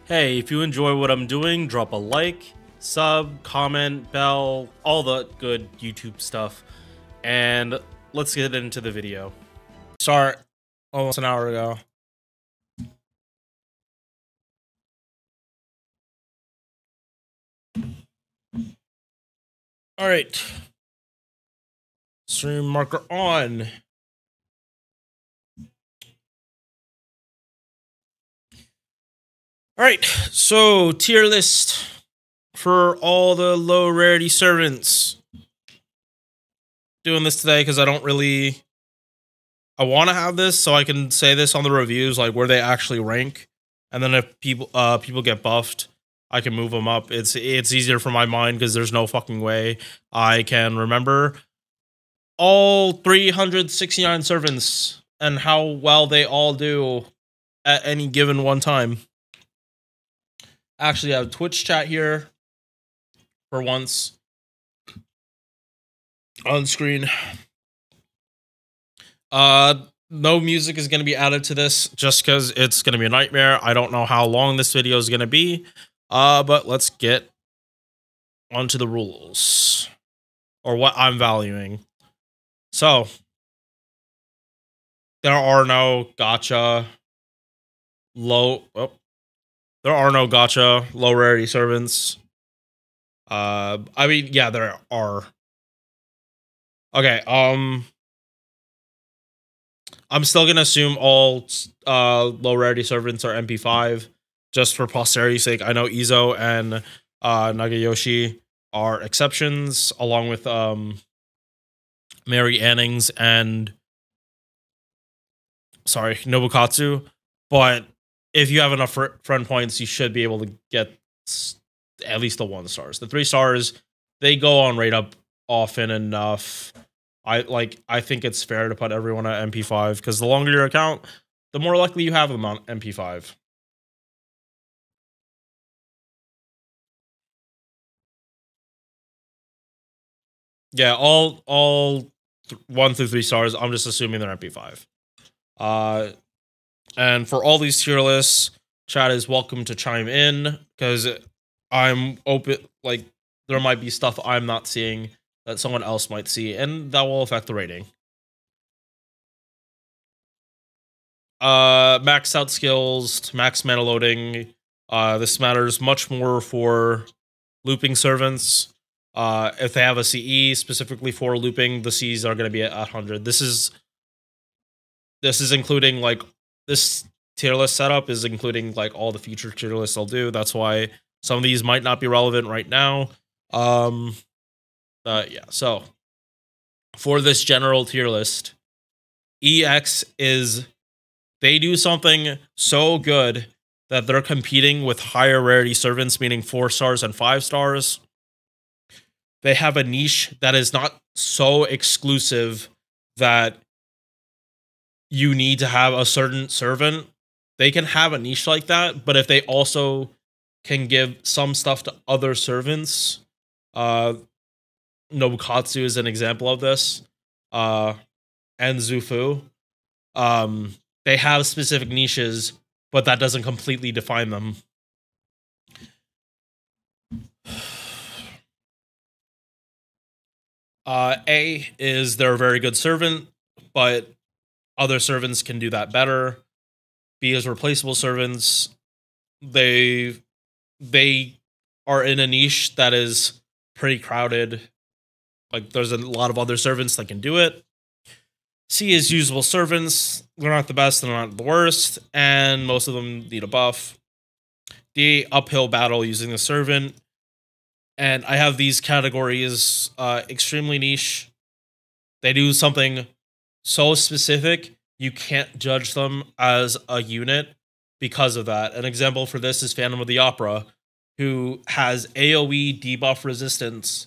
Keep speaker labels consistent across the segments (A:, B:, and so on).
A: Hey, if you enjoy what I'm doing, drop a like, sub, comment, bell, all the good YouTube stuff. And let's get into the video.
B: Start almost an hour ago. All right. Stream marker on. All right. So tier list for all the low rarity servants. Doing this today because I want to have this so I can say this on the reviews, like where they actually rank, and then if people get buffed, I can move them up. It's easier for my mind because there's no fucking way I can remember all 369 servants and how well they all do at any given one time. Actually, I have Twitch chat here for once on screen. No music is going to be added to this just because it's going to be a nightmare. I don't know how long this video is going to be, but let's get onto the rules or what I'm valuing. So, there are no gacha low rarity servants. I mean, yeah, there are. Okay, I'm still gonna assume all low rarity servants are MP5 just for posterity's sake. I know Izo and Nagayoshi are exceptions, along with Mary Annings and Nobukatsu. But if you have enough friend points, you should be able to get at least the 1 stars. The 3 stars, they go on rate up often enough. I think it's fair to put everyone at MP5 because the longer your account, the more likely you have them on MP5. Yeah, all 1 through 3 stars, I'm just assuming they're MP5. And for all these tier lists, chat is welcome to chime in because I'm open. Like, there might be stuff I'm not seeing that someone else might see, and that will affect the rating. Maxed out skills, max mana loading. This matters much more for looping servants. If they have a CE specifically for looping, the Cs are going to be at 100. This is including, like, this tier list setup is including like all the future tier lists I'll do. That's why some of these might not be relevant right now. Yeah, so for this general tier list, EX is, they do something so good that they're competing with higher rarity servants, meaning 4 stars and 5 stars. They have a niche that is not so exclusive that you need to have a certain servant. They can have a niche like that, but if they also can give some stuff to other servants, Nobukatsu is an example of this, and Zufu, they have specific niches, but that doesn't completely define them. A is they're a very good servant, but other servants can do that better. B is replaceable servants. They are in a niche that is pretty crowded. Like, there's a lot of other servants that can do it. C is usable servants. They're not the best, they're not the worst, and most of them need a buff. D, uphill battle using the servant. And I have these categories extremely niche. They do something so specific, you can't judge them as a unit because of that. An example for this is Phantom of the Opera, who has AoE debuff resistance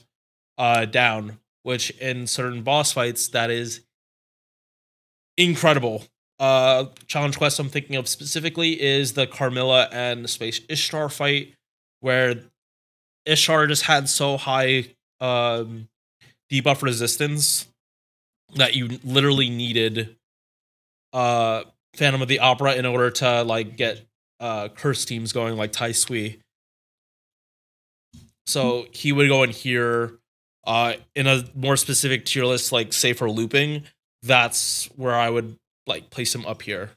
B: down, which in certain boss fights, that is incredible. Challenge quest I'm thinking of specifically is the Carmilla and Space Ishtar fight, where Ishtar just had so high debuff resistance that you literally needed Phantom of the Opera in order to, like, get curse teams going, like Tai Sui. So he would go in here in a more specific tier list, like say for looping. That's where I would like place him up here.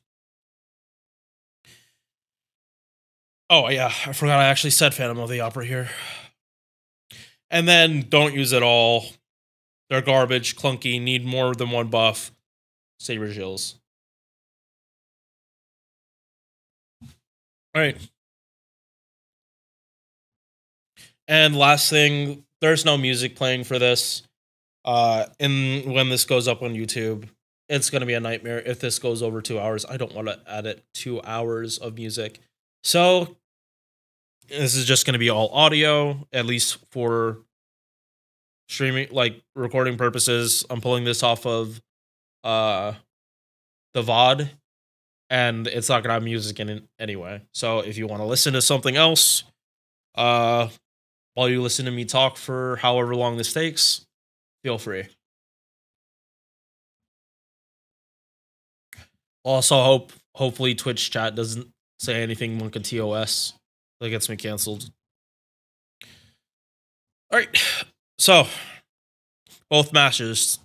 B: Oh yeah, I forgot I actually said Phantom of the Opera here. And then don't use it all. They're garbage, clunky, need more than one buff. Saber Gilles. All right. And last thing, there's no music playing for this. And when this goes up on YouTube, it's going to be a nightmare if this goes over 2 hours. I don't want to edit 2 hours of music. So this is just going to be all audio, at least for streaming, like recording purposes. I'm pulling this off of the VOD, and it's not going to have music in it anyway. So if you want to listen to something else, while you listen to me talk for however long this takes, feel free. Also, hopefully Twitch chat doesn't say anything Monka TOS that gets me canceled. All right, so both Mashers.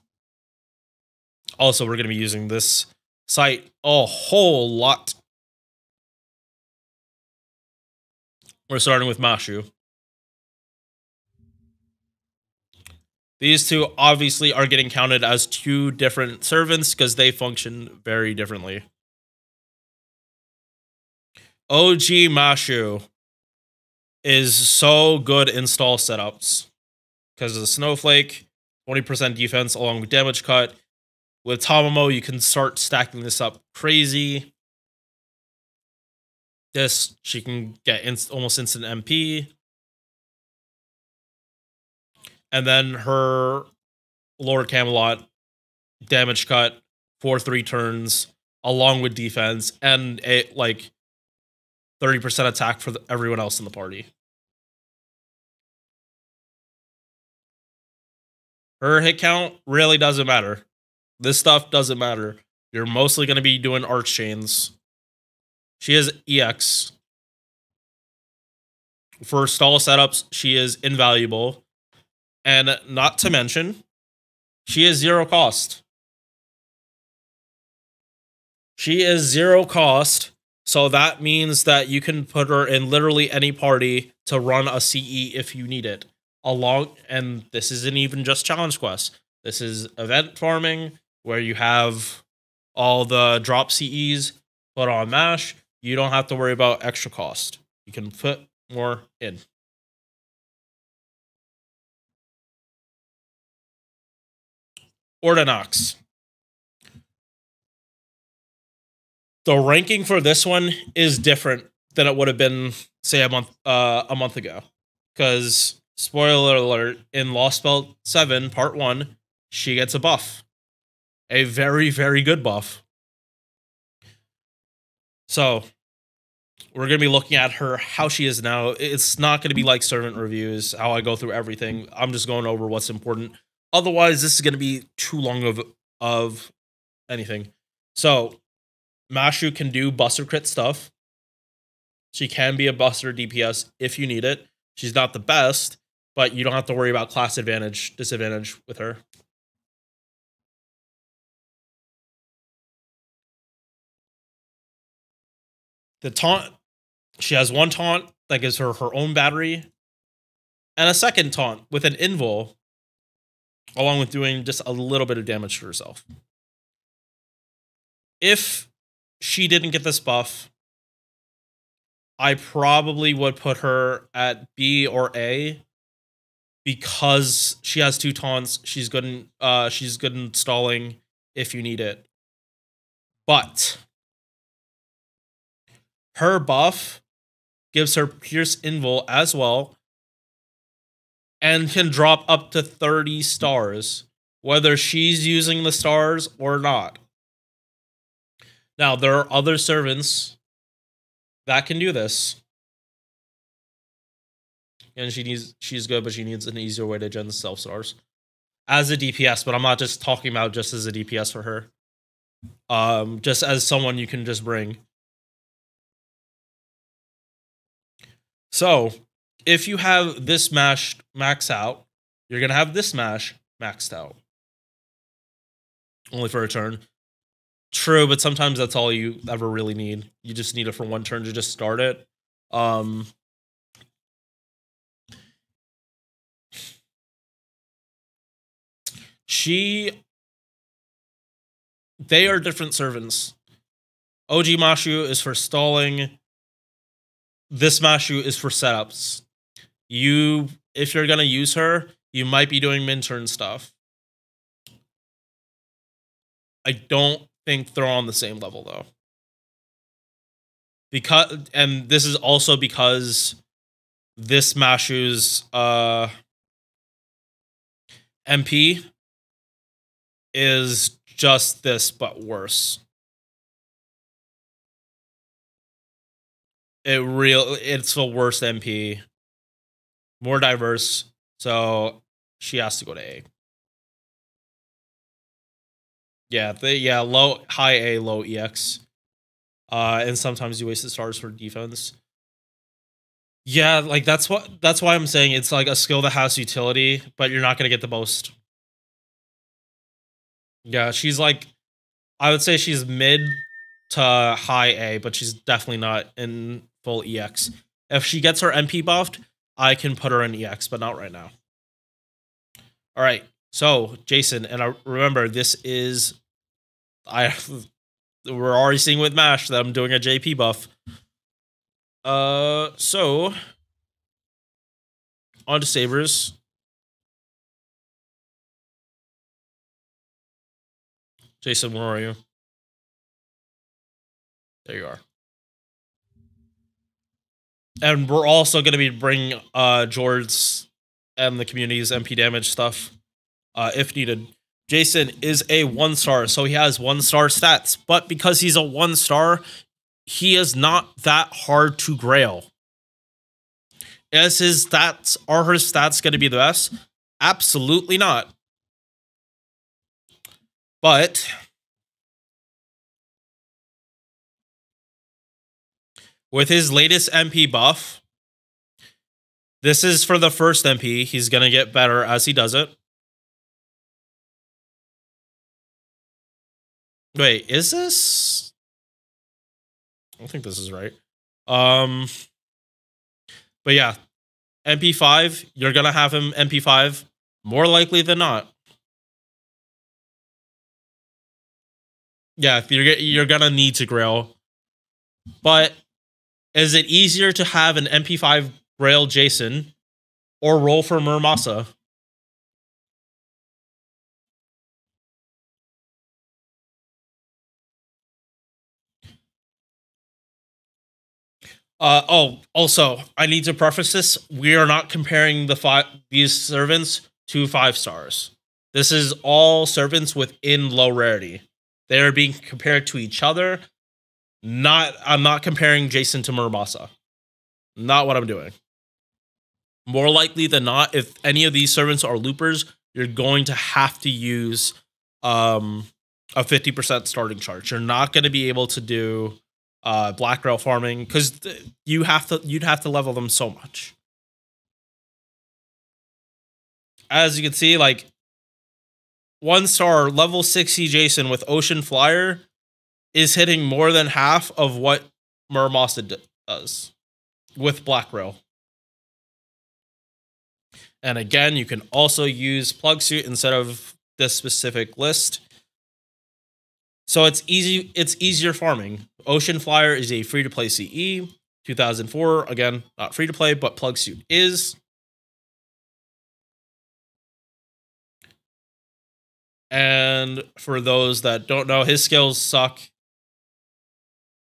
B: Also, we're going to be using this site a whole lot. We're starting with Mashu. These two obviously are getting counted as two different servants because they function very differently. OG Mashu is so good in stall setups because of the Snowflake, 20% defense along with damage cut. With Tamamo, you can start stacking this up crazy. This, she can get almost instant MP. And then her Lord Camelot, damage cut for 3 turns, along with defense, and a like 30% attack for everyone else in the party. Her hit count really doesn't matter. This stuff doesn't matter. You're mostly going to be doing arch chains. She is EX. For stall setups, she is invaluable. And not to mention, she is 0 cost. She is 0 cost, so that means that you can put her in literally any party to run a CE if you need it. And this isn't even just challenge quests. This is event farming, where you have all the drop CEs put on MASH. You don't have to worry about extra cost. You can put more in. Ortinax. The ranking for this one is different than it would have been, say, a month ago. Because, spoiler alert, in Lost Belt 7, Part 1, she gets a buff. A very, very good buff. So, we're going to be looking at her, how she is now. It's not going to be like servant reviews, how I go through everything. I'm just going over what's important. Otherwise, this is going to be too long of anything. So, Mashu can do buster crit stuff. She can be a buster DPS if you need it. She's not the best, but you don't have to worry about class disadvantage with her. The taunt, she has one taunt that gives her her own battery, and a second taunt with an invul, along with doing just a little bit of damage to herself. If she didn't get this buff, I probably would put her at B or A because she has 2 taunts. She's good in stalling if you need it. But her buff gives her Pierce Invul as well and can drop up to 30 stars, whether she's using the stars or not. Now, there are other servants that can do this. And she's good, but she needs an easier way to gen self stars. As a DPS, but I'm not just talking about just as a DPS for her. Just as someone you can just bring. So, if you have this mash maxed out, you're going to have this mash maxed out. Only for a turn. True, but sometimes that's all you ever really need. You just need it for one turn to just start it. They are different servants. OG Mashu is for stalling. This Mashu is for setups. If you're gonna use her, you might be doing min-turn stuff. I don't think they're on the same level though. And this is also because this Mashu's MP is just this but worse. It's the worst MP. More diverse, so she has to go to A. Yeah, high A, low EX. And sometimes you waste the stars for defense. Yeah, like that's why I'm saying it's like a skill that has utility, but you're not gonna get the most. Yeah, she's like, I would say she's mid to high A, but she's definitely not in full EX. If she gets her MP buffed, I can put her in EX, but not right now. All right, so Jason, and remember, this is we're already seeing with Mash that I'm doing a JP buff. So on to Sabers. Jason, where are you? There you are. And we're also going to be bringing George's and the community's MP damage stuff if needed. Jason is a 1-star, so he has 1-star stats. But because he's a 1-star, he is not that hard to grail. Is his stats, are her stats going to be the best? Absolutely not. But with his latest MP buff, this is for the first MP. He's going to get better as he does it. Wait, is this? I don't think this is right. But yeah, MP5, you're going to have him MP5 more likely than not. Yeah, you're going to need to grail. But is it easier to have an MP5 grail Jason or roll for Muramasa? Also, I need to preface this. We are not comparing these servants to 5-stars. This is all servants within low rarity. They are being compared to each other. I'm not comparing Jason to Muramasa. Not what I'm doing. More likely than not, if any of these servants are loopers, you're going to have to use a 50% starting charge. You're not going to be able to do black rail farming because you'd have to level them so much. As you can see, like 1-star level 60 Jason with Ocean Flyer is hitting more than half of what Muramasa does with black rail. And again, you can also use plug suit instead of this specific list. So it's easy. It's easier farming. Ocean Flyer is a free-to-play CE. 2004, again, not free-to-play, but plug suit is. And for those that don't know, his skills suck.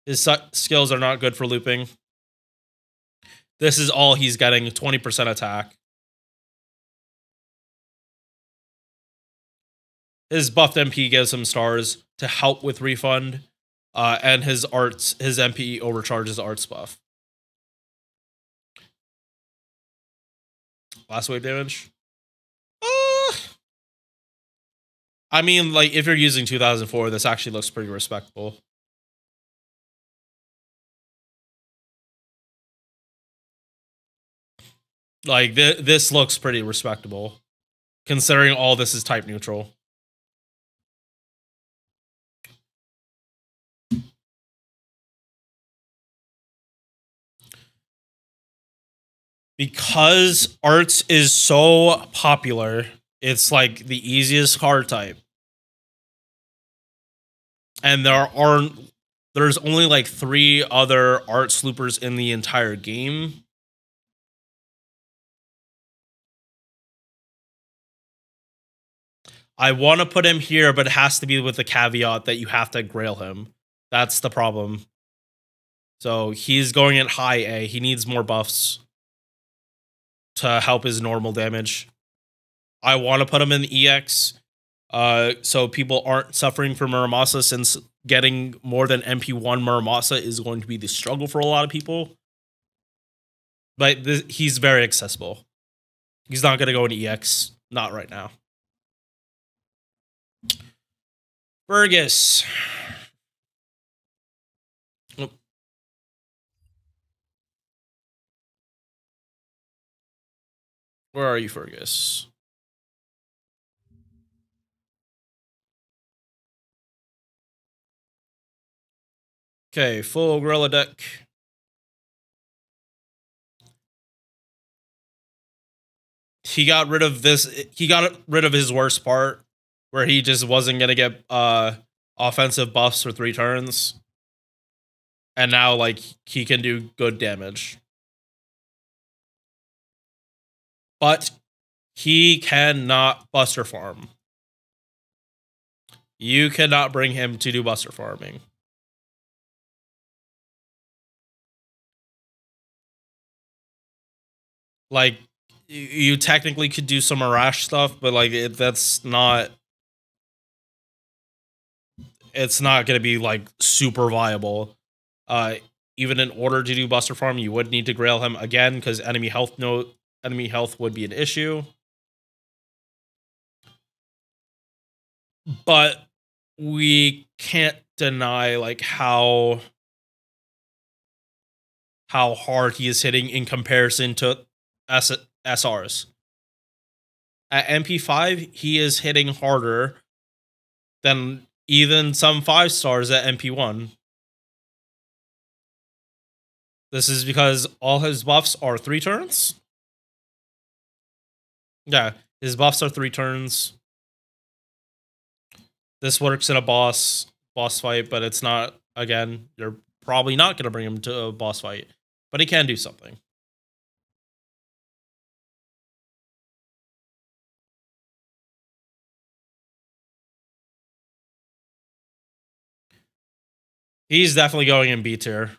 B: His skills are not good for looping. This is all he's getting, 20% attack. His buffed MP gives him stars to help with refund. And his MP overcharges arts buff. Last wave damage? I mean, like, if you're using 2004, this actually looks pretty respectable. Like, this looks pretty respectable, considering all this is type neutral. Because arts is so popular, it's like the easiest card type. And there's only like 3 other art sloopers in the entire game. I want to put him here, but it has to be with the caveat that you have to grail him. That's the problem. So he's going at high A. He needs more buffs to help his normal damage. I want to put him in EX, so people aren't suffering from Muramasa, since getting more than MP1 Muramasa is going to be the struggle for a lot of people. But he's very accessible. He's not going to go in EX. Not right now. Fergus. Where are you, Fergus? Okay, full gorilla deck. He got rid of this. He got rid of his worst part, where he just wasn't gonna get offensive buffs for 3 turns, and now like he can do good damage. But he cannot buster farm. You cannot bring him to do buster farming. Like, you technically could do some Arash stuff, but like that's not. It's not going to be like super viable. Even in order to do buster farm, you would need to grail him again, because enemy health would be an issue. But we can't deny like how hard he is hitting in comparison to SRs. At MP5, he is hitting harder than even some 5 stars at MP1. This is because all his buffs are 3 turns. Yeah, his buffs are 3 turns. This works in a boss fight, but it's not, again, you're probably not going to bring him to a boss fight. But he can do something. He's definitely going in B tier.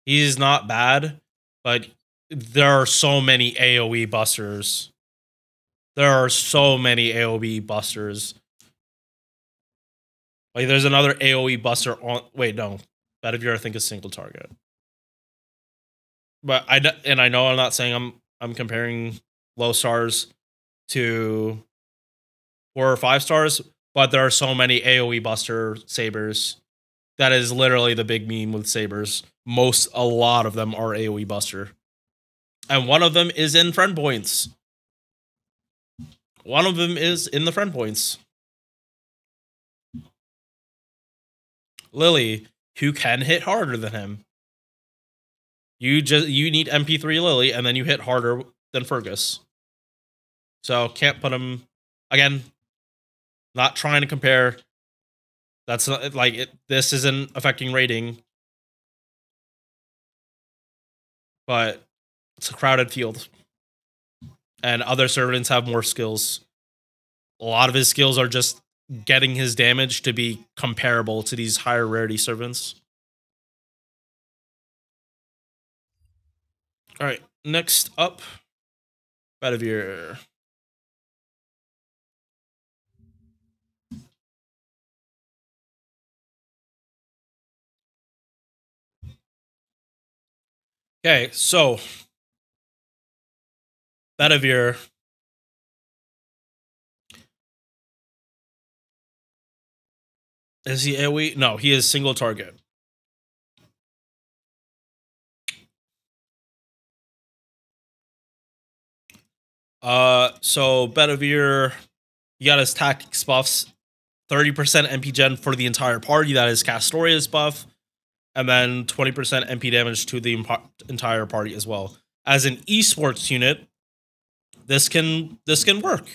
B: He's not bad, but there are so many AoE busters. There are so many AoE busters. Like, there's another AoE buster on. Wait, no. Bedivere, I think, is single target. But I know I'm not saying I'm comparing low stars to 4 or 5 stars, but there are so many AoE buster sabers. That is literally the big meme with sabers. A lot of them are AoE buster. And one of them is in friend points. One of them is in the friend points. Lily, who can hit harder than him. You need MP3 Lily, and then you hit harder than Fergus. So can't put him, again, not trying to compare. That's not, like, this isn't affecting rating. But it's a crowded field. And other servants have more skills. A lot of his skills are just getting his damage to be comparable to these higher rarity servants. Alright, next up, Bedivere. Okay, so Bedivere. Is he AoE? No, he is single target. So Bedivere, you got his tactics buffs, 30% MP gen for the entire party. That is Castoria's buff, and then 20% MP damage to the entire party as well. As an esports unit, this can work.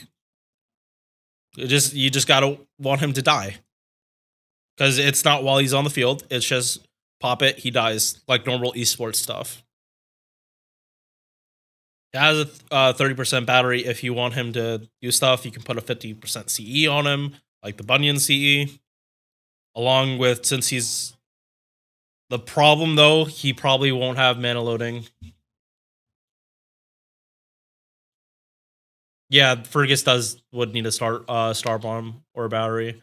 B: You just gotta want him to die, because it's not while he's on the field. It's just pop it, he dies, like normal esports stuff. It has a 30% battery. If you want him to do stuff, you can put a 50% CE on him, like the Bunyan CE. Along with, since he's... The problem, though, he probably won't have mana loading. Yeah, Fergus would need a star bomb or battery.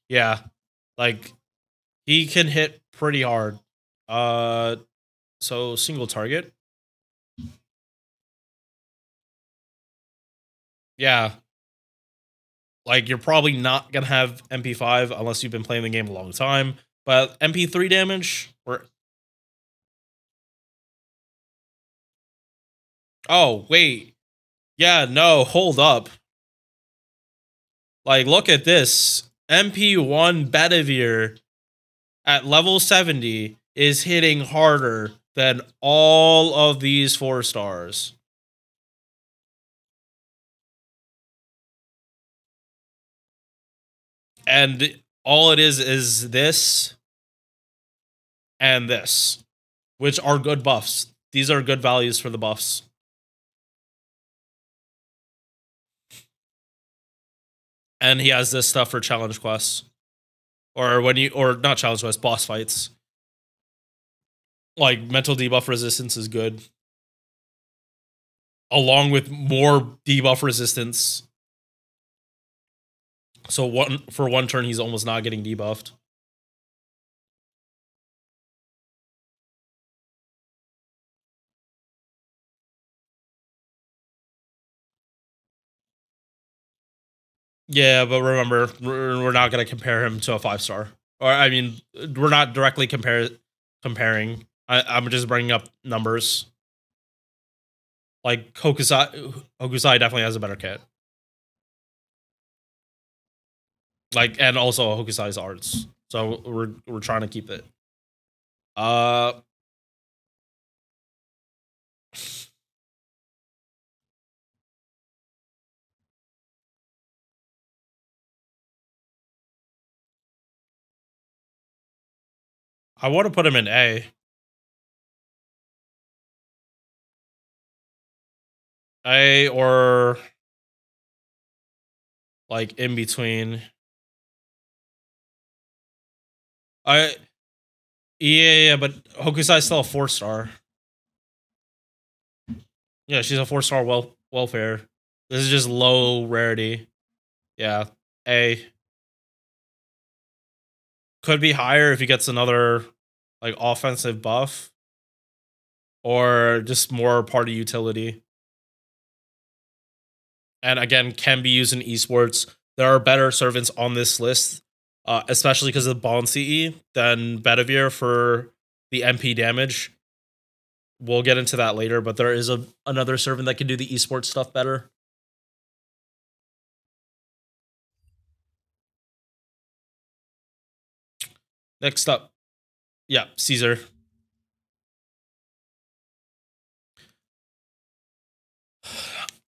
B: Yeah, like he can hit pretty hard. So single target. Yeah. Like, you're probably not gonna have MP5 unless you've been playing the game a long time. But MP3 damage, oh, wait. Yeah, no, hold up. Like, look at this. MP1 Bedivere at level 70 is hitting harder than all of these 4 stars. And all it is this and this, which are good buffs. These are good values for the buffs. And he has this stuff for challenge quests. Or not challenge quests, boss fights. Like, mental debuff resistance is good. Along with more debuff resistance. So for one turn, he's almost not getting debuffed. Yeah, but remember, we're not going to compare him to a 5-star. Or, I mean, we're not directly comparing. I'm just bringing up numbers. Like, Hokusai definitely has a better kit. Like, and also Hokusai's arts. So we're trying to keep it. I want to put him in A. A, or like in between. Yeah, but Hokusai's still a 4-star. Yeah, she's a 4-star welfare. This is just low rarity. Yeah, A. Could be higher if he gets another like offensive buff, or just more party utility. And again, can be used in esports. There are better servants on this list, especially because of Bond CE, than Bedivere for the MP damage. We'll get into that later, but there is another servant that can do the esports stuff better. Next up, yeah, Caesar.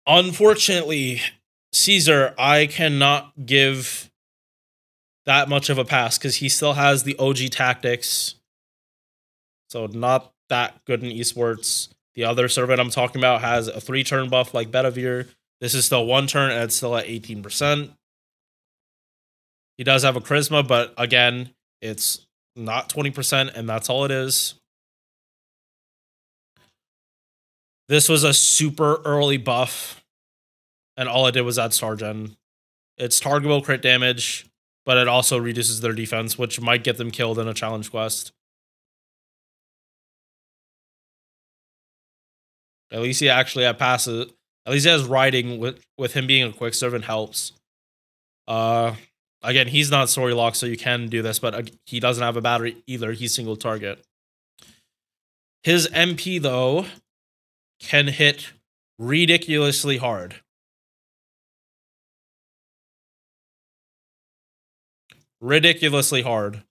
B: Unfortunately, Caesar, I cannot give that much of a pass because he still has the OG tactics. So not that good in esports. The other servant I'm talking about has a 3-turn buff like Bedivere. This is still 1 turn and it's still at 18%. He does have a charisma, but again, it's not 20%, and that's all it is. This was a super early buff, and all it did was add star gen. It's targetable crit damage, but it also reduces their defense, which might get them killed in a challenge quest. At least he actually had passes. At least he has riding, with him being a quick servant helps. Again, he's not story locked, so you can do this, but he doesn't have a battery either. He's single target. His MP, though, can hit ridiculously hard. Ridiculously hard.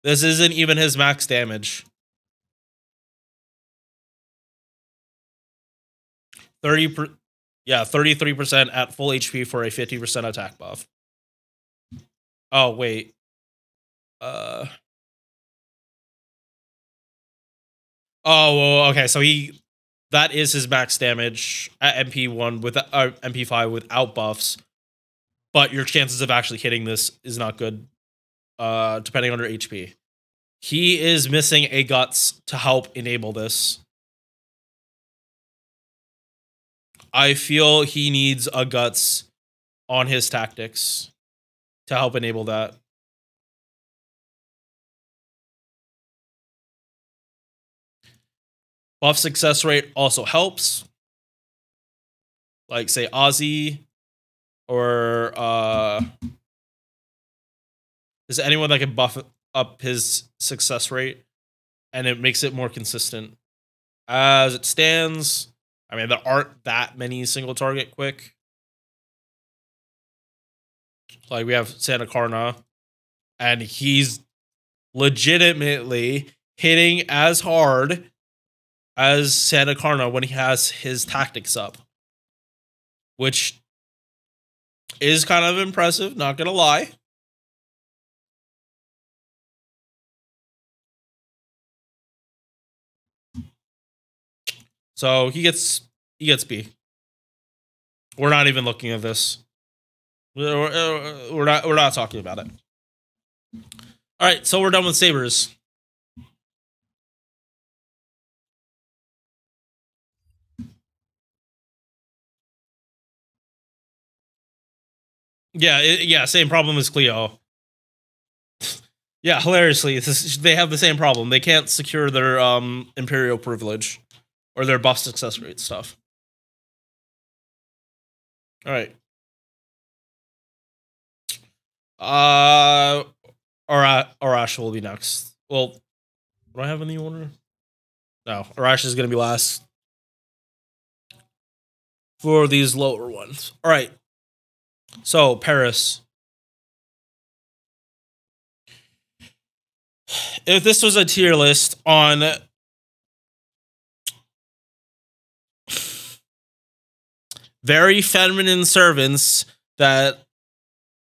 B: This isn't even his max damage. 33% at full HP for a 50% attack buff. Oh, wait. Oh, well, okay, so that is his max damage at MP1 with MP5 without buffs, but your chances of actually hitting this is not good, depending on your HP. He is missing a guts to help enable this. I feel he needs a guts on his tactics to help enable that. Buff success rate also helps. Like, say, Ozzy, or is there anyone that can buff up his success rate, and it makes it more consistent. As it stands, I mean, there aren't that many single target quick. Like, we have Santa Carna, and he's legitimately hitting as hard as Santa Carna when he has his tactics up, which is kind of impressive, not gonna lie. So he gets B. We're not even looking at this. We're not talking about it. All right, so we're done with sabers. Yeah, same problem as Cleo. Yeah, hilariously, they have the same problem. They can't secure their Imperial privilege or their buff success rate stuff. All right. Arash will be next. Well, do I have any order? No, Arash is going to be last for these lower ones. All right. So, Paris. If this was a tier list on very feminine servants that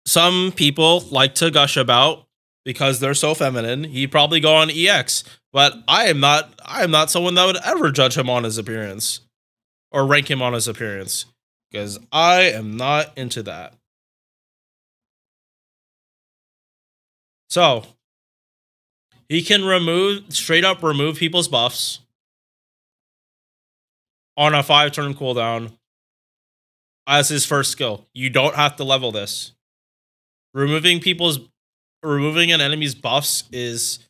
B: some people like to gush about because they're so feminine, he'd probably go on EX. But I am not someone that would ever judge him on his appearance or rank him on his appearance, because I am not into that. So, he can straight up remove people's buffs on a 5-turn cooldown as his first skill. You don't have to level this. Removing an enemy's buffs is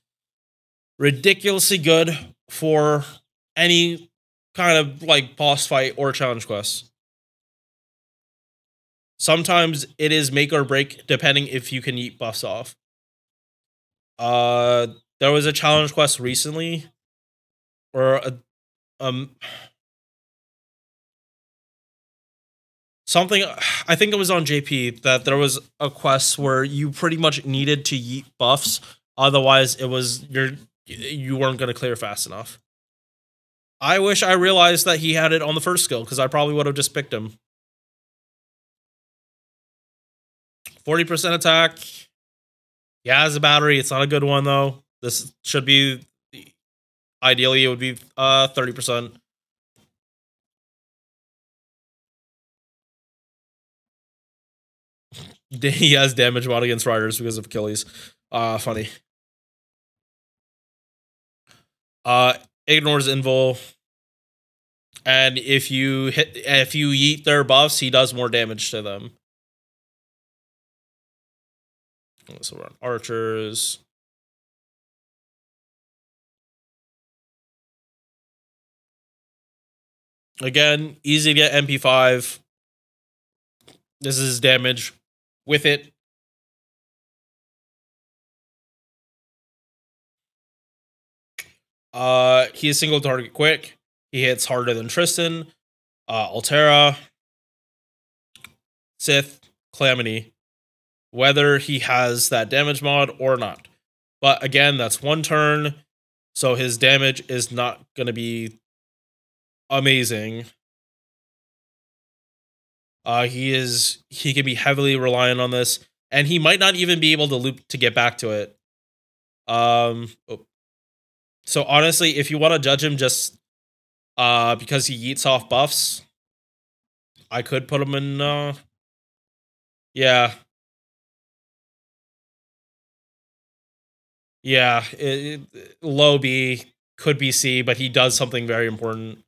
B: ridiculously good for any kind of like boss fight or challenge quest. Sometimes it is make or break depending if you can eat buffs off. There was a challenge quest recently, or something, I think it was on JP, that there was a quest where you pretty much needed to yeet buffs, otherwise you weren't going to clear fast enough. I wish I realized that he had it on the first skill, because I probably would have just picked him. 40% attack. He has a battery. It's not a good one, though. This should be, ideally, it would be 30%. He has damage mod against riders because of Achilles. Funny. Ignores invul. And if you yeet their buffs, he does more damage to them. So we're on archers. Again, easy to get MP5. This is damage with it. He is single target quick. He hits harder than Tristan, Altera, Sith, Calamity, whether he has that damage mod or not. But again, that's one turn, so his damage is not going to be amazing. He can be heavily reliant on this, and he might not even be able to loop to get back to it. So honestly, if you want to judge him just because he eats off buffs, I could put him in yeah. Yeah, low B, could be C, but he does something very important.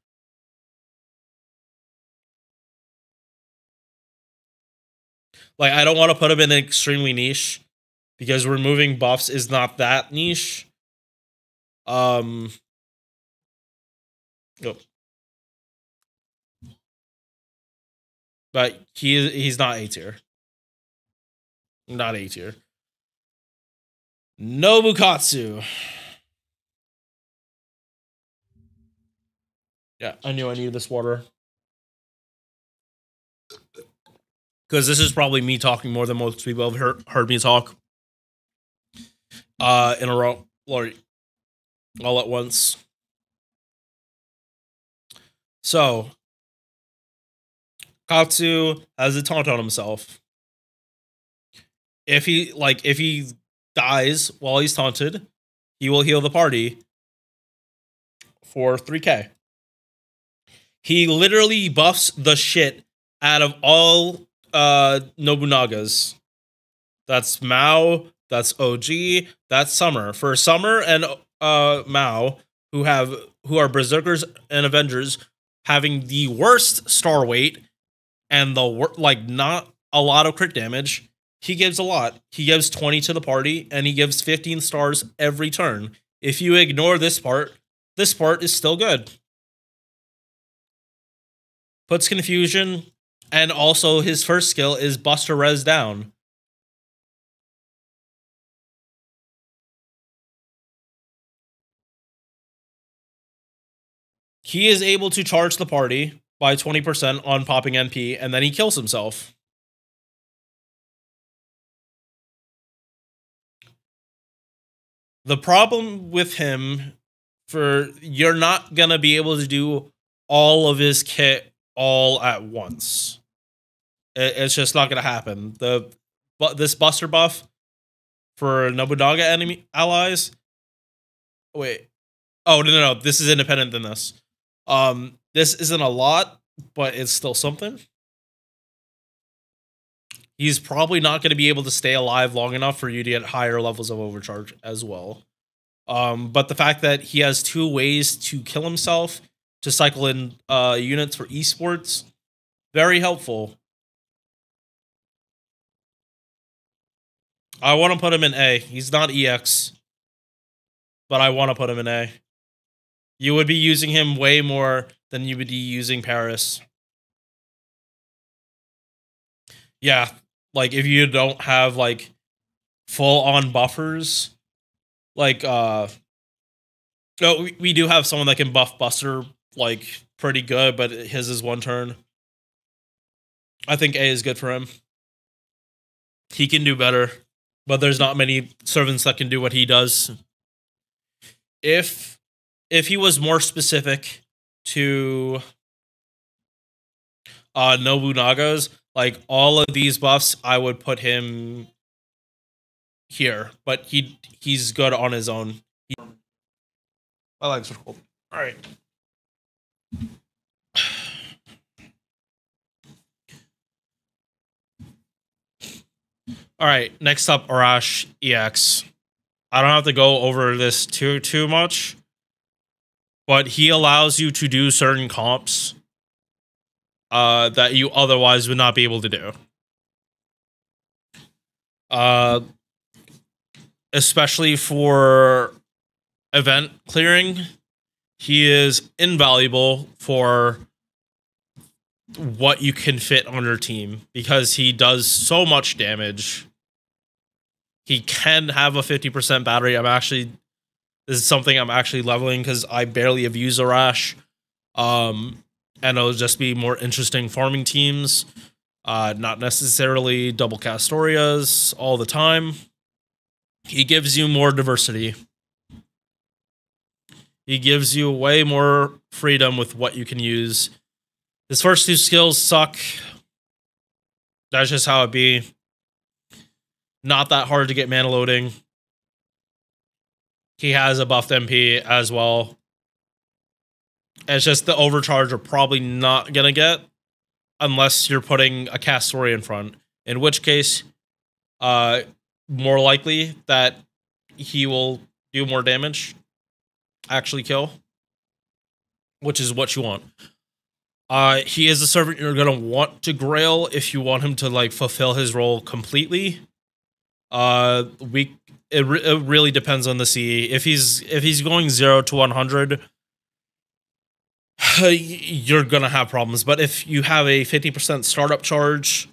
B: Like, I don't want to put him in an extremely niche, because removing buffs is not that niche. Oh. But he's not A tier. Not A tier. Nobukatsu. Yeah, I knew I needed this water. Because this is probably me talking more than most people have heard me talk. In a row. All at once. So, Katsu has a taunt on himself. If he dies while he's taunted, he will heal the party for 3k. He literally buffs the shit out of all Nobunaga's. That's Mao, that's OG, that's Summer. For Summer and Mao, who are Berserkers and Avengers, having the worst star weight and not a lot of crit damage, he gives a lot. He gives 20 to the party, and he gives 15 stars every turn. If you ignore this part is still good. Puts confusion, and also his first skill is Buster Res down. He is able to charge the party by 20% on popping NP, and then he kills himself. The problem with him, you're not going to be able to do all of his kit all at once. It's just not going to happen. This Buster buff for Nobunaga enemy allies. Wait. Oh, no. This is independent than this. This isn't a lot, but it's still something. He's probably not going to be able to stay alive long enough for you to get higher levels of overcharge as well. But the fact that he has 2 ways to kill himself to cycle in units for esports, very helpful. I want to put him in A. He's not EX, but I want to put him in A. You would be using him way more than you would be using Paris. Yeah, like if you don't have like full-on buffers, like no, we do have someone that can buff Buster like pretty good, but his is 1 turn. I think A is good for him. He can do better, but there's not many servants that can do what he does. If he was more specific to Nobunaga's, like all of these buffs, I would put him here, but he's good on his own. My legs are cold. All right. All right, next up, Arash EX. I don't have to go over this too much, but he allows you to do certain comps that you otherwise would not be able to do. Especially for event clearing, he is invaluable for what you can fit on your team because he does so much damage. He can have a 50% battery. I'm actually... This is something I'm actually leveling because I barely have used Arash. And it'll just be more interesting farming teams. Not necessarily double Castorias all the time. He gives you more diversity. He gives you way more freedom with what you can use. His first two skills suck. That's just how it be. Not that hard to get mana loading. He has a buffed MP as well. It's just the overcharge you're probably not gonna get unless you're putting a Castoria in front. In which case, more likely that he will do more damage. Actually kill. Which is what you want. He is a servant you're gonna want to grail if you want him to like fulfill his role completely. It really depends on the CE. If he's going 0 to 100, you're gonna have problems. But if you have a 50% startup charge,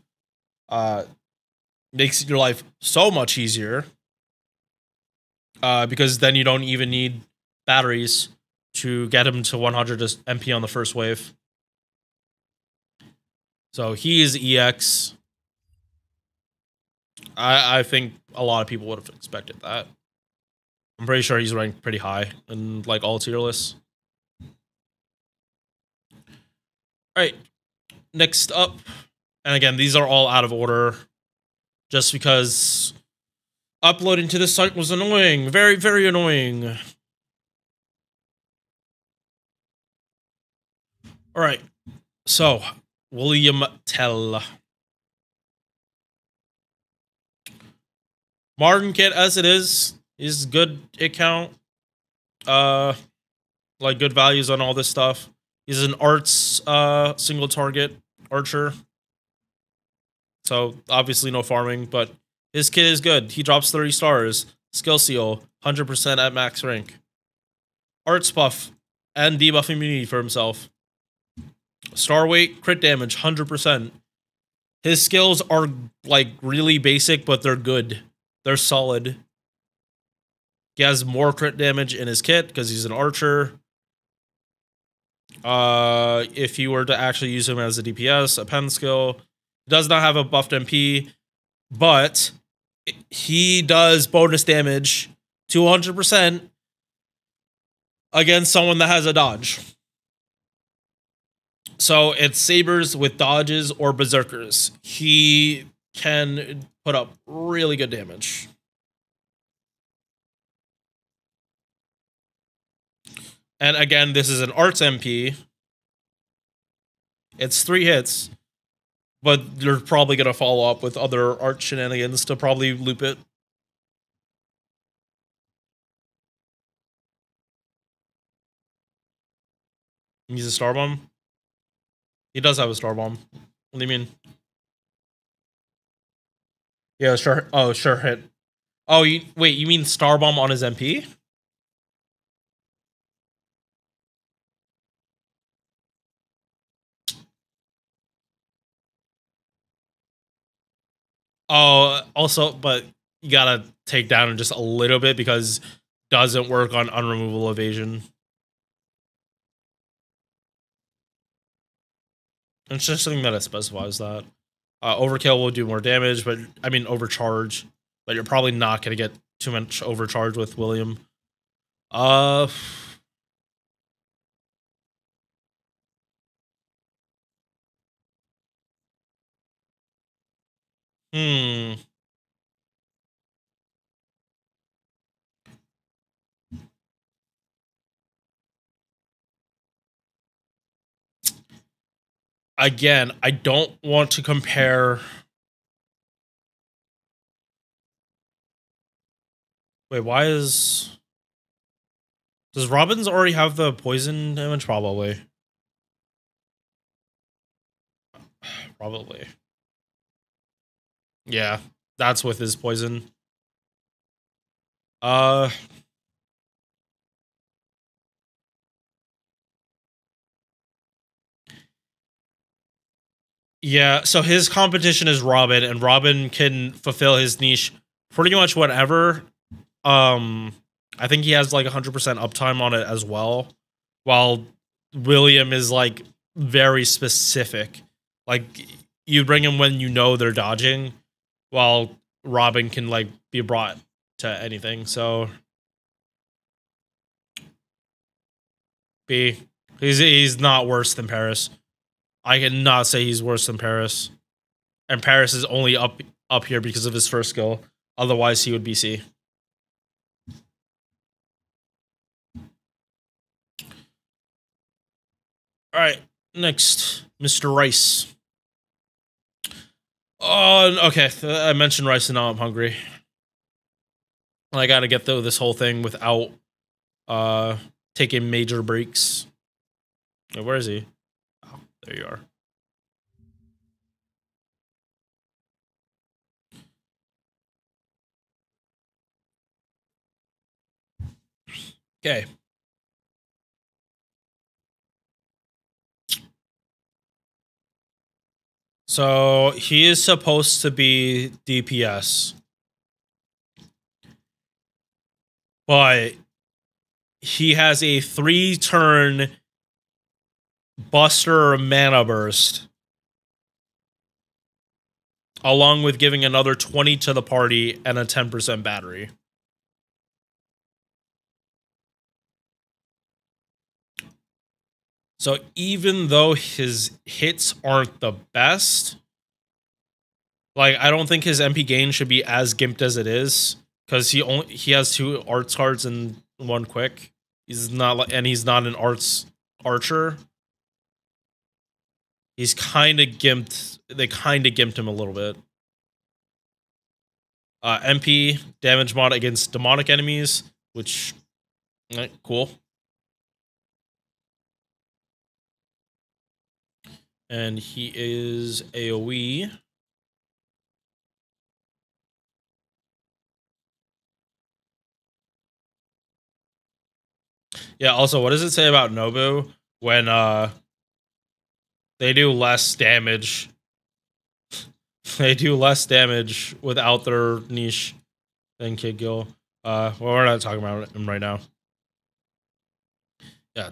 B: makes your life so much easier. Because then you don't even need batteries to get him to 100 MP on the first wave. So he is EX. I think a lot of people would have expected that. I'm pretty sure he's ranked pretty high in like all tier lists. Alright. Next up. And again, these are all out of order. Just because uploading to this site was annoying. Very, very annoying. Alright. So, William Tell. Modern kit as it is good hit count. Like good values on all this stuff. He's an arts single target archer. So obviously no farming, but his kit is good. He drops 30 stars. Skill seal, 100% at max rank. Arts buff and debuff immunity for himself. Star weight, crit damage, 100%. His skills are like really basic, but they're good. They're solid. He has more crit damage in his kit because he's an archer. If you were to actually use him as a DPS, a pen skill, he does not have a buffed MP, but he does bonus damage to 100% against someone that has a dodge. So it's sabers with dodges or berserkers. He can put up really good damage. And again, this is an arts MP. It's 3 hits, but you're probably going to follow up with other art shenanigans to probably loop it. He's a star bomb. He does have a star bomb. What do you mean? Yeah, sure. Oh, sure hit. Oh, wait, you mean star bomb on his MP? Oh, also, but you gotta take down just a little bit because it doesn't work on unremovable evasion. It's just something that it specifies that. Overkill will do more damage, but I mean overcharge. But you're probably not gonna get too much overcharge with William. Again, I don't want to compare. Wait, why is... Does Robbins already have the poison damage? Probably. Probably. Yeah, that's with his poison. Yeah, so his competition is Robin, and Robin can fulfill his niche pretty much whenever. I think he has like 100% uptime on it as well. While William is like very specific. Like you bring him when you know they're dodging, while Robin can like be brought to anything. So B. He's not worse than Paris. I cannot say he's worse than Paris. And Paris is only up here because of his first skill. Otherwise, he would be C. All right, next, Mr. Rice. Oh, okay. I mentioned Rice, and now I'm hungry. I got to get through this whole thing without taking major breaks. Where is he? Oh, there you are. Okay. So he is supposed to be DPS. But he has a 3-turn Buster Mana Burst, along with giving another 20 to the party and a 10% battery. So even though his hits aren't the best, like I don't think his MP gain should be as gimped as it is, because he has 2 arts cards and 1 quick. He's not an arts archer. He's kind of gimped. They kind of gimped him a little bit. MP damage mod against demonic enemies, which cool. And he is AoE. Yeah, also, what does it say about Nobu when they do less damage? They do less damage without their niche than Ko-Gil. Well, we're not talking about him right now. Yeah.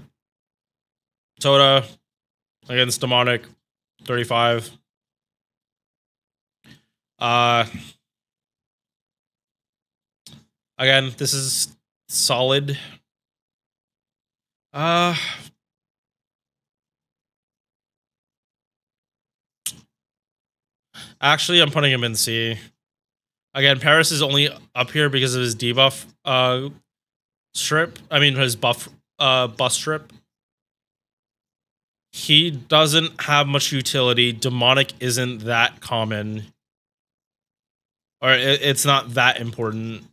B: Tota against demonic, 35. Again, this is solid. Actually, I'm putting him in C. Again, Paris is only up here because of his debuff strip. I mean, his buff bust strip. He doesn't have much utility. Demonic isn't that common. Or it's not that important.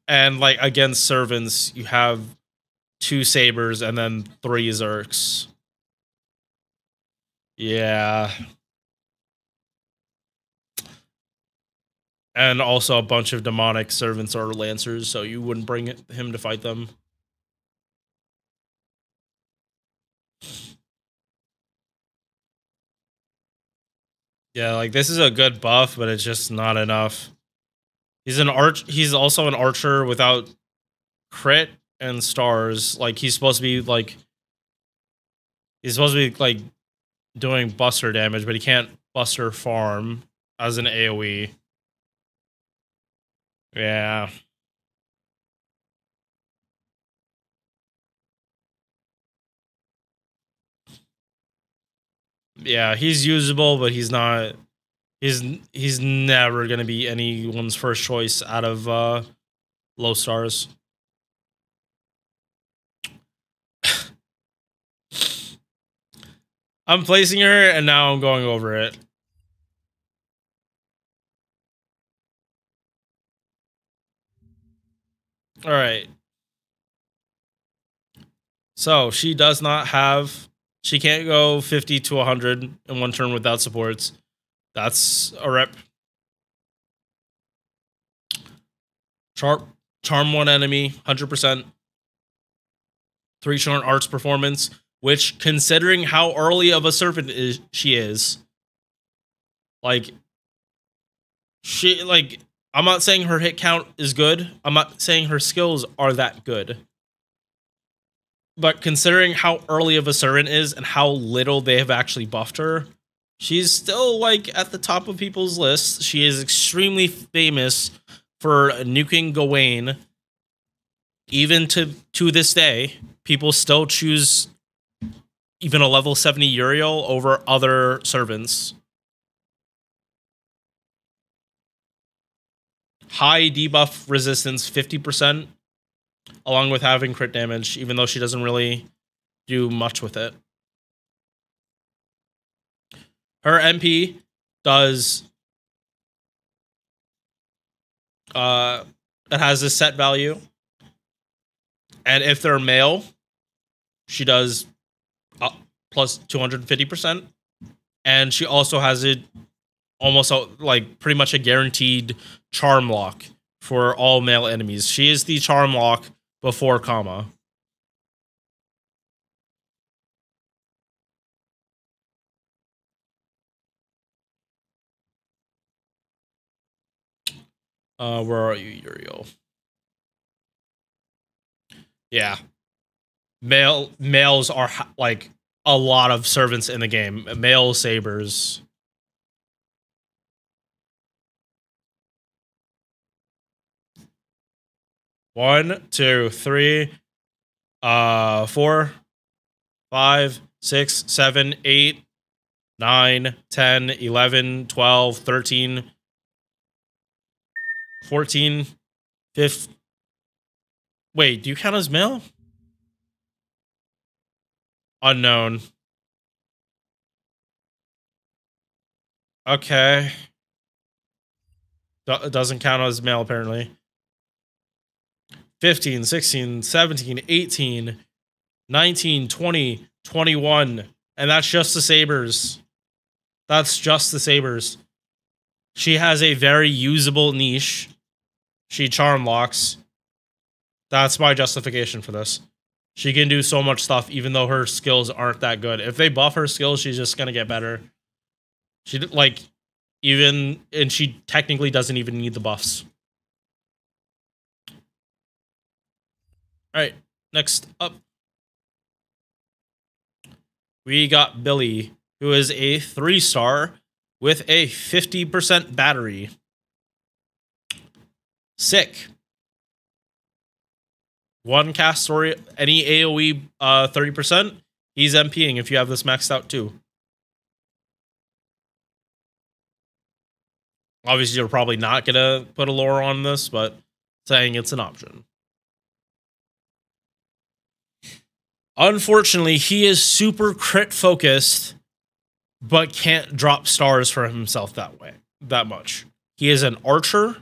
B: And like against servants, you have 2 sabers and then 3 zerks. Yeah. And also a bunch of demonic servants or lancers, so you wouldn't bring him to fight them. Yeah, like this is a good buff, but it's just not enough. He's also an archer without crit and stars. Like he's supposed to be like doing buster damage, but he can't buster farm as an AoE. Yeah. Yeah, he's usable, but he's not. He's never gonna be anyone's first choice out of low stars. I'm placing her, and now I'm going over it. All right. So she does not have. She can't go 50 to 100 in 1 turn without supports. That's a rep. Charm 1 enemy, 100%. 3-turn arts performance, which, considering how early of a servant she is, like, She, like, I'm not saying her hit count is good. I'm not saying her skills are that good. But considering how early of a servant is and how little they have actually buffed her, she's still, like, at the top of people's lists. She is extremely famous for nuking Gawain. Even to this day, people still choose even a level 70 Euryale over other servants. High debuff resistance, 50%, along with having crit damage, even though she doesn't really do much with it. Her MP does... it has a set value. And if they're male, she does plus 250%. And she also has it almost like pretty much a guaranteed charm lock for all male enemies. She is the charm lock before comma. Where are you, Uriel? Yeah. Males are like a lot of servants in the game. Male sabers. One, two, three, 4, 5, 6, 7, 8, 9, 10, 11, 12, 13, 14, 15. Wait, do you count as male? Unknown. Okay. It doesn't count as male, apparently. 15, 16, 17, 18, 19, 20, 21. And that's just the sabers. That's just the sabers. She has a very usable niche. She charm locks. That's my justification for this. She can do so much stuff, even though her skills aren't that good. If they buff her skills, she's just gonna get better. She like even, and she technically doesn't even need the buffs. All right, next up, we got Billy, who is a 3-star with a 50% battery. Sick. One cast story, any AoE 30%, he's MPing if you have this maxed out too. Obviously, you're probably not gonna put a lore on this, but saying it's an option. Unfortunately, he is super crit focused, but can't drop stars for himself that much. He is an archer,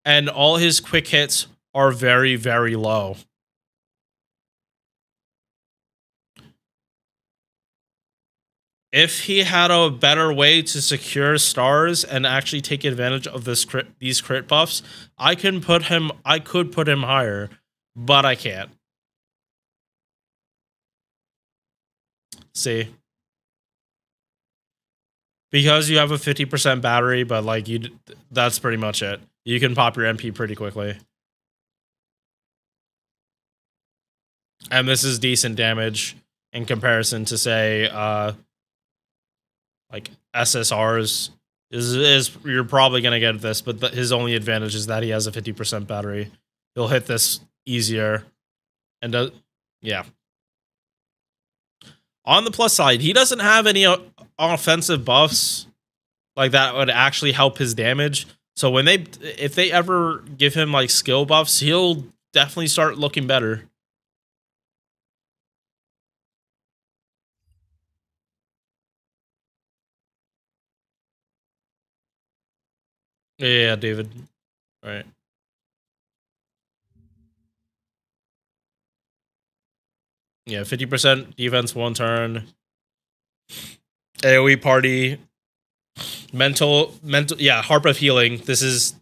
B: and all his quick hits are very, very low. If he had a better way to secure stars and actually take advantage of these crit buffs, I could put him higher, but I can't. See? Because you have a 50% battery, but like that's pretty much it. You can pop your MP pretty quickly. And this is decent damage in comparison to, say, like SSRs. Is you're probably gonna get this, but his only advantage is that he has a 50% battery. He'll hit this easier, and yeah. On the plus side, he doesn't have any offensive buffs like that would actually help his damage. So if they ever give him like skill buffs, he'll definitely start looking better. Yeah, David. All right. Yeah, 50% defense 1 turn. AoE party. Mental, yeah, Harp of Healing. This is,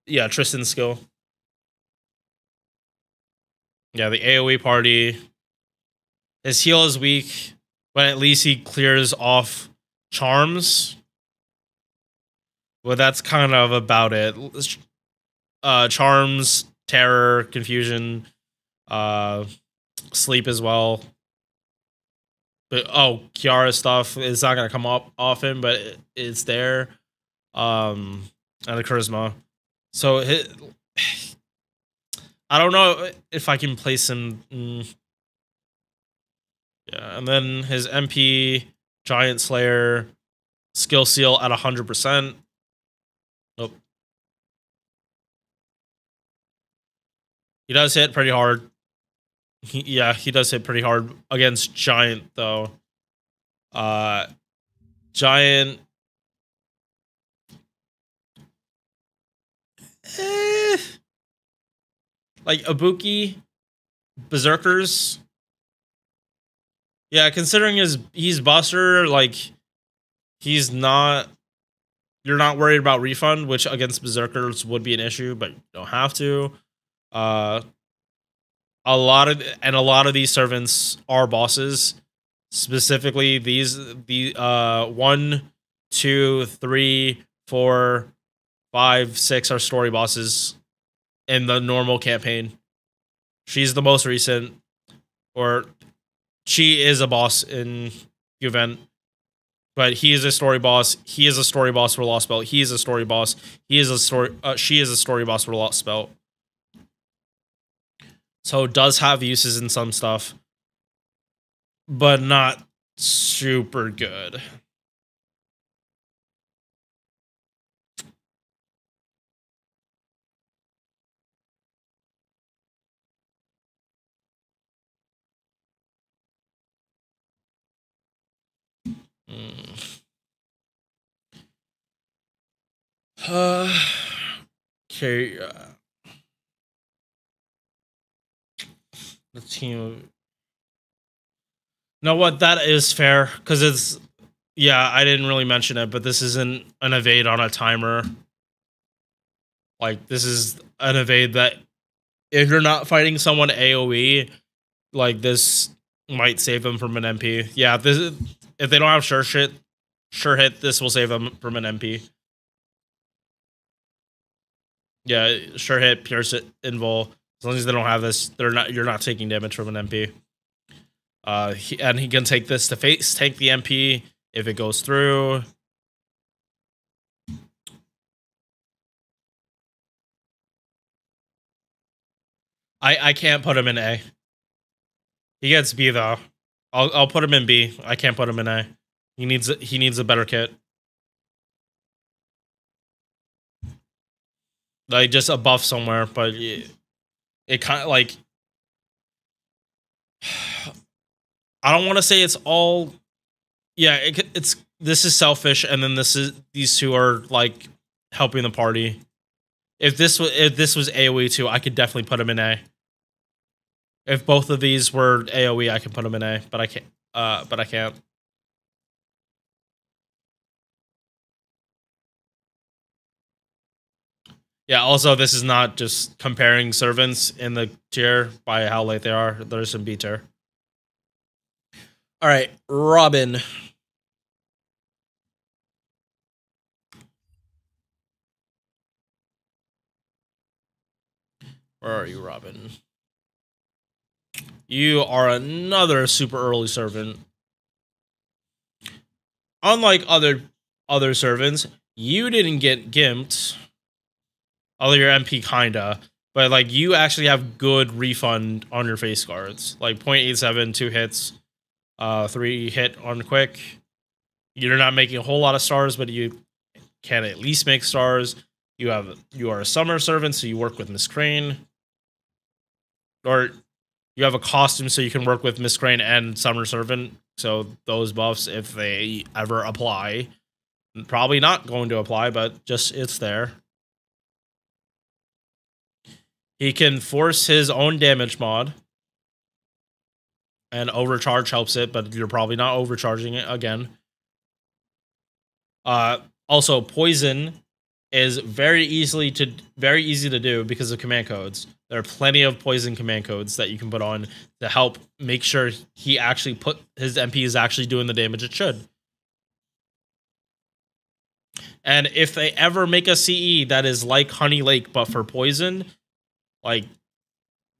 B: yeah, Tristan's skill. Yeah, the AoE party. His heal is weak, but at least he clears off charms. Well, that's kind of about it. Charms, terror, confusion, sleep as well. But Kiara stuff is not gonna come up often, but it's there. And the charisma. So I don't know if I can place him. Yeah, and then his MP, Giant Slayer, skill seal at 100%. Nope. He does hit pretty hard. He does hit pretty hard against Giant, though. Giant. Like Ibuki, Berserkers. Yeah, considering he's Buster, like he's not. You're not worried about refund, which against Berserkers would be an issue, but you don't have to. A lot of these servants are bosses. Specifically, the 1, 2, 3, 4, 5, 6 are story bosses in the normal campaign. She's the most recent, or she is a boss in the event, but he is a story boss. He is a story boss for Lost Belt. He is a story boss. He is a story. She is a story boss for Lost Belt. So it does have uses in some stuff, but not super good. Okay. The team. No, what that is fair because it's. Yeah, I didn't really mention it, but this isn't an evade on a timer. Like this is an evade that if you're not fighting someone AoE, like this might save them from an MP. Yeah, this if they don't have sure hit, this will save them from an MP. Yeah, sure hit, pierce it, invul. As long as they don't have this, you're not taking damage from an MP. And he can take this to face tank the MP if it goes through. I can't put him in A. He gets B though. I'll put him in B. I can't put him in A. He needs a better kit. Like just a buff somewhere, but it kind of like I don't want to say it's all. Yeah, it's this is selfish, and then these two are like helping the party. If this was AoE too, I could definitely put him in A. If both of these were AoE, I could put him in A, but I can't. But I can't. Yeah, also, this is not just comparing servants in the tier by how late they are. There's some B tier. All right, Robin. Where are you, Robin? You are another super early servant. Unlike other servants, you didn't get gimped. Although your MP kinda, but like you actually have good refund on your face cards. Like 0.87, 2 hits, 3 hit on quick. You're not making a whole lot of stars, but you can at least make stars. You are a summer servant, so you work with Miss Crane. Or you have a costume, so you can work with Miss Crane and Summer Servant. So those buffs, if they ever apply, probably not going to apply, but just it's there. He can force his own damage mod. And overcharge helps it, but you're probably not overcharging it again. Also, poison is very easy to do because of command codes. There are plenty of poison command codes that you can put on to help make sure he actually his MP is actually doing the damage it should.
A: And if they ever make a CE that is like Honey Lake but for poison, like,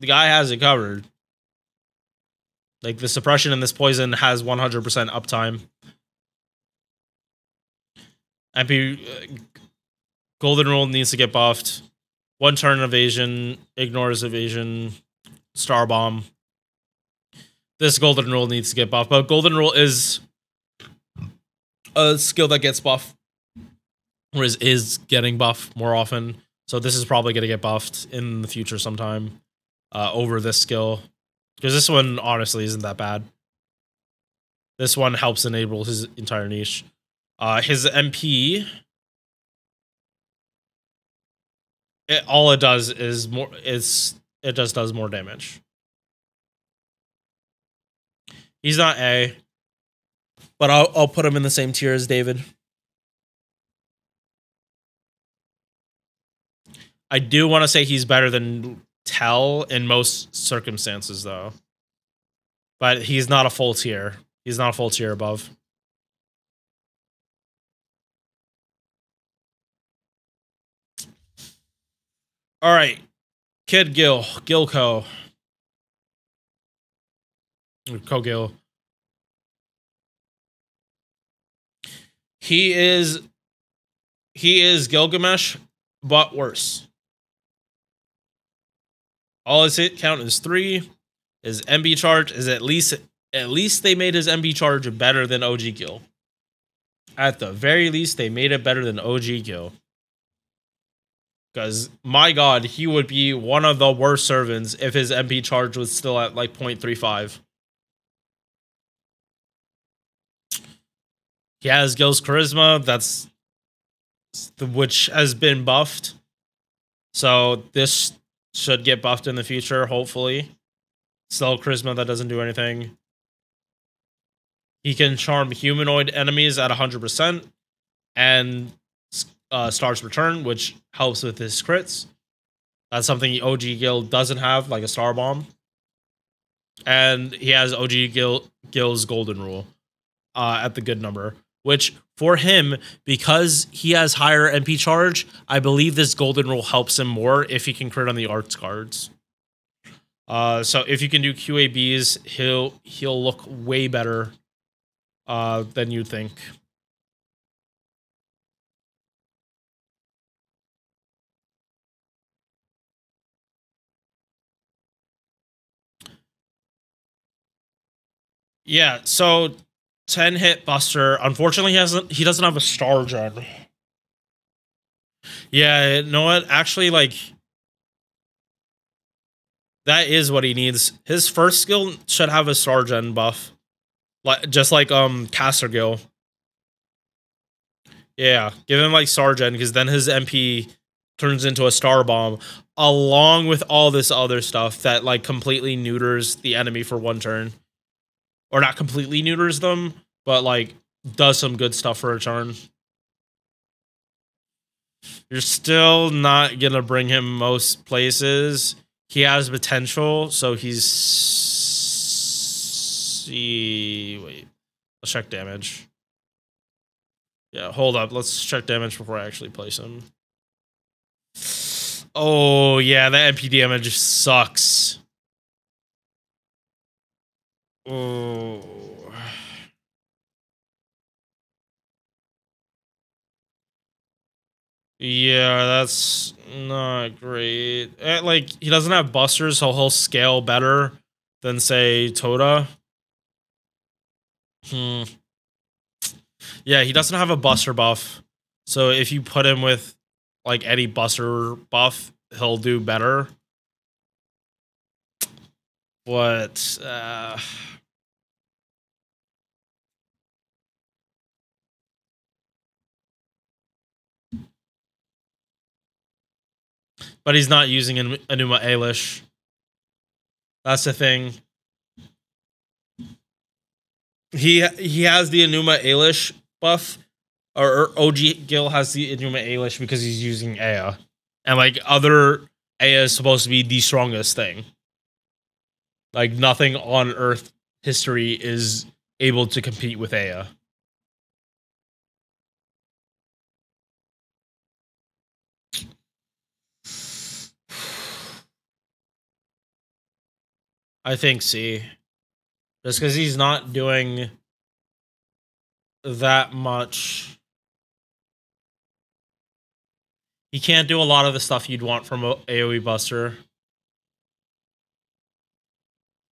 A: the guy has it covered. Like, the suppression in this poison has 100% uptime. MP Golden Rule needs to get buffed. 1 turn evasion, ignores evasion, Star Bomb. This Golden Rule needs to get buffed, but Golden Rule is a skill that gets buffed, or is getting buffed more often. So this is probably going to get buffed in the future sometime over this skill. Because this one, honestly, isn't that bad. This one helps enable his entire niche. His MP... all it does is more. It just does more damage. He's not A, but I'll put him in the same tier as David. I do want to say he's better than Tell in most circumstances, though. But he's not a full tier. He's not a full tier above. All right, Kid Gil, Ko. Ko-Gil. He is Gilgamesh, but worse. All his hit count is 3. His MB charge is at least they made his MB charge better than OG Gil. At the very least, they made it better than OG Gil. Because, my god, he would be one of the worst servants if his MP charge was still at, like, 0.35. He has Gil's Charisma, which has been buffed. So, this should get buffed in the future, hopefully. Still Charisma that doesn't do anything. He can charm humanoid enemies at 100%. And... Star's Return, which helps with his crits. That's something OG Gil doesn't have, like a Star Bomb. And he has OG Gil's Golden Rule at the good number, which for him, because he has higher MP charge, I believe this Golden Rule helps him more if he can crit on the arts cards. So if you can do QABs, he'll look way better than you'd think. Yeah, so 10 hit Buster. Unfortunately, he doesn't have a Star Gen. Yeah, you know what? Actually, like, that is what he needs. His first skill should have a Star Gen buff, just like Caster Gil. Yeah, give him like Star Gen, because then his MP turns into a Star Bomb, along with all this other stuff that like completely neuters the enemy for 1 turn. Or not completely neuters them, but like does some good stuff for a turn. You're still not gonna bring him most places. He has potential, so he's... Wait. Let's check damage. Yeah, hold up. Let's check damage before I actually place him. Oh, yeah, that MP damage sucks. Oh. Yeah, that's not great. Like, he doesn't have busters, so he'll scale better than, say, Touta. Yeah, he doesn't have a buster buff. So if you put him with, like, any buster buff, he'll do better. But, but he's not using Enuma Elish. That's the thing. He has the Enuma Elish buff, or OG Gil has the Enuma Elish because he's using Ea. And like other Ea is supposed to be the strongest thing. Like nothing on Earth history is able to compete with Ea. I think C. Just because he's not doing that much. He can't do a lot of the stuff you'd want from a AoE buster.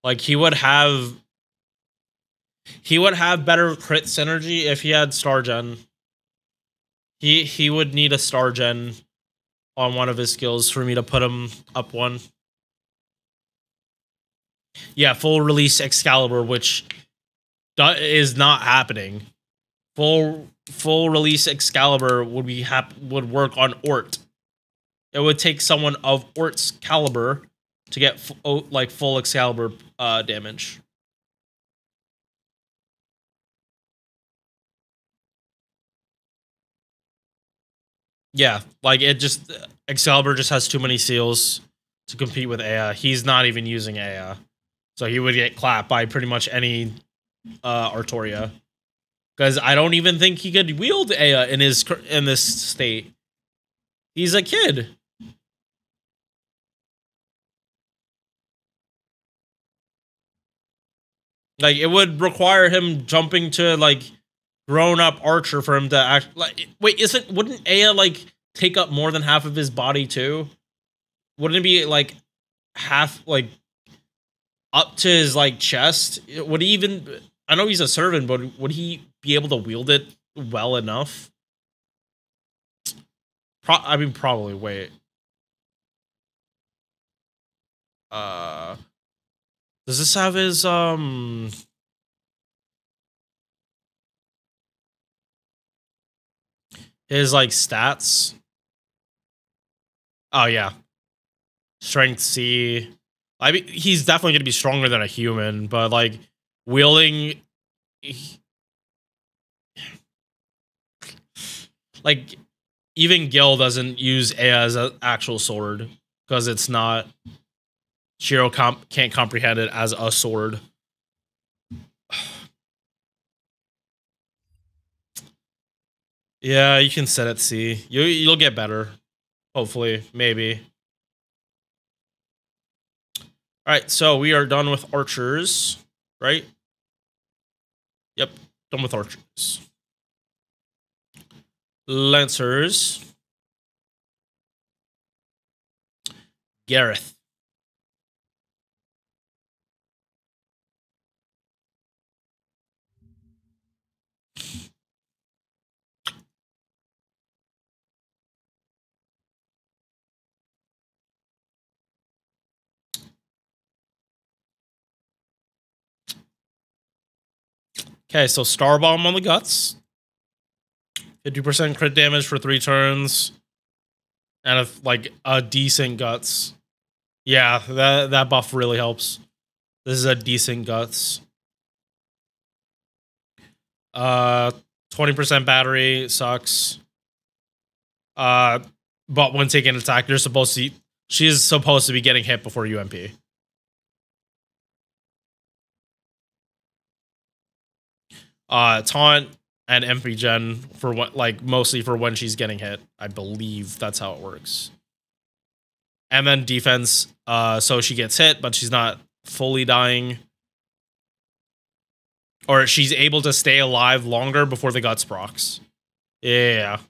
A: Like he would have better crit synergy if he had Star Gen. He would need a Star Gen on one of his skills for me to put him up one. Yeah, full release Excalibur, which is not happening. Full release Excalibur would work on Ort. It would take someone of Ort's caliber to get full Excalibur damage. Yeah, like Excalibur just has too many seals to compete with Ea. He's not even using Ea, so he would get clapped by pretty much any Artoria. Because I don't even think he could wield Ea in this state. He's a kid. Like it would require him jumping to like grown-up archer for him to act like. Wait, wouldn't Ea like take up more than half of his body too? Wouldn't it be like half like up to his like chest? Would he even? I know he's a servant, but would he be able to wield it well enough? I mean, probably. Wait. Does this have his like stats? Oh yeah, strength C. I mean, he's definitely going to be stronger than a human, but like wielding, like even Gil doesn't use Ea as an actual sword because it's not. Shiro can't comprehend it as a sword. Yeah, you can set it C. You'll get better. Hopefully, maybe. All right, so we are done with archers, right? Yep, done with archers. Lancers. Gareth. Okay, so Star Bomb on the guts. 50% crit damage for 3 turns. And a decent guts. Yeah, that buff really helps. This is a decent guts. 20% battery sucks. But when taking an attack, she's supposed to be getting hit before UMP. Taunt and MP gen for mostly for when she's getting hit. I believe that's how it works. And then defense, so she gets hit, but she's not fully dying. Or she's able to stay alive longer before the guts procs. Yeah.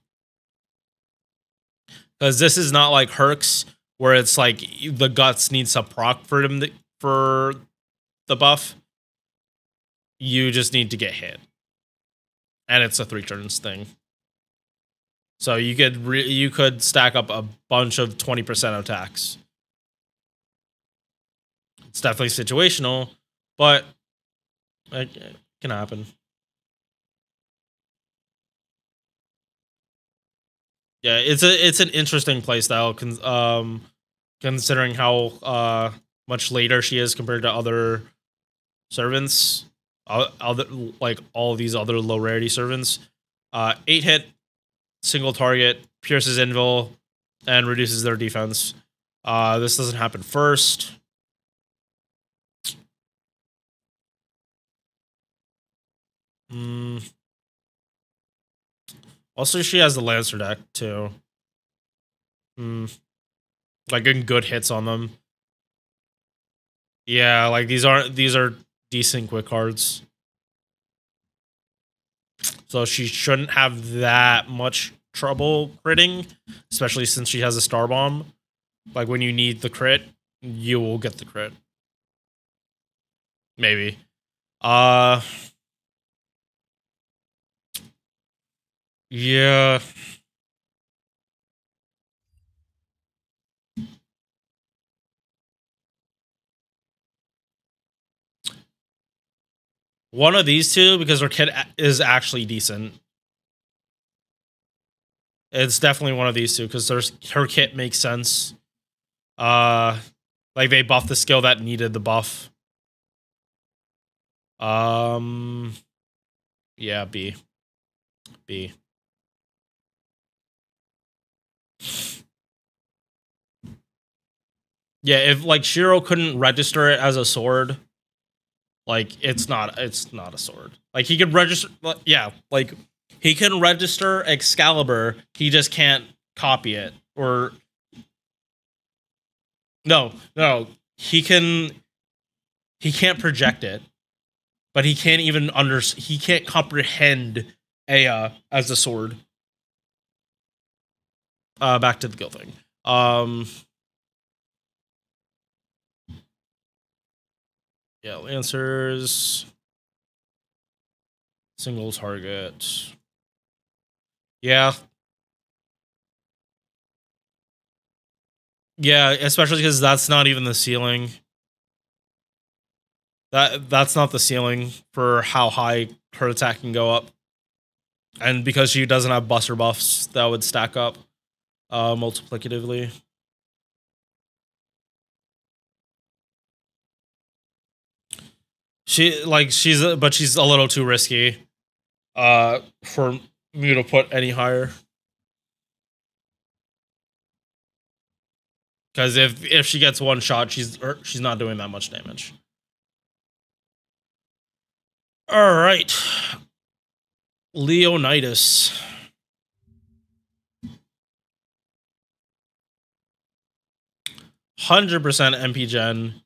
A: Because this is not like Herc's, where it's like the guts needs a proc for him for the buff. You just need to get hit. And it's a 3 turns thing. So you could stack up a bunch of 20% attacks. It's definitely situational, but it can happen. Yeah, it's an interesting playstyle, considering how much later she is compared to other servants, all these other low rarity servants. 8 hit, single target, pierces invul, and reduces their defense. This doesn't happen first. Also, she has the Lancer deck, too. Like, getting good hits on them. Yeah, like these are decent quick cards. So she shouldn't have that much trouble critting, especially since she has a star bomb. Like when you need the crit, you will get the crit. Maybe. Yeah. One of these two, because her kit is actually decent. It's definitely one of these two, because her kit makes sense. Like they buffed the skill that needed the buff. Yeah, B. B. Yeah, if like Shiro couldn't register it as a sword, like it's not a sword. Like he could register, yeah, like he can register Excalibur, he just can't copy it. Or no, he can't project it, but he can't even he can't comprehend Aya as a sword. Back to the Gil thing. Yeah, Lancers. Single target. Yeah. Yeah, especially because that's not even the ceiling. That's not the ceiling for how high her attack can go up. And because she doesn't have buster buffs, that would stack up multiplicatively. She's a little too risky for me to put any higher. Because if she gets one shot, she's not doing that much damage. All right, Leonidas. 100% MP gen,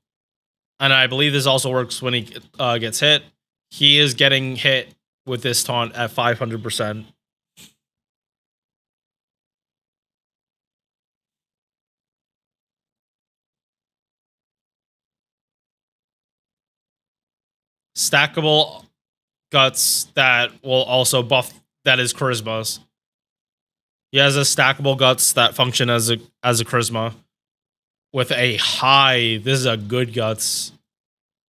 A: and I believe this also works when he gets hit. He is getting hit with this taunt at 500%. Stackable guts that will also buff, that is charismas. He has a stackable guts that function as a charisma with a high. This is a good guts.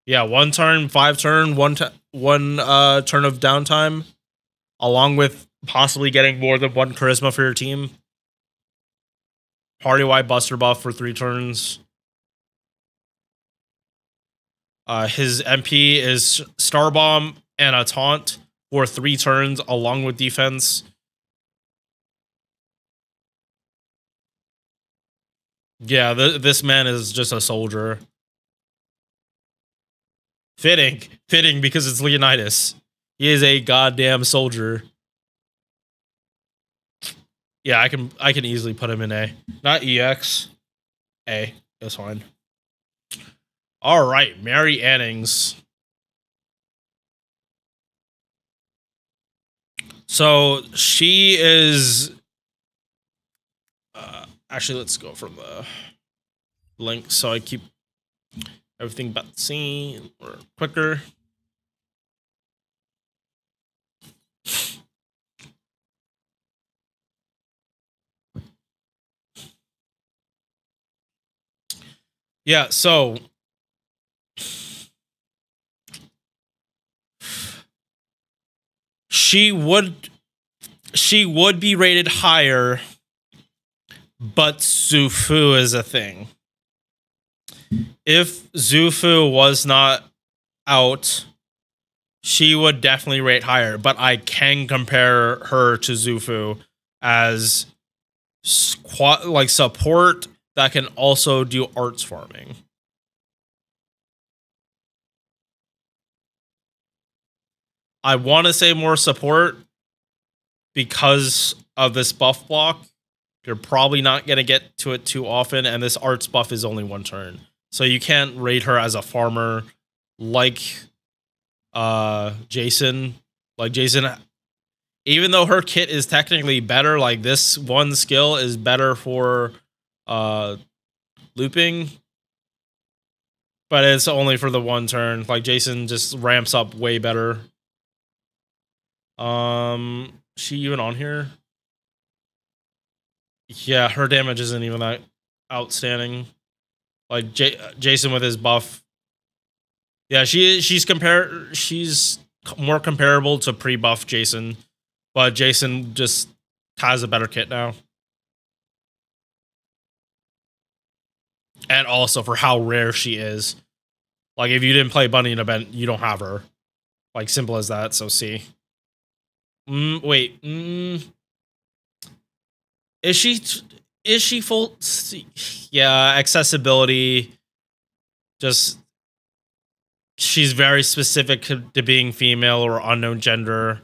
A: Yeah, 1 turn, 5 turn, one turn of downtime, along with possibly getting more than 1 charisma for your team. Party-wide buster buff for 3 turns. His MP is Star Bomb and a taunt for 3 turns, along with defense. Yeah, this man is just a soldier. Fitting because it's Leonidas. He is a goddamn soldier. Yeah, I can easily put him in A. Not EX. A. That's fine. All right, Mary Annings. So she is. Actually, let's go from the link so I keep everything about the scene or quicker. Yeah, so she would be rated higher, but Zufu is a thing. If Zufu was not out, she would definitely rate higher, but I can compare her to Zufu as support that can also do arts farming. I want to say more support because of this buff block. You're probably not going to get to it too often, and this arts buff is only 1 turn. So you can't rate her as a farmer like Jason. Like Jason, even though her kit is technically better, like this one skill is better for looping, but it's only for the one turn. Like Jason just ramps up way better. She even on here? Yeah, her damage isn't even that outstanding. Like Jason with his buff. Yeah, she's more comparable to pre-buff Jason, but Jason just has a better kit now. And also for how rare she is. Like if you didn't play Bunny in event, you don't have her. Like simple as that. So see. Wait. Is she full? Yeah, accessibility. Just she's very specific to being female or unknown gender.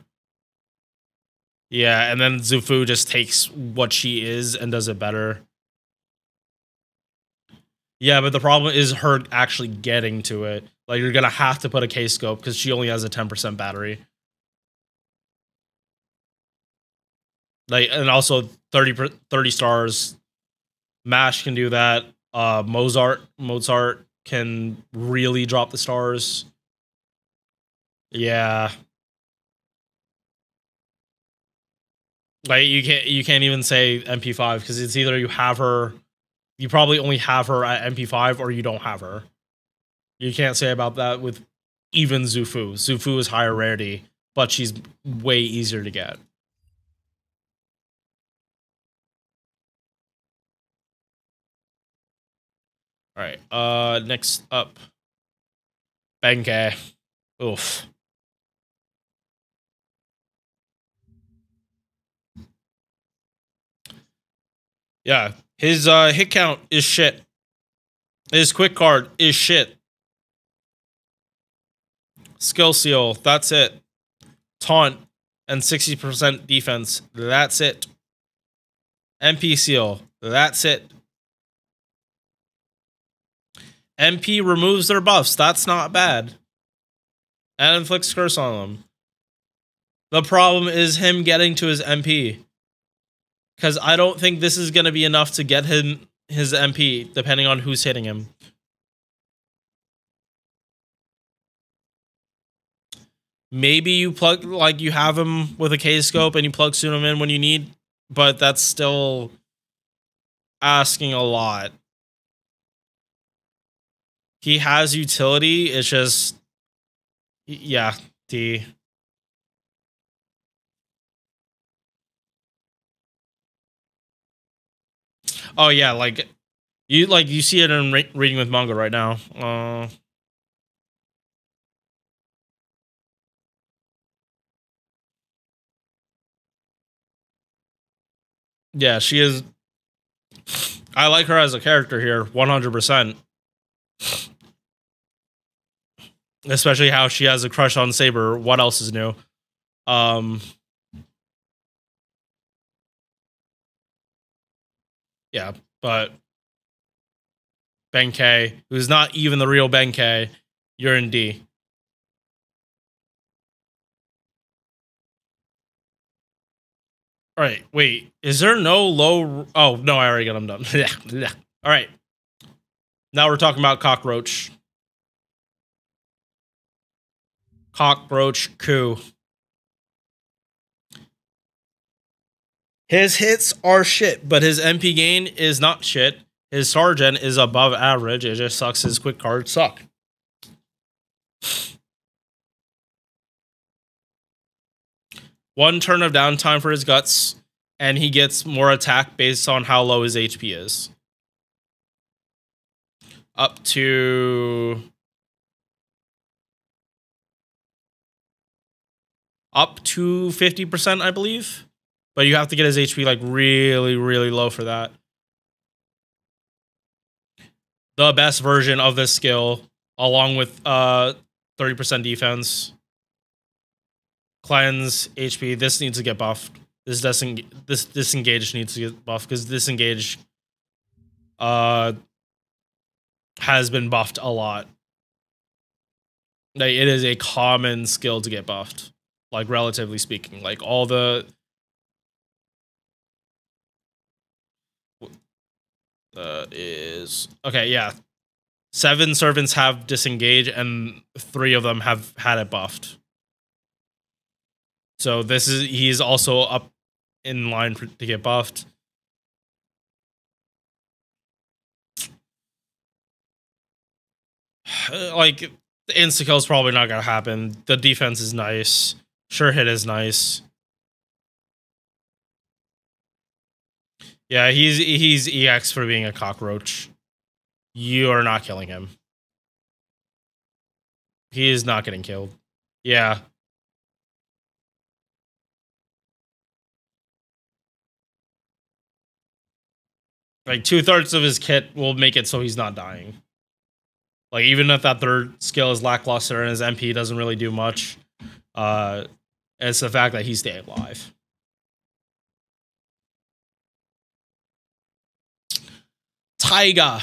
A: Yeah, and then Zufu just takes what she is and does it better. Yeah, but the problem is her actually getting to it. Like you're gonna have to put a K-scope because she only has a 10% battery. Like, and also 30 stars. Mash can do that. Mozart can really drop the stars. Yeah. Like you can't even say MP5 because it's either you have her, you probably only have her at MP5 or you don't have her. You can't say about that with even Zufu. Zufu is higher rarity, but she's way easier to get. All right. Next up, Benkei. Oof. Yeah, his hit count is shit. His quick card is shit. Skill seal, that's it. Taunt and 60% defense, that's it. MP seal, that's it. MP removes their buffs, that's not bad. And inflicts curse on them. The problem is him getting to his MP. Because I don't think this is going to be enough to get him his MP, depending on who's hitting him. Maybe you plug, like, you have him with a K-scope and you plug Sunum in when you need, but that's still asking a lot. He has utility, it's just, yeah, D. Oh yeah, like you see it in reading with manga right now. Yeah, she is. I like her as a character here, 100%. Especially how she has a crush on Saber. What else is new? Yeah, but Benkei, who's not even the real Benkei, you're in D. All right, wait. Is there no low? Oh no, I already got them done. All right. Now we're talking about Cockroach. Cockroach Coup. His hits are shit, but his MP gain is not shit. His Sergeant is above average. It just sucks his quick cards suck. One turn of downtime for his guts, and he gets more attack based on how low his HP is. Up to 50%, I believe. But you have to get his HP like really, really low for that. The best version of this skill, along with 30% defense, cleanse, HP. This needs to get buffed. This disengage needs to get buffed because disengage has been buffed a lot. Like, it is a common skill to get buffed, like, relatively speaking. Like, all the is okay, yeah. 7 servants have disengage, and 3 of them have had it buffed. So he's also up in line to get buffed. Like, the insta-kill is probably not gonna happen. The defense is nice. Sure hit is nice. Yeah, he's EX for being a cockroach. You are not killing him. He is not getting killed. Yeah. Like, 2/3 of his kit will make it so he's not dying. Like, even if that 3rd skill is lackluster and his MP doesn't really do much, it's the fact that he's staying alive. Taiga.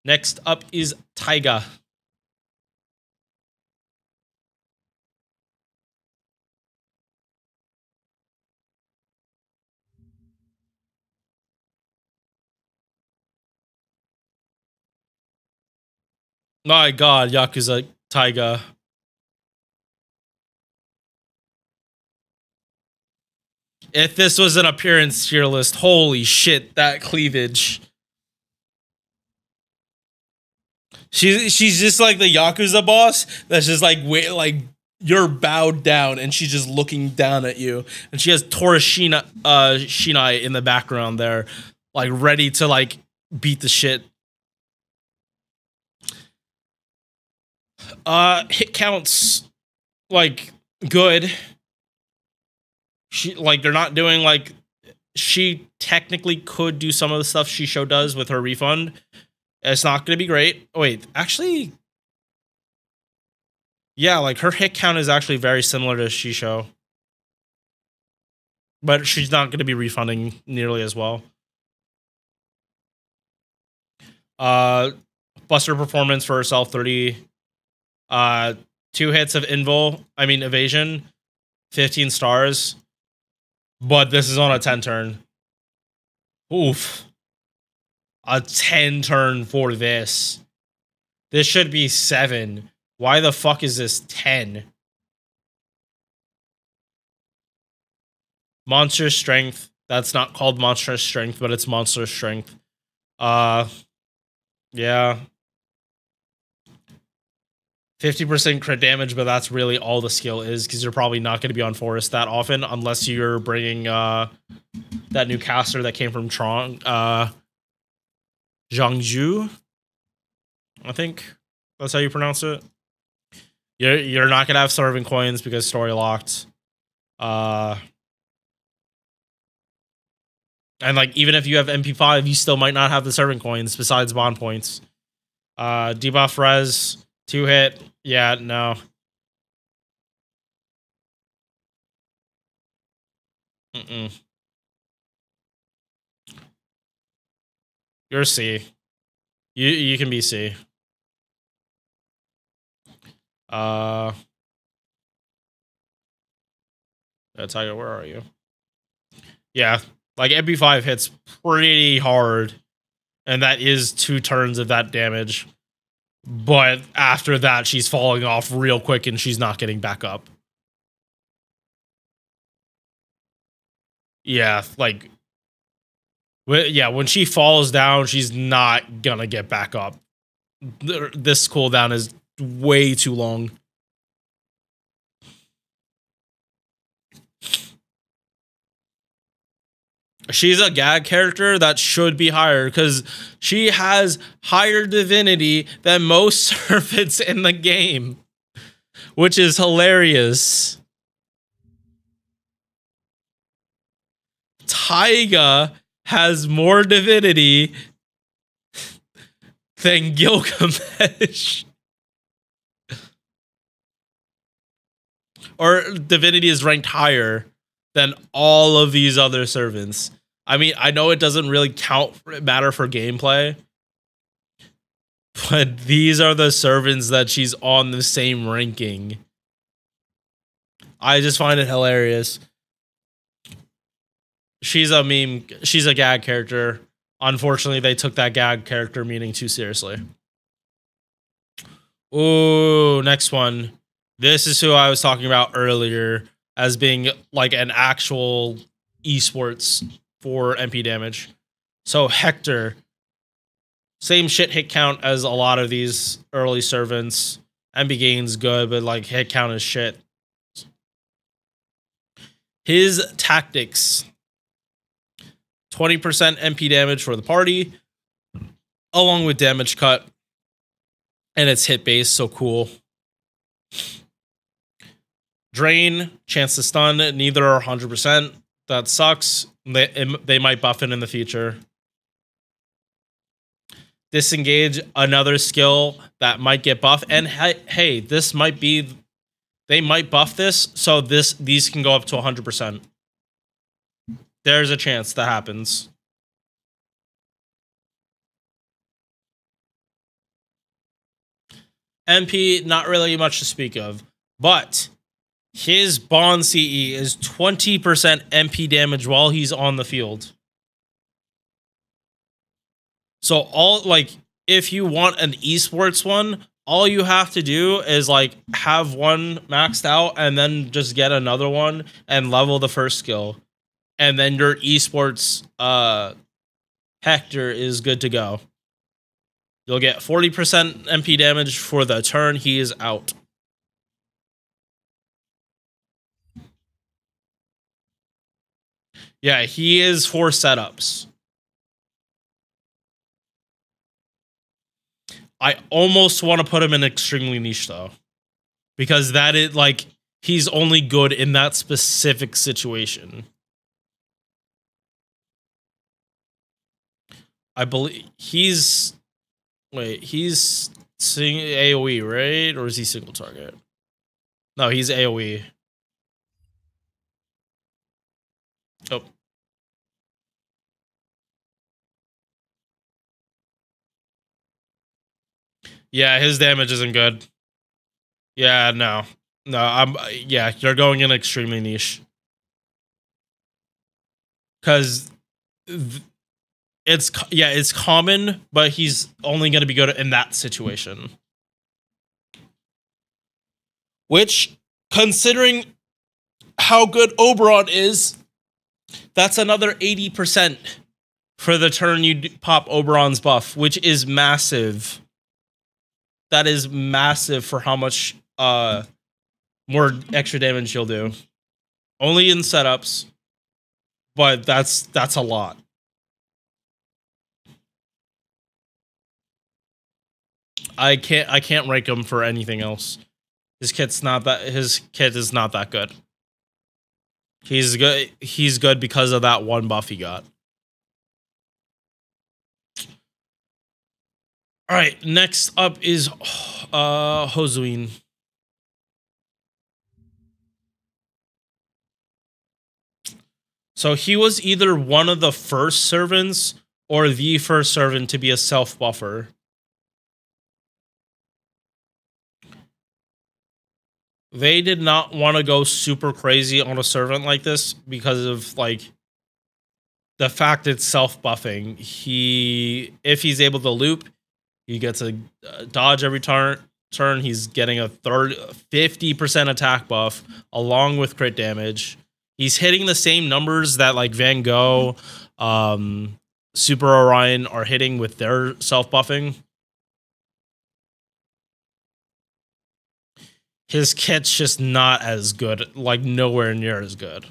A: Next up is Taiga. My god, Yakuza Taiga. If this was an appearance tier list, holy shit, that cleavage. She's just like the Yakuza boss that's just like, wait, like, you're bowed down and she's just looking down at you. And she has Torishina Shinai in the background there, like, ready to, like, beat the shit. Hit counts, like, good. She, like, they're not doing, like, she technically could do some of the stuff Shisho does with her refund. It's not going to be great. Oh, wait, actually, yeah, like, her hit count is actually very similar to Shisho. But she's not going to be refunding nearly as well. Buster performance for herself, 30. 2 hits of evasion, 15 stars. But this is on a 10 turn. Oof. A 10 turn for this. This should be 7. Why the fuck is this 10? Monster strength. That's not called monster strength, but it's monster strength. Yeah. 50% crit damage, but that's really all the skill is, because you're probably not going to be on Forest that often unless you're bringing that new caster that came from Tron, Zhang Jue, I think that's how you pronounce it. You're not going to have serving coins because story locked. And, like, even if you have MP5, you still might not have the serving coins besides bond points. Debuff res, 2 hit. Yeah, no. You're C. You can be C. Taiga, where are you? Yeah, like, MP5 hits pretty hard, and that is 2 turns of that damage. But after that, she's falling off real quick and she's not getting back up. Yeah, like, yeah, when she falls down, she's not gonna get back up. This cooldown is way too long. She's a gag character that should be higher because she has higher divinity than most servants in the game, which is hilarious. Taiga has more divinity than Gilgamesh. Or divinity is ranked higher than all of these other servants. I mean, I know it doesn't really matter for gameplay, But these are the servants that she's on the same ranking. I just find it hilarious. She's a meme. She's a gag character. Unfortunately, they took that gag character meaning too seriously. Ooh, next one. This is who I was talking about earlier as being like an actual esports for MP damage. So Hektor. Same shit hit count as a lot of these early servants. MP gain's good, but like hit count is shit. His tactics. 20% MP damage for the party, along with damage cut. And it's hit base, so cool. Drain, chance to stun, neither are 100%. That sucks. They might buff it in the future. Disengage, another skill that might get buffed. And hey, this might be... They might buff this, so these can go up to 100%. There's a chance that happens. MP, not really much to speak of, but his Bond CE is 20% MP damage while he's on the field. So if you want an esports one, all you have to do is like have one maxed out and then just get another one and level the first skill. And then your esports Hektor is good to go. You'll get 40% MP damage for the turn he is out. Yeah, he is for setups. I almost want to put him in extremely niche though. Because that is like he's only good in that specific situation. I believe he's seeing AoE, right? Or is he single target? No, he's AoE. Oh. Yeah, his damage isn't good. Yeah, no. Yeah, you're going in extremely niche. Cuz it's common, but he's only going to be good in that situation. Which, considering how good Oberon is, that's another 80% for the turn you pop Oberon's buff, which is massive. That is massive for how much more extra damage you'll do. Only in setups, but that's a lot. I can't rank him for anything else. His kit is not that good. He's good because of that one buff he got. All right, next up is Hozoin. So he was either one of the first servants or the first servant to be a self-buffer. They did not want to go super crazy on a servant like this because of like the fact it's self-buffing. If he's able to loop, he gets a dodge every turn. He's getting a 50% attack buff along with crit damage. He's hitting the same numbers that like Van Gogh, Super Orion are hitting with their self-buffing. His kit's just not as good, like nowhere near as good.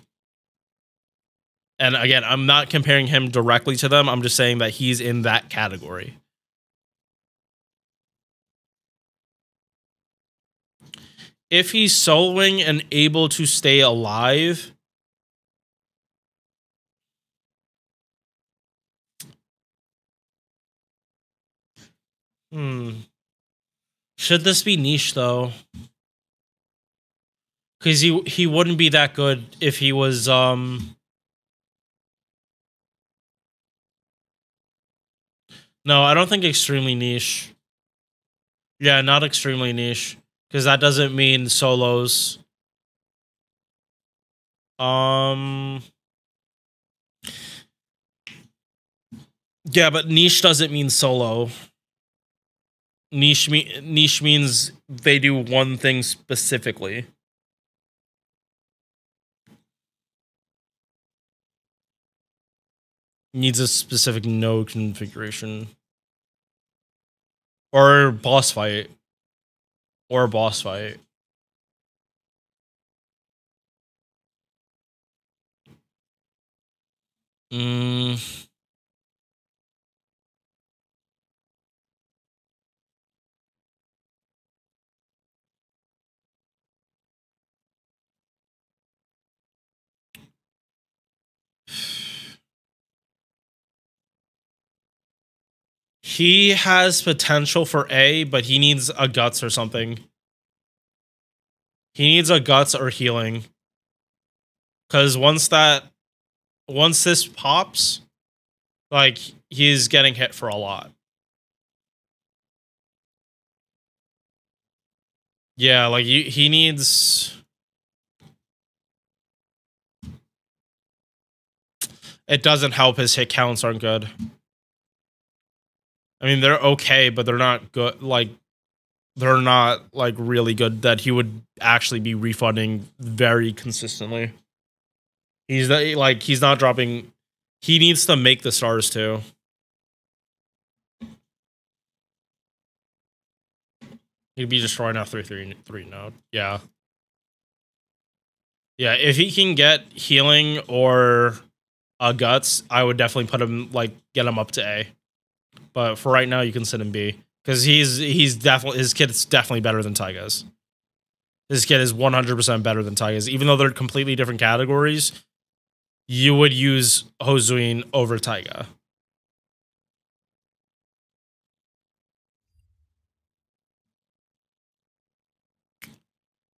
A: And again, I'm not comparing him directly to them. I'm just saying that he's in that category. If he's soloing and able to stay alive, should this be niche though? Because he wouldn't be that good if he was No, I don't think extremely niche. Yeah, not extremely niche. Because that doesn't mean solos. Yeah, but niche doesn't mean solo. Niche means they do one thing specifically. Needs a specific node configuration. Or boss fight. Or boss fight. He has potential for A, but he needs a guts or something. He needs a guts or healing. Because once this pops, like, he's getting hit for a lot. Yeah, like, he needs... It doesn't help his hit counts aren't good. I mean, they're okay, but they're not good. Like, they're not, like, really good that he would actually be refunding very consistently. He's not dropping... He needs to make the stars, too. He'd be destroying a 3/3 node. Yeah. Yeah, if he can get healing or guts, I would definitely put him, like, get him up to A. But for right now, you can sit in B. Because he's definitely... His kid's definitely better than Taiga's. His kid is 100% better than Taiga's. Even though they're completely different categories, you would use Hozoin over Taiga.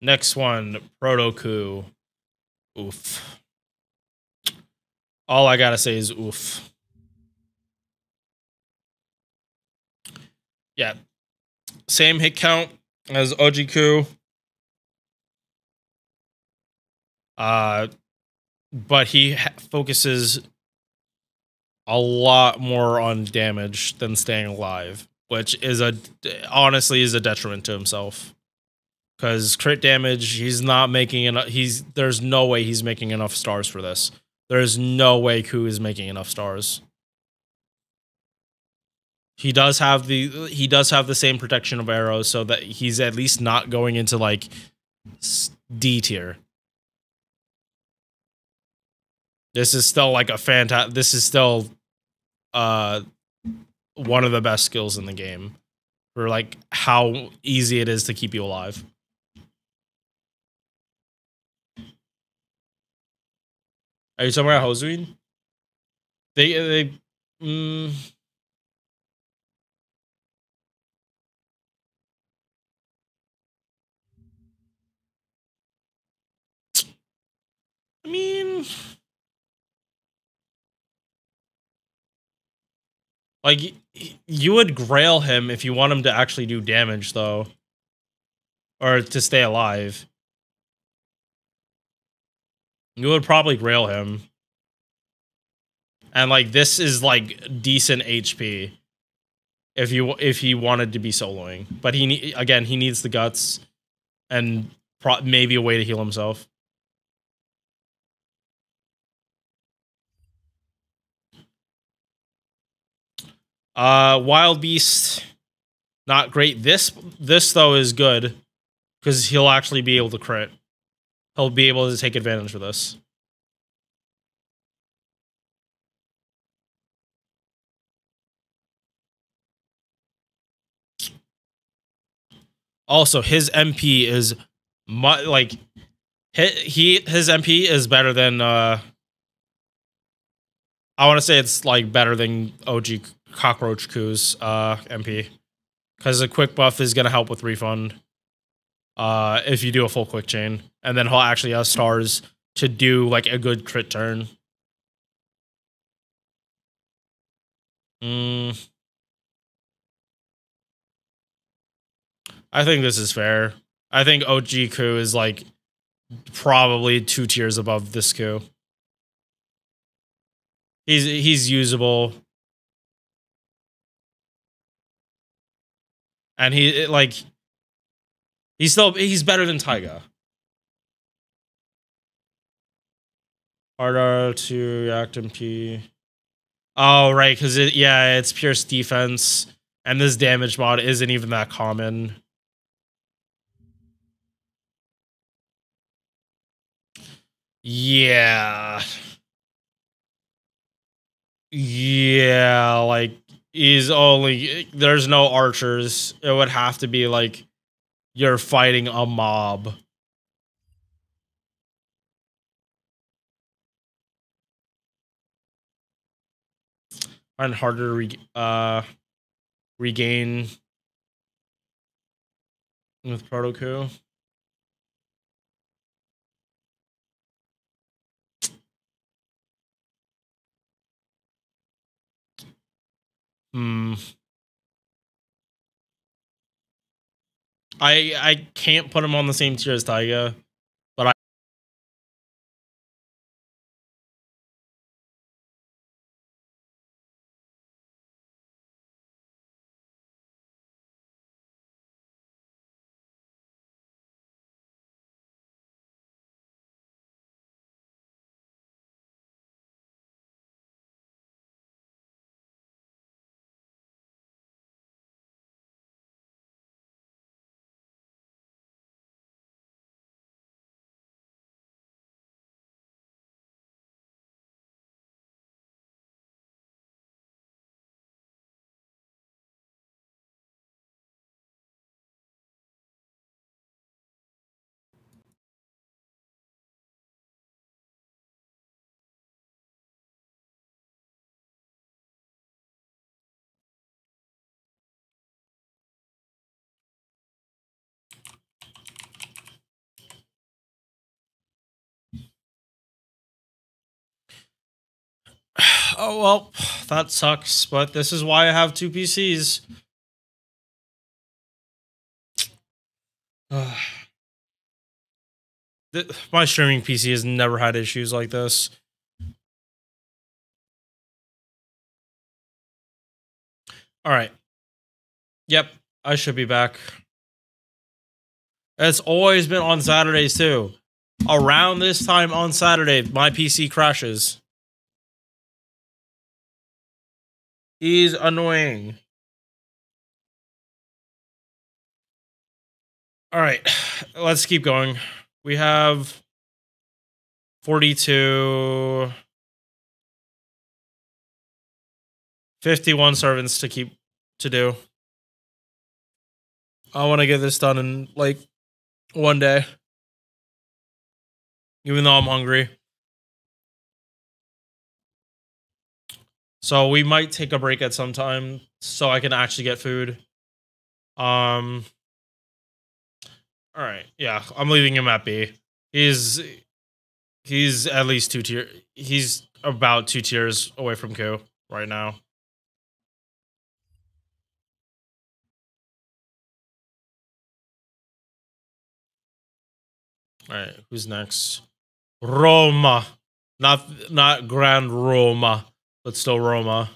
A: Next one, Proto. Oof. All I gotta say is oof. Yeah. Same hit count as Ojiku. But he focuses a lot more on damage than staying alive, which is honestly is a detriment to himself. Because crit damage, he's not making enough. There's no way he's making enough stars for this. There's no way Ku is making enough stars. He does have the same protection of arrows, so that he's at least not going into like D tier. This is still like a fantastic. This is still one of the best skills in the game for like how easy it is to keep you alive. Are you talking about Hozoin? They I mean, like, you would grail him if you want him to actually do damage, though. Or to stay alive. You would probably grail him. And, like, this is, like, decent HP. If he wanted to be soloing. But he needs the guts. And maybe a way to heal himself. Wild Beast, not great. This though is good because he'll actually be able to crit. He'll be able to take advantage of this. Also, his MP is like his MP is better than I want to say it's like better than OG Cockroach Ku's MP. Because a quick buff is going to help with refund if you do a full quick chain. And then he'll actually have stars to do like a good crit turn. I think this is fair. I think OG Ku is like probably 2 tiers above this Ku. He's usable. And he's better than Taiga. Harder to react in P. Oh, right, because it's Pierce defense, and this damage mod isn't even that common. Yeah. Yeah, like, there's no archers. It would have to be like you're fighting a mob. And harder to regain with Proto. I can't put him on the same tier as Taiga, but oh well, that sucks. But this is why I have 2 PCs. My streaming PC has never had issues like this. All right. Yep, I should be back. It's always been on Saturdays too. Around this time on Saturday, my PC crashes. He's annoying. All right, let's keep going. We have 42, 51 servants to do. I want to get this done in like one day, even though I'm hungry. So we might take a break at some time so I can actually get food. All right, yeah, I'm leaving him at B. He's at least 2 tiers. He's about 2 tiers away from Ku right now. All right, who's next? Roma, not Grand Roma, but still Roma.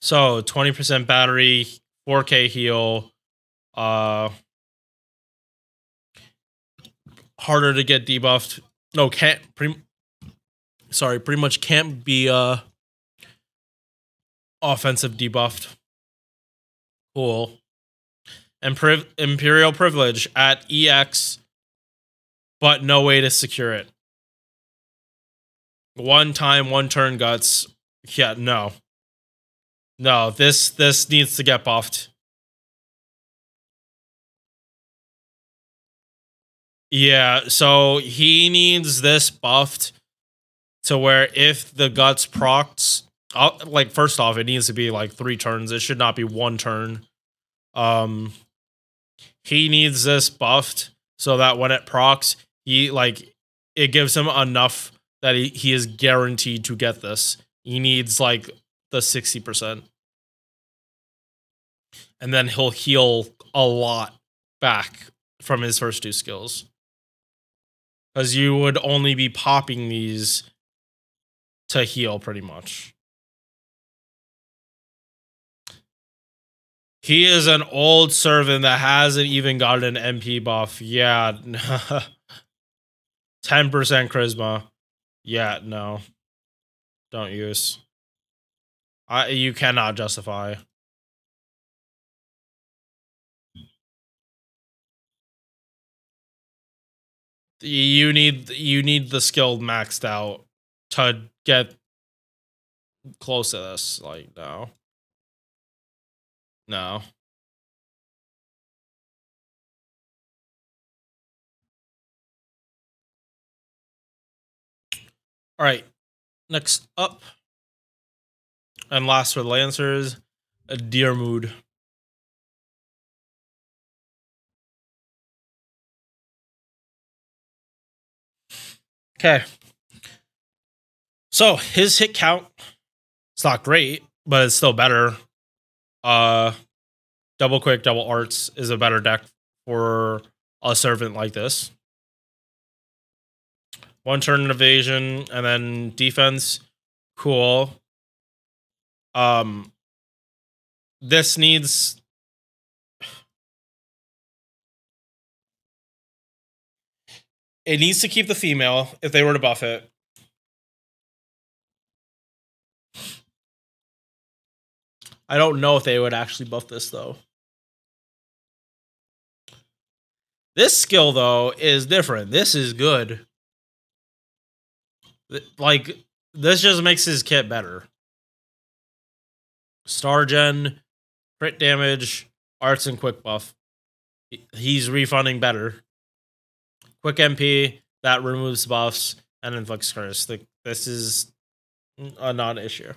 A: So 20% battery, 4K heal, harder to get debuffed. No, pretty much can't be offensive debuffed. Cool. And Imperial Privilege at EX, but no way to secure it. 1 time, 1 turn guts. Yeah, no. No, this needs to get buffed. Yeah, so he needs this buffed to where if the guts procs, like first off, it needs to be like 3 turns. It should not be 1 turn. He needs this buffed so that when it procs, it gives him enough that he is guaranteed to get this. He needs like the 60%. And then he'll heal a lot back from his first 2 skills. Because you would only be popping these to heal pretty much. He is an old servant that hasn't even got an MP buff. Yeah. 10% charisma. Yeah, no. Don't use. You cannot justify. You need the skill maxed out to get close to this. Like, no. No. All right. Next up, and last for the Lancers, a Diarmuid. Okay. So his hit count, it's not great, but it's still better. Double quick, double arts is a better deck for a servant like this. 1 turn evasion and then defense. Cool. This needs. It needs to keep the female if they were to buff it. I don't know if they would actually buff this though. This skill though is different. This is good. Like, this just makes his kit better. Star Gen, crit damage, arts, and quick buff. He's refunding better. Quick MP, that removes buffs, and inflicts curse. This is a non-issue.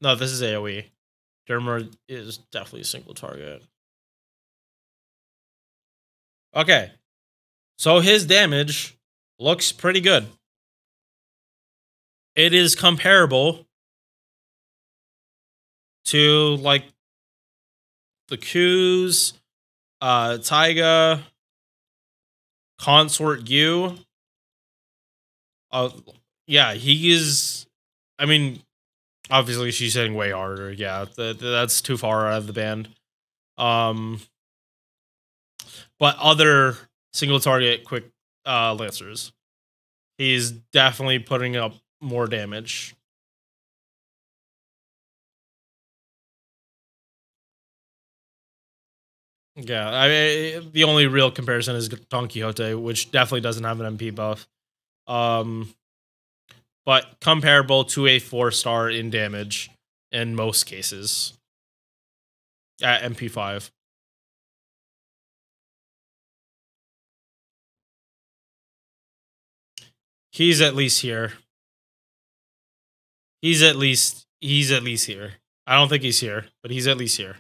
A: No, this is AoE. Diarmuid is definitely a single target. Okay. So his damage looks pretty good. It is comparable to like the Qs, Taiga, Consort U. Yeah, he is. I mean, obviously she's hitting way harder. Yeah, that's too far out of the band. But other single target quick lancers, he's definitely putting up more damage. Yeah, I mean, the only real comparison is Don Quixote, which definitely doesn't have an MP buff. But comparable to a 4-star in damage in most cases at MP5. He's at least here. He's at least here. I don't think he's here, but he's at least here.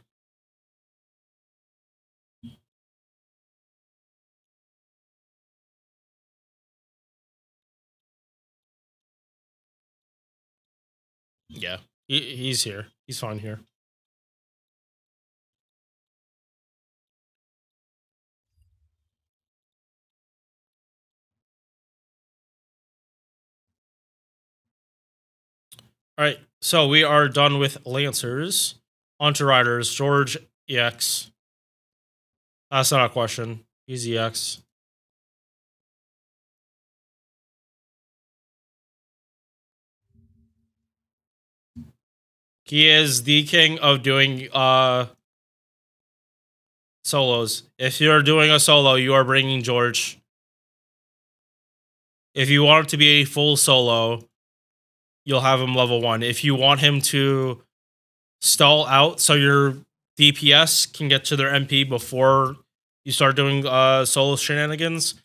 A: Yeah, he's here. He's fine here. All right, so we are done with Lancers. On to Riders. George EX. That's not a question. He's EX. He is the king of doing solos. If you're doing a solo, you are bringing George. If you want it to be a full solo, you'll have him level 1. If you want him to stall out so your DPS can get to their MP before you start doing solo shenanigans,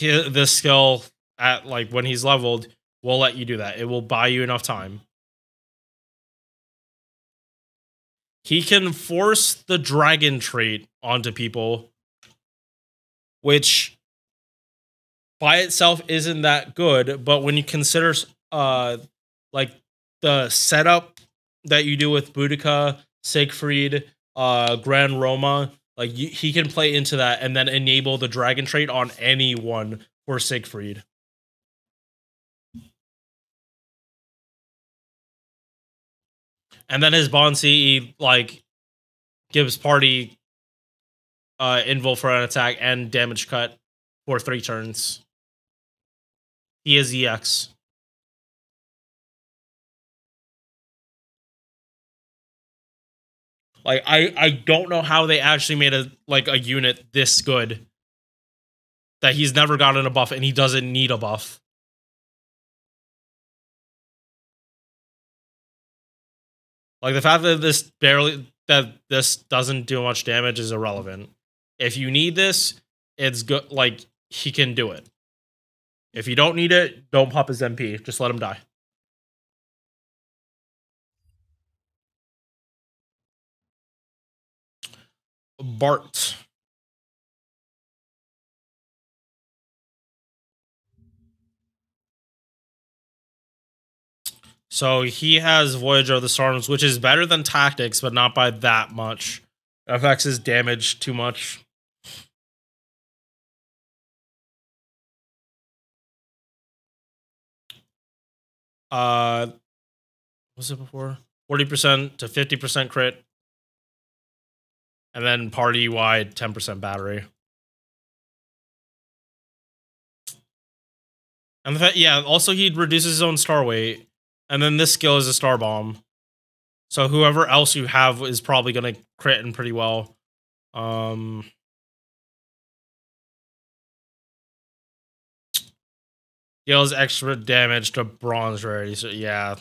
A: this skill at like when he's leveled, We'll let you do that. It will buy you enough time. He can force the dragon trait onto people, which by itself isn't that good, but when you consider like the setup that you do with Boudica, Siegfried, Grand Roma, like he can play into that and then enable the dragon trait on anyone for Siegfried. And then his Bond CE like gives party invul for an attack and damage cut for 3 turns. He is EX. Like I don't know how they actually made a unit this good that he's never gotten a buff and he doesn't need a buff. Like the fact that this doesn't do much damage is irrelevant. If you need this, it's good. Like he can do it. If you don't need it, don't pop his MP. Just let him die. Bart. So he has Voyager of the Storms, which is better than Tactics, but not by that much. It affects his damage too much. What was it before? 40% to 50% crit. And then party-wide 10% battery. And the fact, yeah, also he reduces his own star weight. And then this skill is a star bomb. So whoever else you have is probably going to crit in pretty well. Deals extra damage to bronze rarity. So yeah.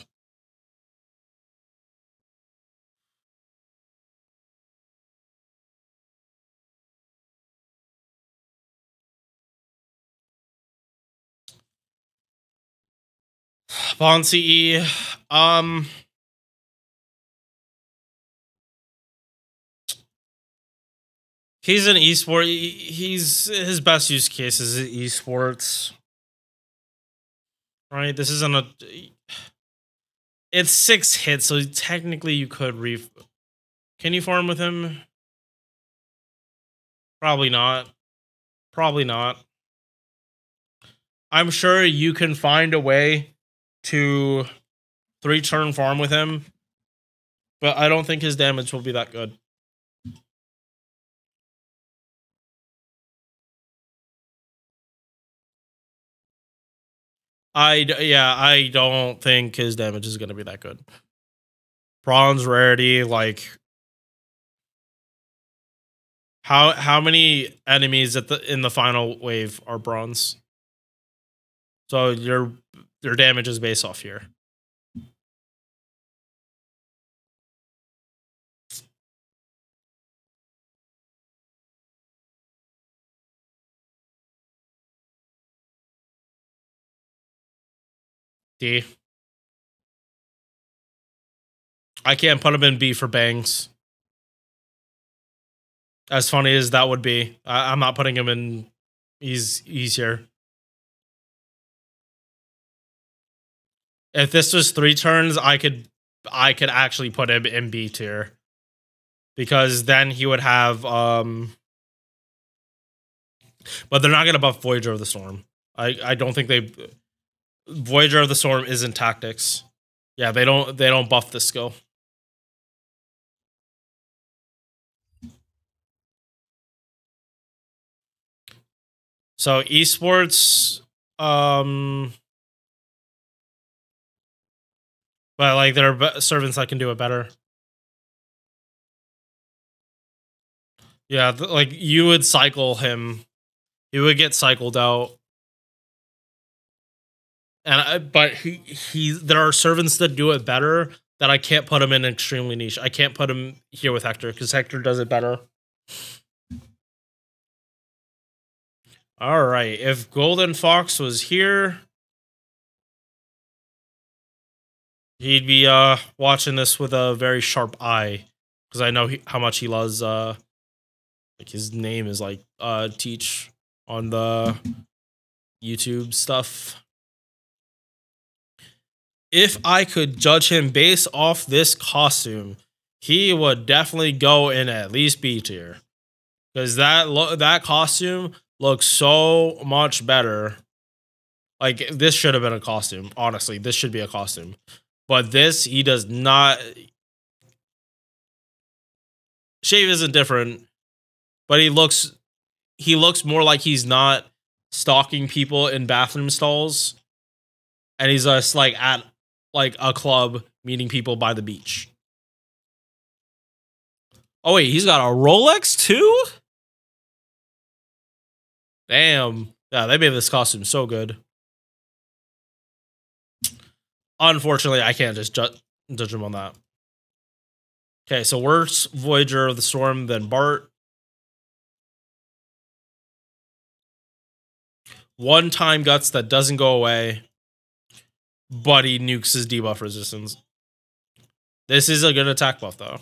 A: Bond CE. He's an esport. He's his best use case is esports. Right? This isn't a. It's 6 hits, so technically you could Can you farm with him? Probably not. Probably not. I'm sure you can find a way to 3-turn farm with him, but I don't think his damage will be that good. I don't think his damage is going to be that good. Bronze rarity, like how many enemies in the final wave are bronze? So your damage is based off here. D. I can't put him in B for bangs. As funny as that would be, I'm not putting him in. He's easier. If this was 3 turns, I could actually put him in B tier. Because then he would have but they're not gonna buff Voyager of the Storm. I don't think they Voyager of the Storm isn't tactics. Yeah, they don't buff this skill. So esports, but like there are servants that can do it better. Yeah, like you would cycle him, he would get cycled out, and but there are servants that do it better. That I can't put him in extremely niche. I can't put him here with Hektor because Hektor does it better. All right, if Golden Fox was here, He'd be watching this with a very sharp eye, because I know how much he loves like his name is like Teach on the YouTube stuff. If I could judge him based off this costume, he would definitely go in at least B tier, because that costume looks so much better. Like, this should have been a costume. Honestly, this should be a costume. But this, he does not. Shave isn't different, but he looks more like he's not stalking people in bathroom stalls, and he's just like at like a club meeting people by the beach. Oh wait, he's got a Rolex too? Damn. Yeah, they made this costume so good. Unfortunately, I can't just judge him on that. Okay, so worse Voyager of the Storm than Bart. One-time guts that doesn't go away, but he nukes his debuff resistance. This is a good attack buff, though.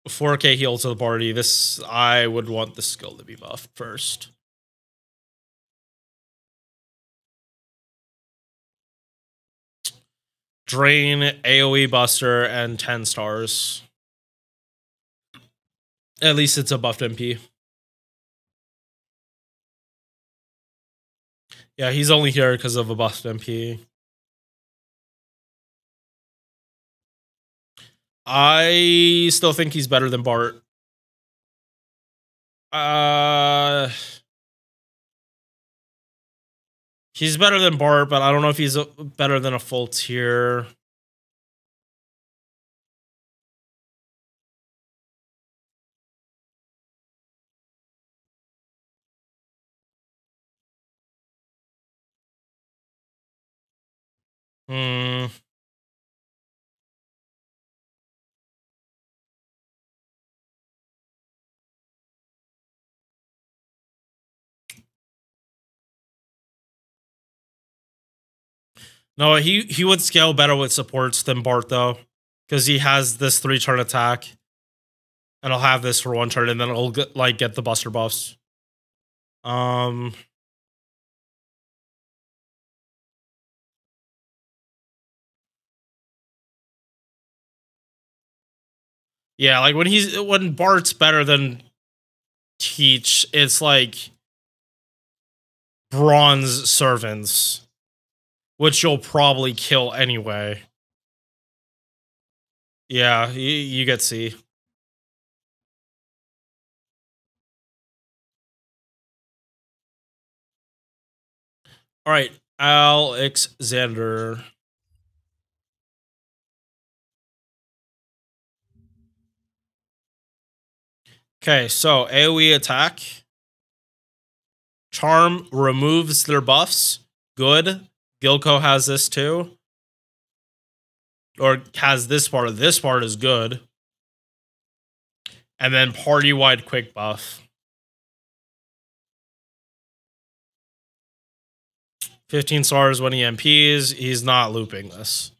A: $4K heal to the party. This, I would want the skill to be buffed first. Drain, AoE Buster, and 10 stars. At least it's a buffed MP. Yeah, he's only here because of a buffed MP. I still think he's better than Bart. He's better than Bart, but I don't know if he's better than a full tier. No, he would scale better with supports than Bart, though, because he has this 3-turn attack, and I'll have this for 1 turn, and then it'll get the Buster buffs. Yeah, like when Bart's better than Teach, it's like bronze servants, which you'll probably kill anyway. Yeah, you get C. All right, Alexander. Okay, so AoE attack. Charm removes their buffs. Good. Gilko has this too. Or has this part. This part is good. And then party-wide quick buff. 15 stars when he MPs. He's not looping this.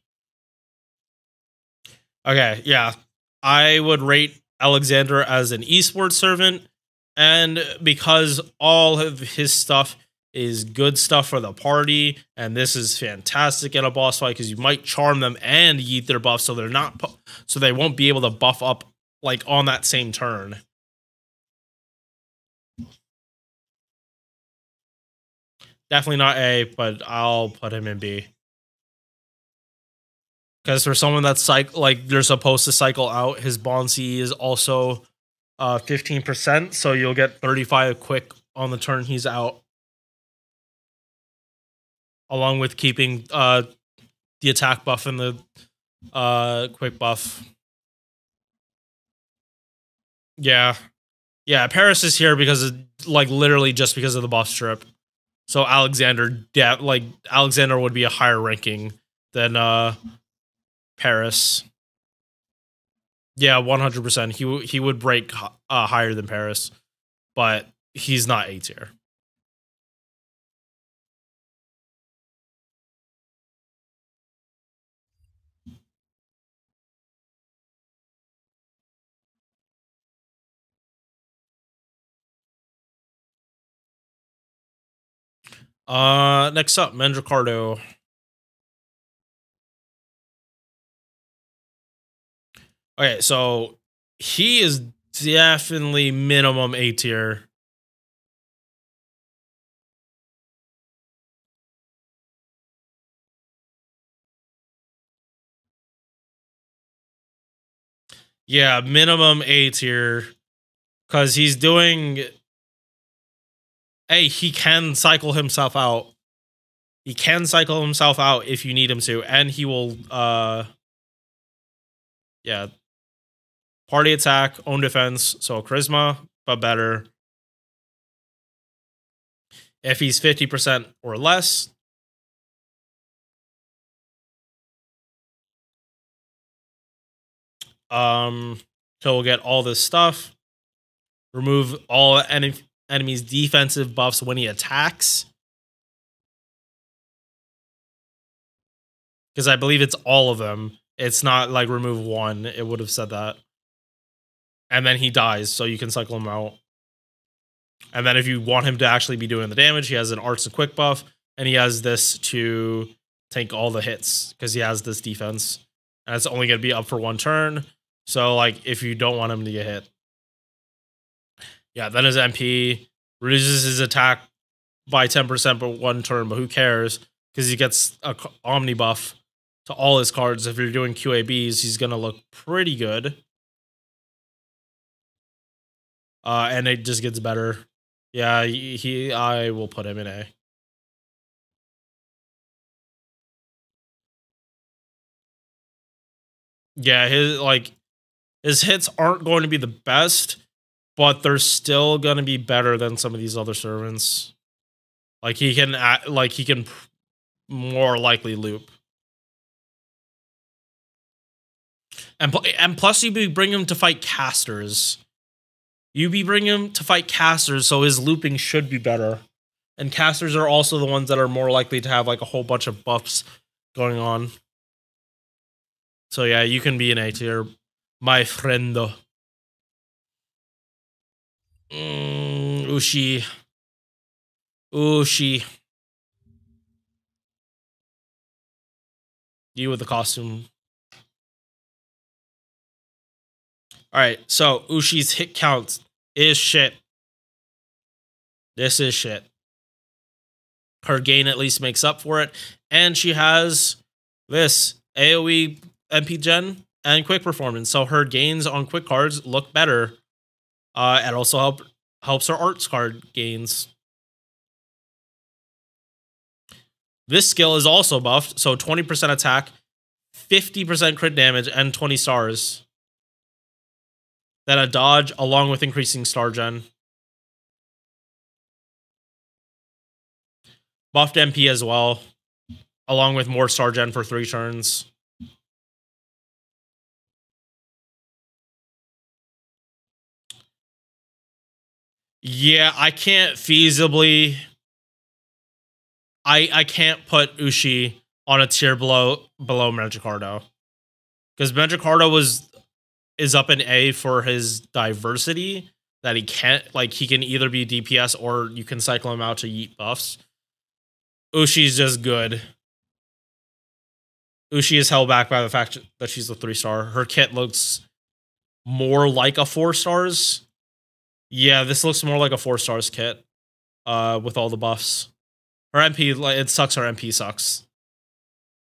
A: Okay, yeah. I would rate Alexander as an esports servant. And because all of his stuff is good stuff for the party, and this is fantastic in a boss fight because you might charm them and yeet their buff, so they're not, so they won't be able to buff up like on that same turn. Definitely not A, but I'll put him in B. Because for someone that's like they're supposed to cycle out, his bond C is also 15%, so you'll get 35 quick on the turn he's out. Along with keeping the attack buff and the quick buff. Yeah. Yeah, Paris is here because of, like, literally just because of the buff strip. So Alexander, Alexander would be a higher ranking than Paris. Yeah, 100%. He would break higher than Paris. But he's not A tier. Next up, Mandricardo. Okay, so he is definitely minimum A tier. Yeah, minimum A tier. Because he's doing. Hey, he can cycle himself out. He can cycle himself out if you need him to, and he will. Yeah. Party attack, own defense, so charisma, but better. If he's 50% or less, so we'll get all this stuff. Remove all enemies' defensive buffs when he attacks. Because I believe it's all of them. It's not like remove one. It would have said that. And then he dies, so you can cycle him out. And then if you want him to actually be doing the damage, he has an arts and quick buff, and he has this to take all the hits because he has this defense. And it's only going to be up for one turn. So, like, if you don't want him to get hit. Yeah, then his MP reduces his attack by 10% per one turn, but who cares? Because he gets a Omni buff to all his cards. If you're doing QABs, he's going to look pretty good. And it just gets better. Yeah, I will put him in A. Yeah, his hits aren't going to be the best, but they're still going to be better than some of these other servants. Like he can more likely loop. And plus you be bring him to fight casters. You be bringing him to fight casters, so his looping should be better. And casters are also the ones that are more likely to have like a whole bunch of buffs going on. So yeah, you can be an A tier, my friendo. Ushi. You with the costume. Alright, so Ushi's hit count is shit. This is shit. Her gain at least makes up for it. And she has this AoE MP gen and quick performance. So her gains on quick cards look better. It also helps her arts card gains. This skill is also buffed, so 20% attack, 50% crit damage, and 20 stars. Then a dodge along with increasing star gen. Buffed MP as well, along with more star gen for 3 turns. Yeah, I can't feasibly... I can't put Ushi on a tier below Mandricardo. Because Mandricardo is up in A for his diversity, that he can't, like, he can either be DPS or you can cycle him out to yeet buffs. Ushi's just good. Ushi is held back by the fact that she's a 3-star. Her kit looks more like a 4 stars. Yeah, this looks more like a 4 stars kit with all the buffs. Her MP, like, it sucks. Her MP sucks.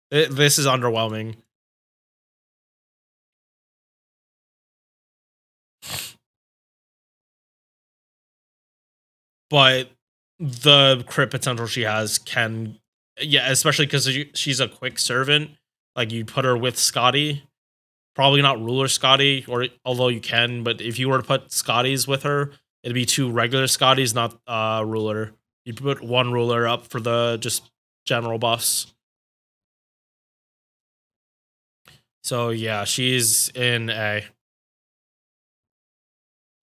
A: This is underwhelming. But the crit potential she has can, yeah, especially because she's a quick servant. Like, you put her with Scotty. Probably not Ruler Scotty, or although you can, but if you were to put Scotties with her, it'd be 2 regular Scotties, not Ruler. You put 1 Ruler up for the just general buffs. So yeah, she's in A.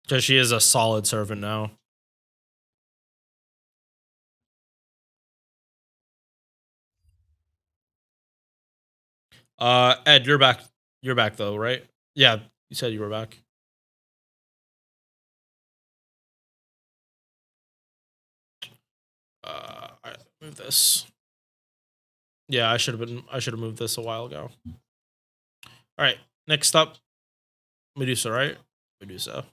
A: Because she is a solid servant now.
B: Ed, you're back. You're back though, right? Yeah, you said you were back. I move this. Yeah, I should have moved this a while ago. All right, next up, Medusa, right? Medusa.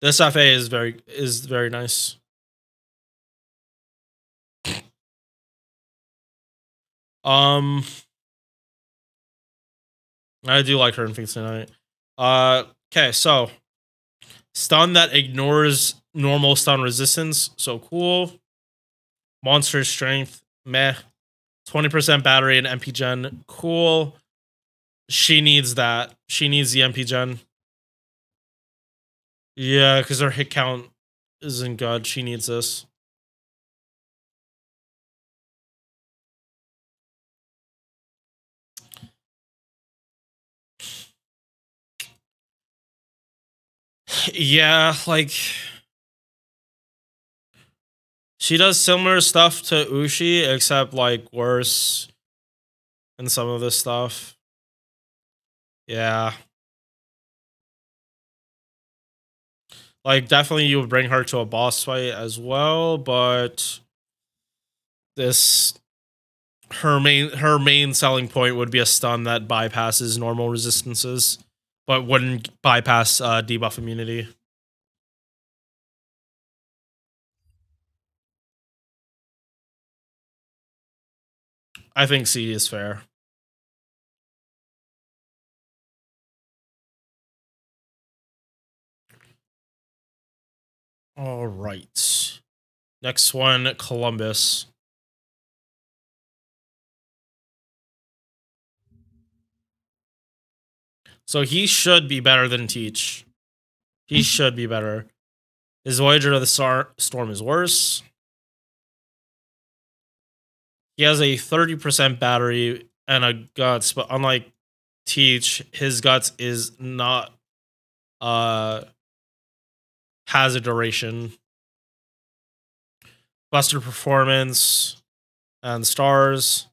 B: This FA is very nice. I do like her in Things Tonight. Okay, so stun that ignores normal stun resistance, so cool. Monster strength, meh. 20% battery and MP gen, cool. She needs that. She needs the MP gen. Yeah, because her hit count isn't good. She needs this. Yeah, like she does similar stuff to Ushi, except like worse in some of this stuff. Yeah. Like definitely you would bring her to a boss fight as well, but this her main selling point would be a stun that bypasses normal resistances, but wouldn't bypass debuff immunity. I think C is fair. All right. Next one, Columbus. So he should be better than Teach. He should be better. His Voyager of the Storm is worse. He has a 30% battery and a guts, but unlike Teach, his guts is not has a duration. Buster performance and stars.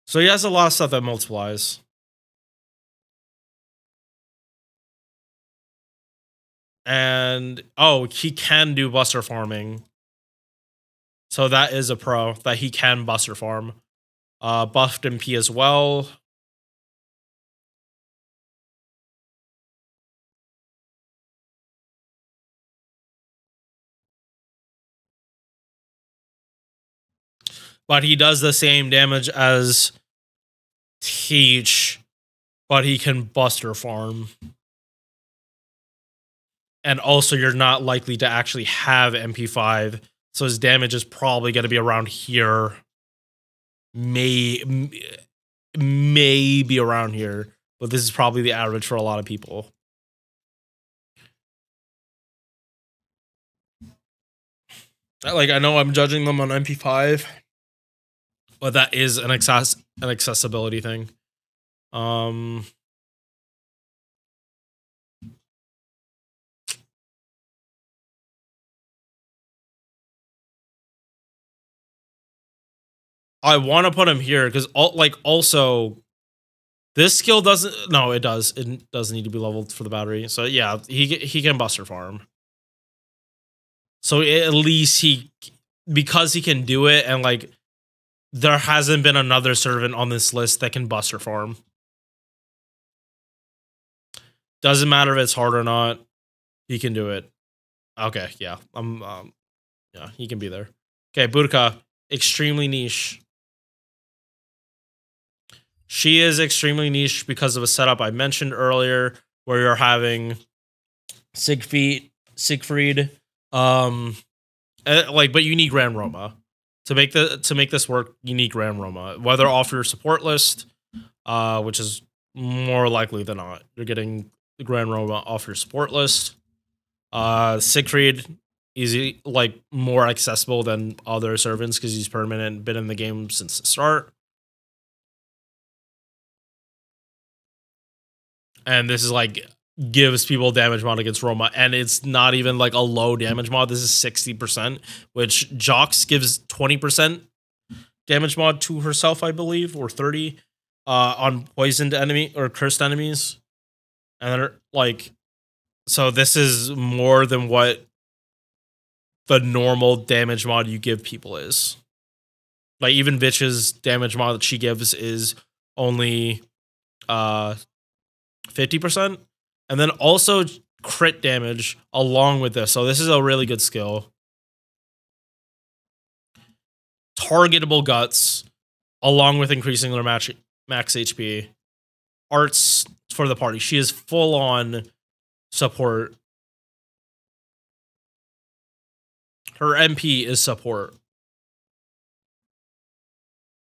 B: So he has a lot of stuff that multiplies. And he can do Buster farming. So that is a pro that he can Buster farm. Buffed MP as well. But he does the same damage as Teach, but he can Buster farm. And also, you're not likely to actually have MP5, so his damage is probably going to be around here. Maybe around here, but this is probably the average for a lot of people. Like, I know I'm judging them on MP5, but that is an accessibility thing. I want to put him here because also this skill doesn't. No, it does. It doesn't need to be leveled for the battery. So yeah, he can Buster farm. So at least because he can do it, and like there hasn't been another servant on this list that can Buster farm. Doesn't matter if it's hard or not. He can do it. Okay, yeah. Yeah, he can be there. Okay, Boudica, extremely niche. She is extremely niche because of a setup I mentioned earlier, where you're having Siegfried, but you need Grand Roma to make this work. You need Grand Roma, whether off your support list, which is more likely than not. You're getting the Grand Roma off your support list. Siegfried easy, like more accessible than other servants because he's permanent, been in the game since the start.
A: And this is like gives people damage mod against Roma, and it's not even like a low damage mod. This is 60%, which Jox gives 20% damage mod to herself, I believe, or 30 on poisoned enemy or cursed enemies. And then like, so this is more than what the normal damage mod you give people is. Like even Vitch's damage mod that she gives is only 50%. And then also crit damage along with this. So this is a really good skill. Targetable guts along with increasing their max HP. Arts for the party. She is full on support. Her MP is support.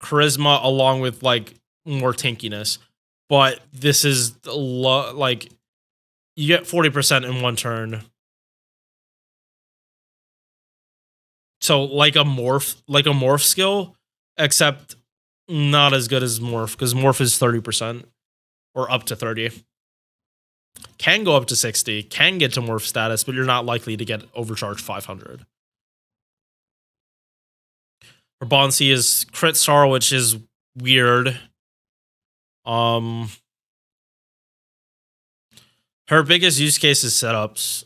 A: Charisma along with like more tankiness. But this is like you get 40% in one turn. So like a morph skill, except not as good as morph, because morph is 30% or up to 30. Can go up to 60, can get to morph status, but you're not likely to get overcharged 500. Her Bonsi is crit star, which is weird. Her biggest use case is setups.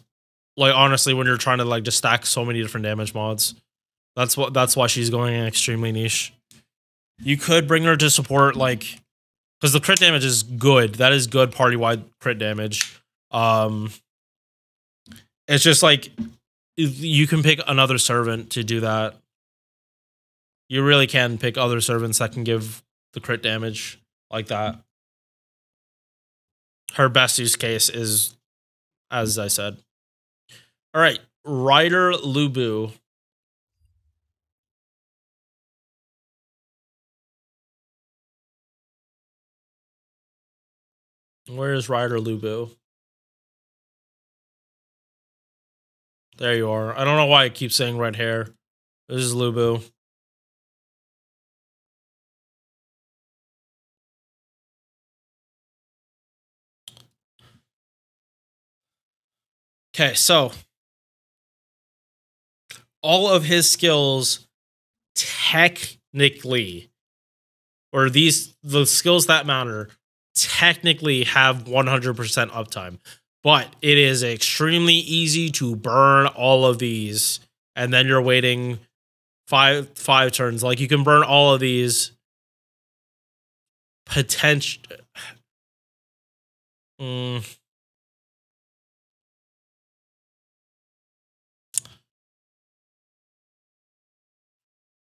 A: Like honestly, when you're trying to like just stack so many different damage mods, that's why she's going extremely niche. You could bring her to support, like, because the crit damage is good. That is good party wide crit damage. It's just like you can pick another servant to do that. You really can pick other servants that can give the crit damage like that. Her best use case is, as I said. All right, Rider Lubu. Where is Rider Lubu? There you are. I don't know why I keep saying red hair. This is Lubu. Okay, so all of his skills technically, or the skills that matter, technically have 100% uptime. But it is extremely easy to burn all of these, and then you're waiting five turns. Like you can burn all of these potential.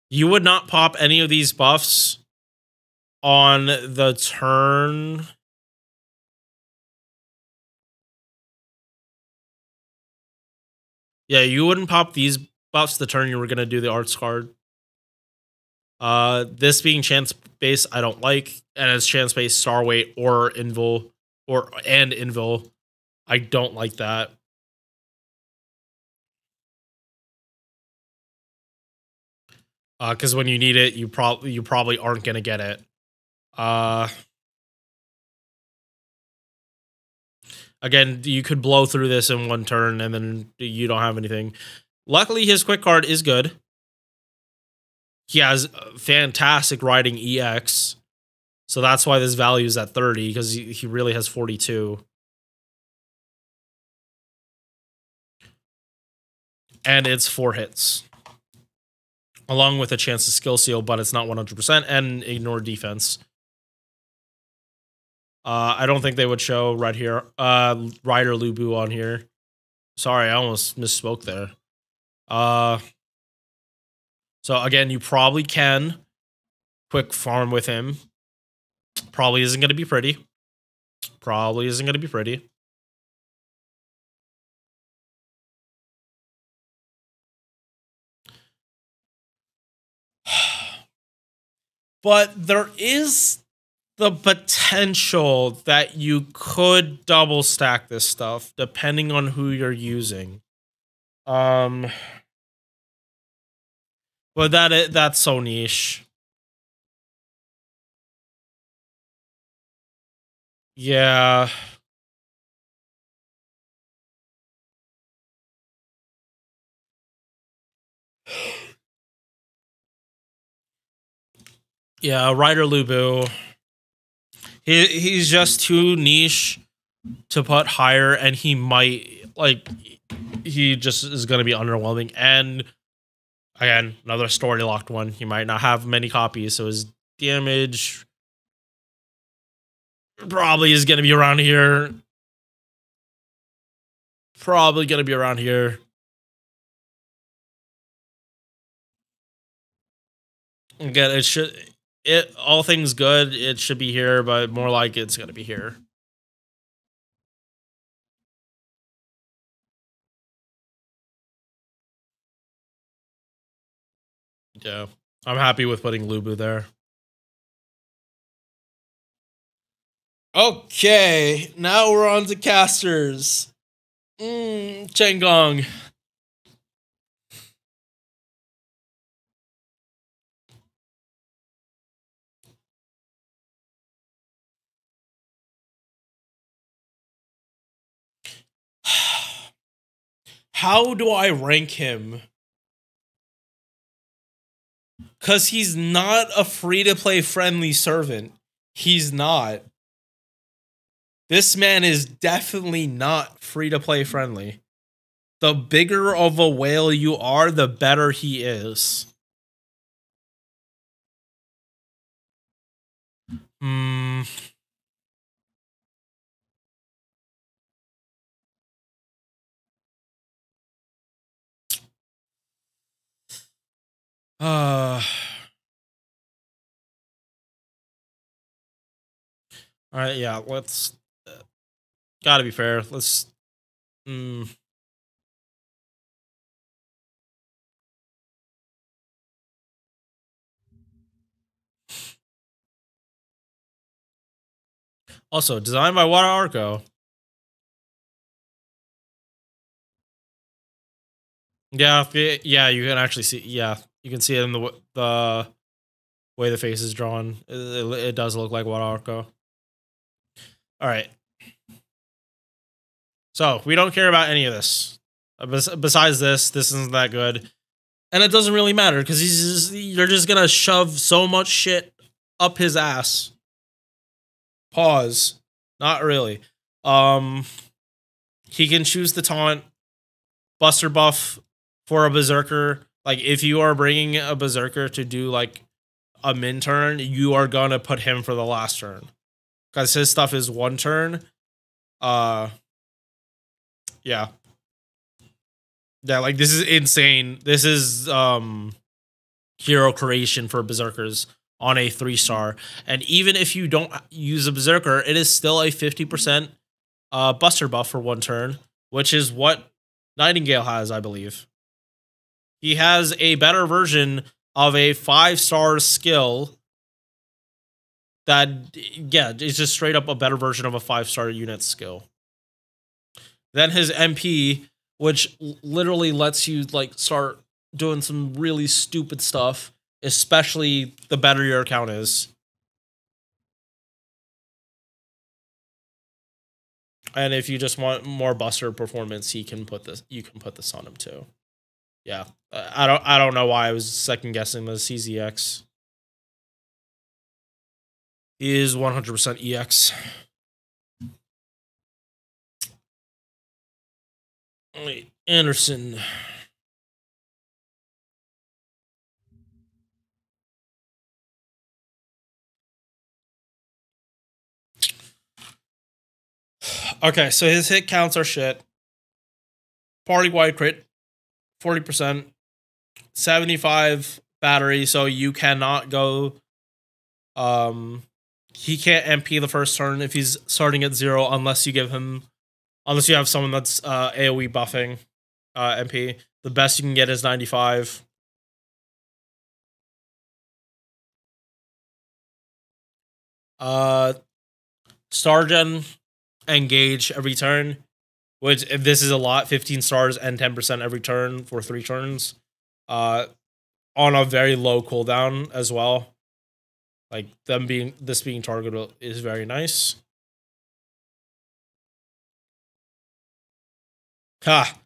A: You would not pop any of these buffs on the turn. Yeah, you wouldn't pop these buffs the turn you were going to do the arts card. This being chance based, I don't like, and it's chance based star weight or invul and invul. I don't like that. Because when you need it, you probably aren't gonna get it. Again, you could blow through this in one turn, and then you don't have anything. Luckily, his quick card is good. He has fantastic riding EX, so that's why this value is at 30, because he really has 42. And it's 4 hits. Along with a chance to skill seal, but it's not 100%, and ignore defense. I don't think they would show right here, Rider Lubu on here. Sorry, I almost misspoke there. So again, you probably can quick farm with him. Probably isn't going to be pretty. Probably isn't going to be pretty. But there is the potential that you could double stack this stuff depending on who you're using. But that's so niche. Yeah. Yeah, Ryder Lubu. He's just too niche to put higher, and he might he just is going to be underwhelming. And again, another story locked one. He might not have many copies, so his damage probably is going to be around here. Probably going to be around here. Again, all things good, it should be here, but more like it's going to be here. Yeah, I'm happy with putting Lubu there. Okay, now we're on to casters. Chen Gong. How do I rank him? Because he's not a free-to-play friendly servant. He's not. This man is definitely not free-to-play friendly. The bigger of a whale you are, the better he is. All right, yeah, let's gotta be fair. Let's also designed by Wada Arco. Yeah, you can actually see. Yeah, you can see it in the way the face is drawn. It does look like Wada Arco. All right. So we don't care about any of this. Besides this isn't that good, and it doesn't really matter because you're just gonna shove so much shit up his ass. Pause. Not really. He can choose the taunt, Buster buff for a berserker. Like if you are bringing a berserker to do like a min turn, you are gonna put him for the last turn because his stuff is one turn. Yeah. Yeah, like this is insane. This is hero creation for berserkers on a 3-star. And even if you don't use a berserker, it is still a 50% buster buff for one turn, which is what Nightingale has, I believe. He has a better version of a 5-star skill that, yeah, it's just straight up a better version of a 5-star unit skill. Then his MP, which literally lets you like start doing some really stupid stuff, especially the better your account is. And if you just want more buster performance, you can put this on him too. Yeah. I don't know why I was second guessing the CZX. He is 100% EX. Wait, Anderson. Okay, so his hit counts are shit. Party-wide crit, 40%. 75 battery, so you cannot go... he can't MP the first turn if he's starting at 0 unless you have someone that's AoE buffing MP. The best you can get is 95. Star Gen engage every turn, which if this is a lot, 15 stars and 10% every turn for 3 turns. On a very low cooldown as well. Like this being targeted is very nice. Ha!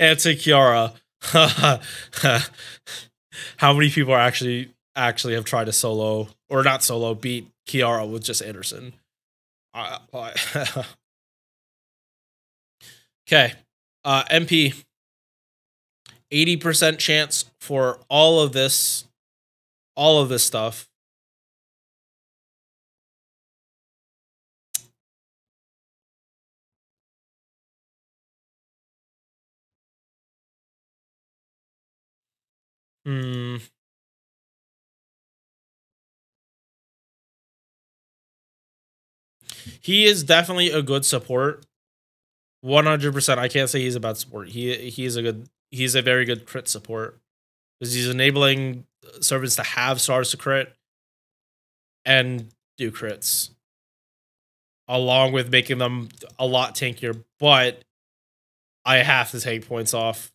A: Anti-Kiara. How many people are actually
B: actually have tried to solo, or not solo, beat Kiara with just Anderson. Okay. MP. 80% chance for all of this stuff. He is definitely a good support. 100%. I can't say he's a bad support. He's a very good crit support. Because he's enabling servants to have stars to crit and do crits. Along with making them a lot tankier. But I have to take points off.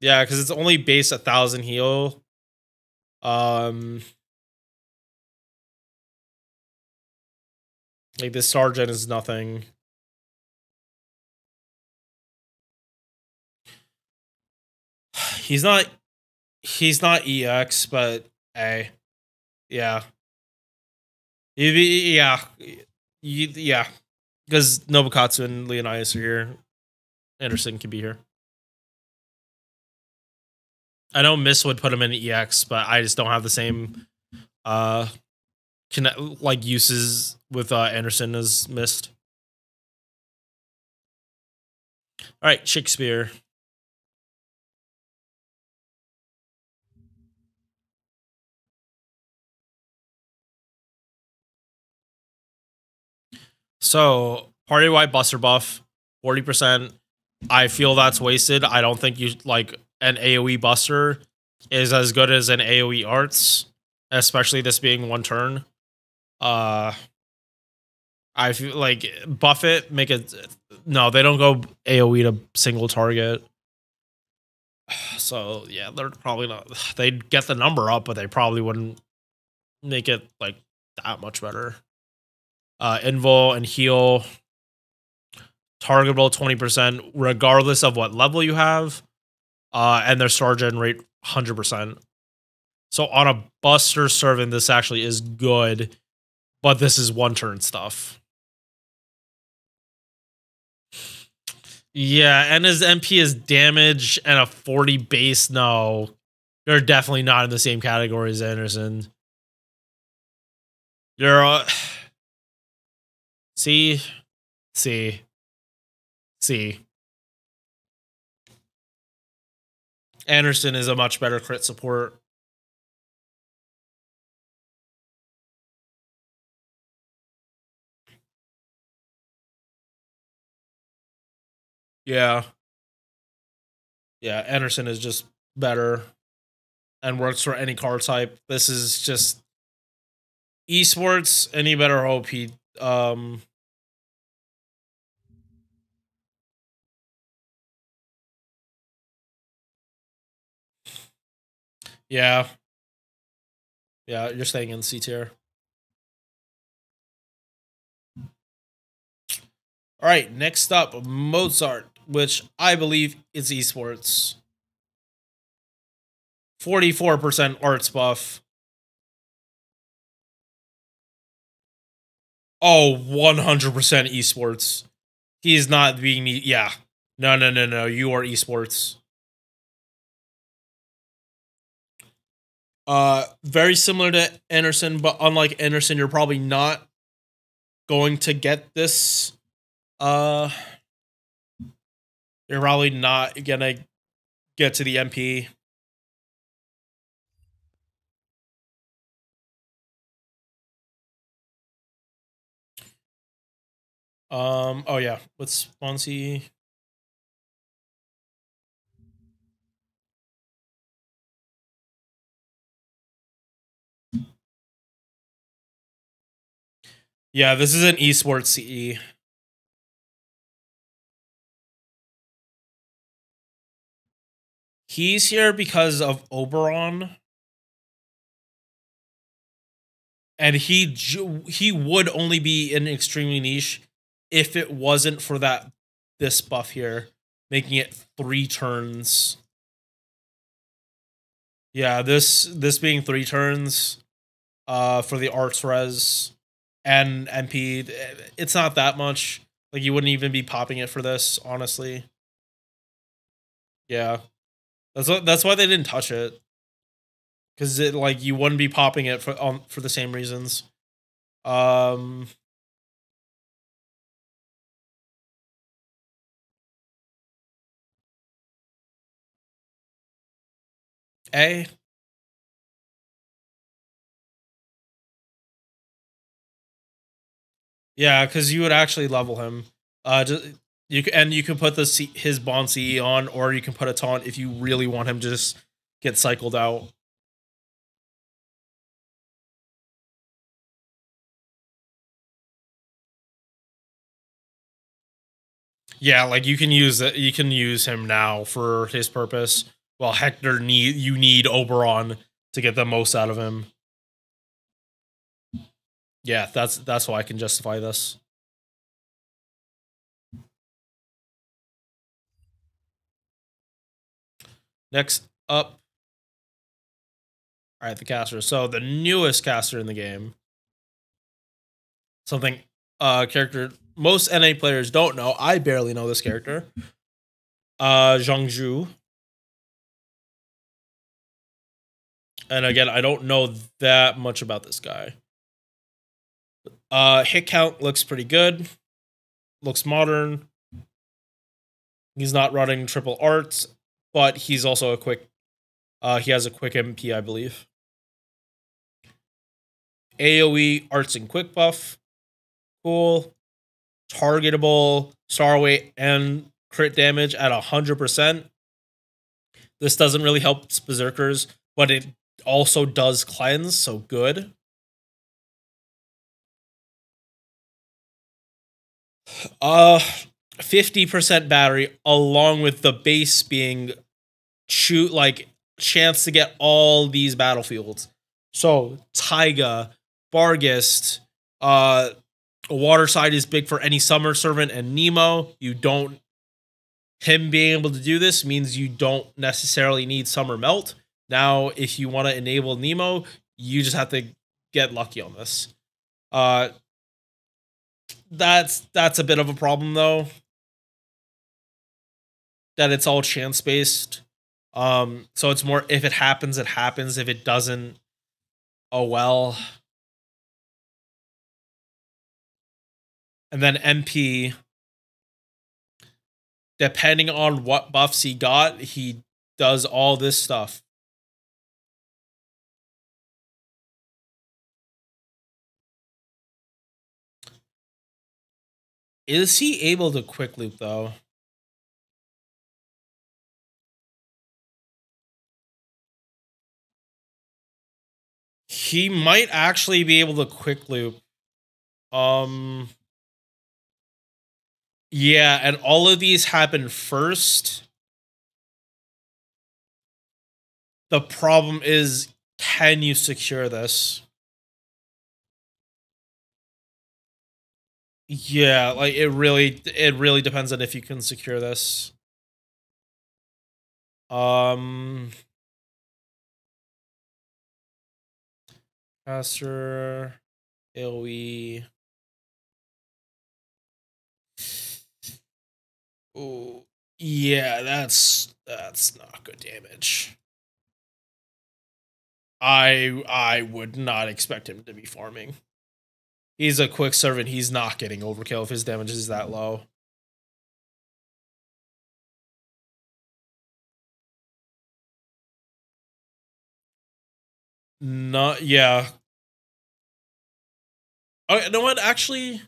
B: Yeah, because it's only base 1,000 heal. Like this sergeant is nothing. He's not EX, but A. Yeah. Yeah. Yeah. Because Nobukatsu and Leonidas are here. Anderson can be here. I know Miss would put him in EX, but I just don't have the same uses with Anderson as Mist. All right, Shakespeare. So, party-wide Buster buff, 40%. I feel that's wasted. I don't think you like an AoE Buster is as good as an AoE Arts, especially this being one turn. I feel like buff it, make it. No, they don't go AoE to single target. So yeah, they're probably not. They'd get the number up, but they probably wouldn't make it like that much better. Invul and heal, targetable 20% regardless of what level you have, and their star gen rate 100%. So on a Buster servant, this actually is good, but this is one turn stuff. Yeah, and his MP is damage and a 40 base. No, they're definitely not in the same category as Anderson. You're see. Anderson is a much better crit support. Yeah. Yeah, Anderson is just better and works for any card type. This is just esports. Any better hope he Yeah. Yeah, you're staying in C tier. All right, next up, Mozart, which I believe is esports. 44% arts buff. Oh, 100% esports. He's not being... Yeah. No. You are esports. Very similar to Anderson, but unlike Anderson, you're probably not going to get this. You're probably not gonna get to the MP. Oh yeah, what's Sponsy? Yeah, this is an esports CE. He's here because of Oberon. And he would only be in extremely niche if it wasn't for that this buff here, making it 3 turns. Yeah, this being 3 turns for the arts res and MP, it's not that much. Like, you wouldn't even be popping it for this, honestly. Yeah. That's why they didn't touch it. Cuz it, like, you wouldn't be popping it for the same reasons. A. Yeah, because you would actually level him. You can put his Bond CE on, or you can put a taunt if you really want him to just get cycled out. Yeah, like you can use him now for his purpose. While Hektor you need Oberon to get the most out of him. Yeah, that's why I can justify this. Next up, all right, the caster. So the newest caster in the game, something character most NA players don't know. I barely know this character. Zhang Jue. And again, I don't know that much about this guy. Hit count looks pretty good. Looks modern. He's not running triple arts, but he's also a quick. He has a quick MP, I believe. AoE arts and quick buff. Cool. Targetable, star weight, and crit damage at 100%. This doesn't really help berserkers, but it also does cleanse, so good. Uh, 50% battery, along with the base being chance to get all these battlefields. So Taiga, Barghest, Waterside is big for any Summer Servant and Nemo. Him being able to do this means you don't necessarily need Summer Melt. Now, if you want to enable Nemo, you just have to get lucky on this. That's a bit of a problem, though. That it's all chance based. So it's more, if it happens, it happens. If it doesn't, oh well. And then MP, depending on what buffs he got, he does all this stuff. Is he able to quick loop, though? He might actually be able to quick loop. Yeah, and all of these happen first. The problem is, can you secure this? Yeah, like it really depends on if you can secure this. Caster, AoE. Oh, yeah, that's not good damage. I would not expect him to be farming. He's a quick servant. He's not getting overkill if his damage is that low. Not, yeah. Oh, you know what? Actually,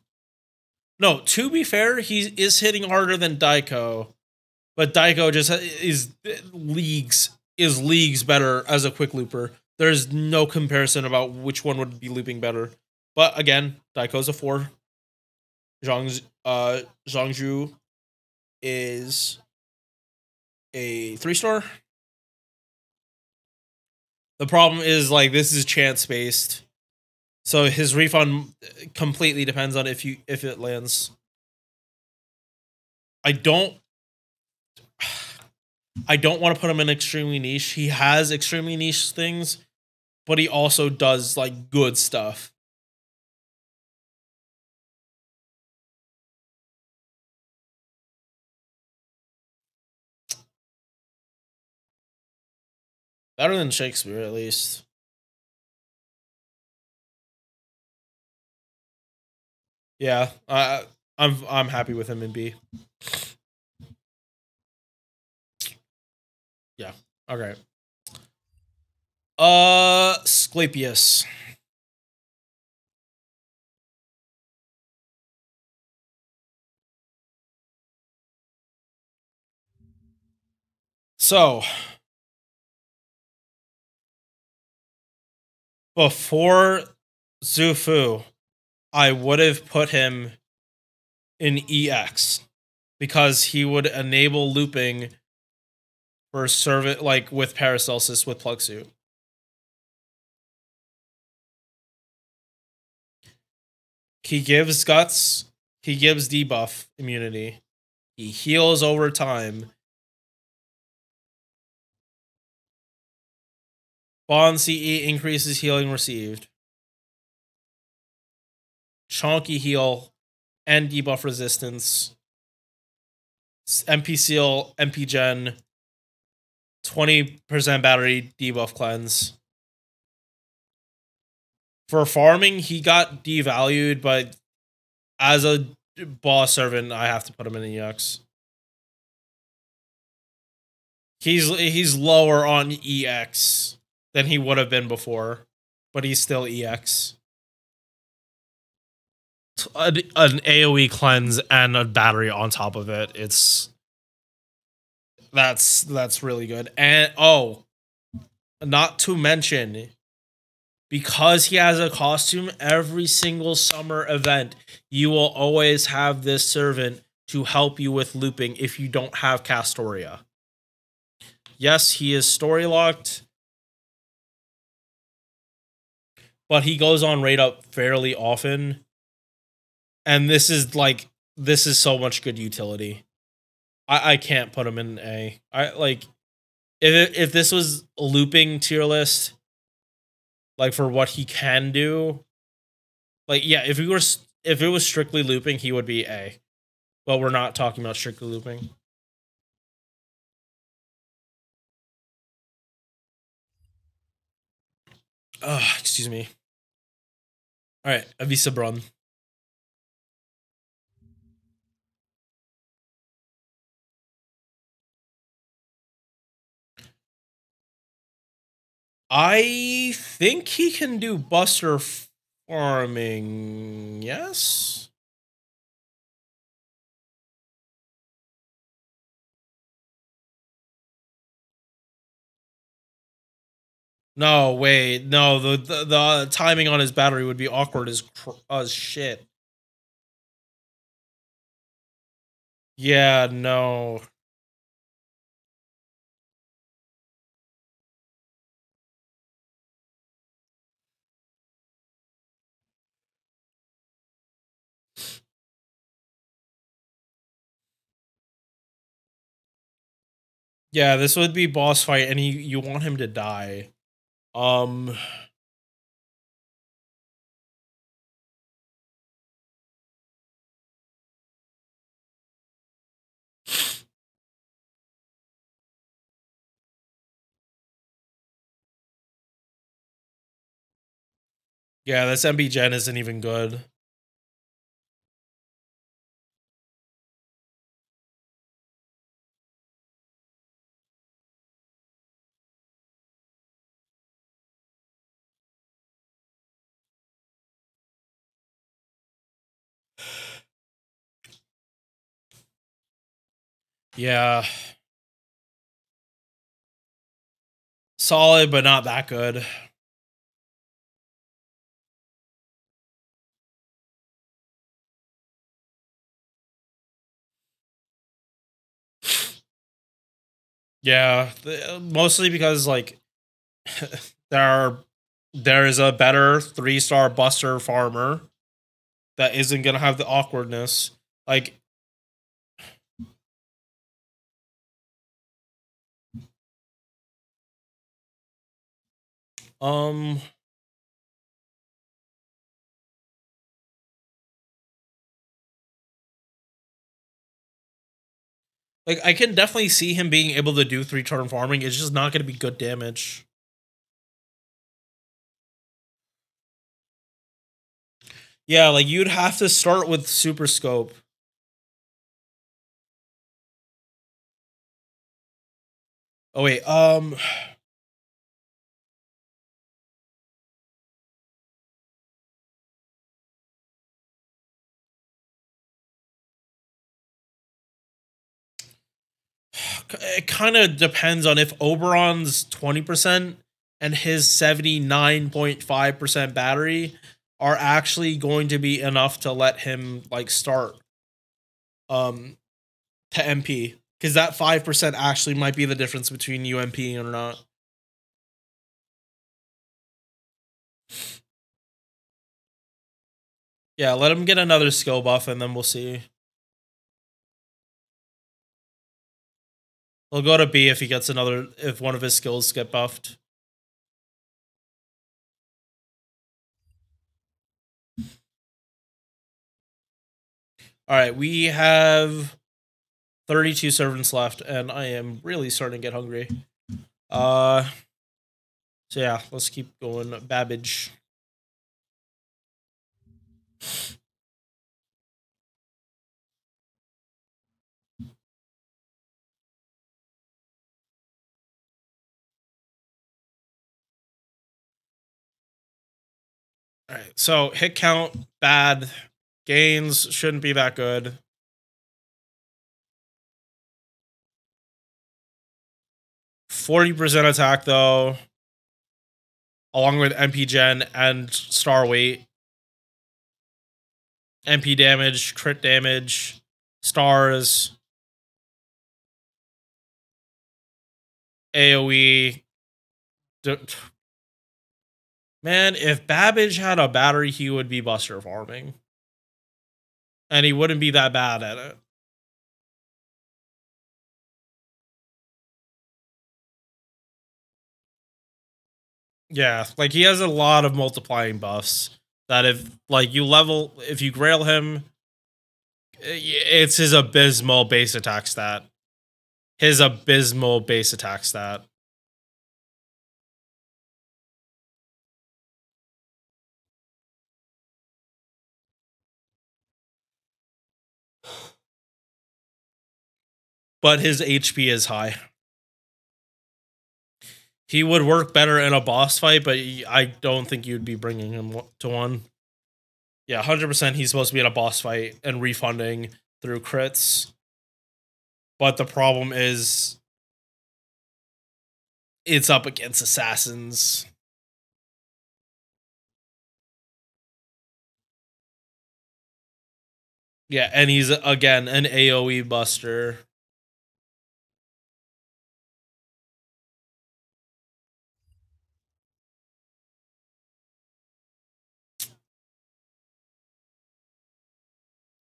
B: no. To be fair, he is hitting harder than Daiko, but Daiko just is leagues better as a quick looper. There's no comparison about which one would be looping better. But again, Daiko's a 4. Zhang Jue is a 3-star. The problem is, like, this is chance based, so his refund completely depends on if it lands. I don't want to put him in extremely niche. He has extremely niche things, but he also does like good stuff. Better than Shakespeare, at least. Yeah, I'm happy with him in B. Yeah. Okay. Sclapius. So, before Zufu, I would have put him in EX because he would enable looping for servant, like with Paracelsus with Plug Suit. He gives guts, he gives debuff immunity, he heals over time. Bond CE increases healing received. Chonky heal and debuff resistance. MP seal, MP gen, 20% battery debuff cleanse. For farming, he got devalued, but as a boss servant, I have to put him in EX. He's lower on EX than he would have been before, but he's still EX. An AoE cleanse and a battery on top of it. That's really good. And not to mention, because he has a costume, every single summer event, you will always have this servant to help you with looping if you don't have Castoria. Yes, he is story locked, but he goes on raid up fairly often. And this is so much good utility. I can't put him in A. I like if this was a looping tier list, like for what he can do, like yeah, if it was strictly looping, he would be A. But we're not talking about strictly looping. Excuse me. All right, Avisa Brun. I think he can do Buster farming. Yes. No, wait. No, the timing on his battery would be awkward as shit. Yeah, no. Yeah, this would be boss fight, and you want him to die. Yeah, this MB Gen isn't even good. Yeah. Solid, but not that good. Yeah, mostly because like there is a better 3-star Buster farmer that isn't gonna have the awkwardness. Like Um, like I can definitely see him being able to do 3-turn farming. It's just not going to be good damage. Yeah, like you'd have to start with Super Scope. Oh wait, it kind of depends on if Oberon's 20% and his 79.5% battery are actually going to be enough to let him like start to MP, because that 5% actually might be the difference between you MPing or not. Yeah, let him get another skill buff and then we'll see. He'll go to B if he gets another, if one of his skills get buffed. All right, we have 32 servants left, and I am really starting to get hungry. So yeah, let's keep going. Babbage. All right, so hit count bad, gains shouldn't be that good. %40 attack though, along with MP gen and star weight. MP damage, crit damage, stars, AoE. Man, if Babbage had a battery, he would be buster farming. And he wouldn't be that bad at it. Yeah, like he has a lot of multiplying buffs that if like if you grail him, it's his abysmal base attack stat. His abysmal base attack stat. But his HP is high. He would work better in a boss fight, but I don't think you'd be bringing him to one. Yeah, 100% he's supposed to be in a boss fight and refunding through crits. But the problem is it's up against assassins. Yeah, and he's again an AoE buster.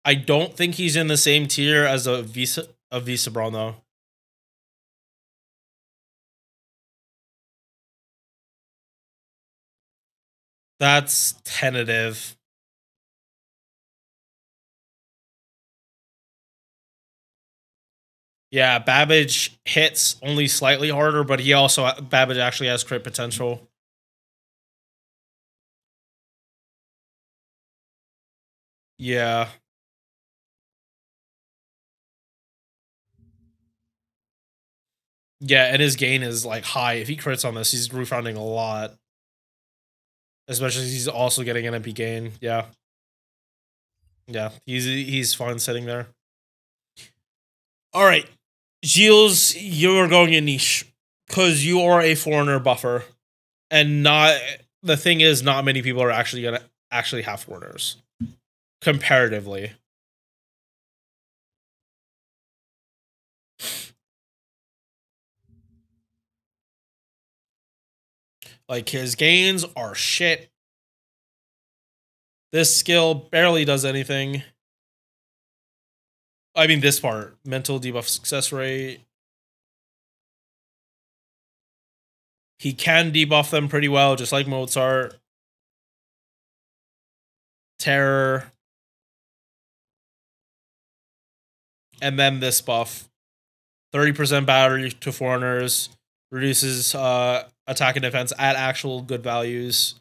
B: I don't think he's in the same tier as a Visa Braun though. That's tentative. Yeah, Babbage hits only slightly harder, but Babbage actually has crit potential. Yeah. Yeah, and his gain is like high. If he crits on this, he's refunding a lot. Especially he's also getting an MP gain. Yeah. Yeah, he's fine sitting there. All right. Gilles, you're going in niche because you are a foreigner buffer, and not the thing is, not many people are actually gonna actually have foreigners comparatively. Like his gains are shit. This skill barely does anything. I mean, this part, mental debuff success rate. He can debuff them pretty well, just like Mozart. Terror. And then this buff. 30% battery to foreigners. Reduces attack and defense at actual good values.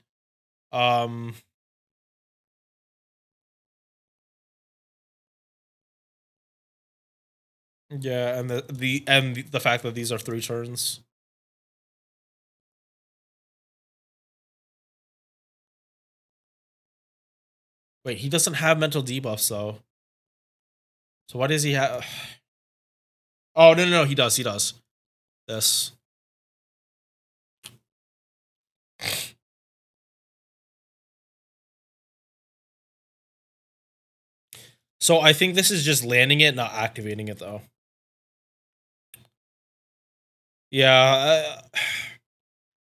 B: Yeah, and the fact that these are 3 turns. Wait, he doesn't have mental debuffs though. So why does he have? Oh no, he does. He does. This. So I think this is just landing it, not activating it though. Yeah,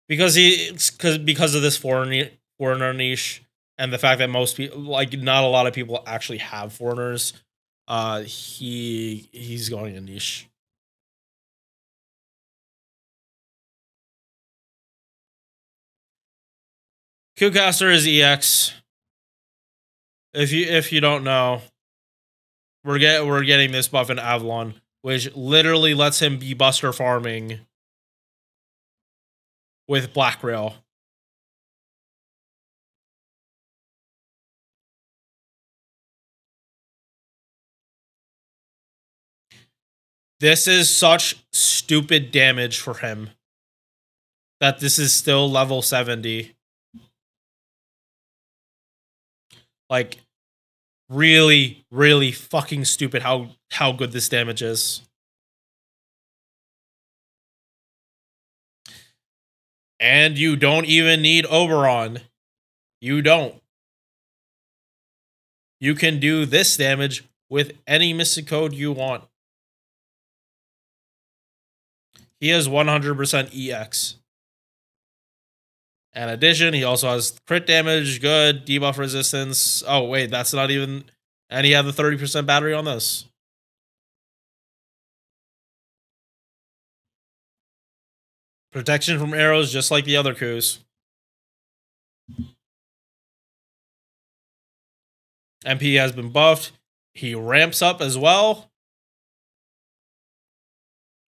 B: because of this foreigner niche and the fact that most people, like, not a lot of people actually have foreigners. He's going a niche. Q-Caster is EX. If you don't know, we're getting this buff in Avalon, which literally lets him be buster farming with Black Rail. This is such stupid damage for him that this is still level 70. Like, really, really fucking stupid how good this damage is. And you don't even need Oberon. You don't. You can do this damage with any Mystic Code you want. He has 100% EX. In addition, he also has crit damage, good, debuff resistance. Oh, wait, that's not even... And he had the 30% battery on this. Protection from arrows, just like the other coups. MP has been buffed. He ramps up as well.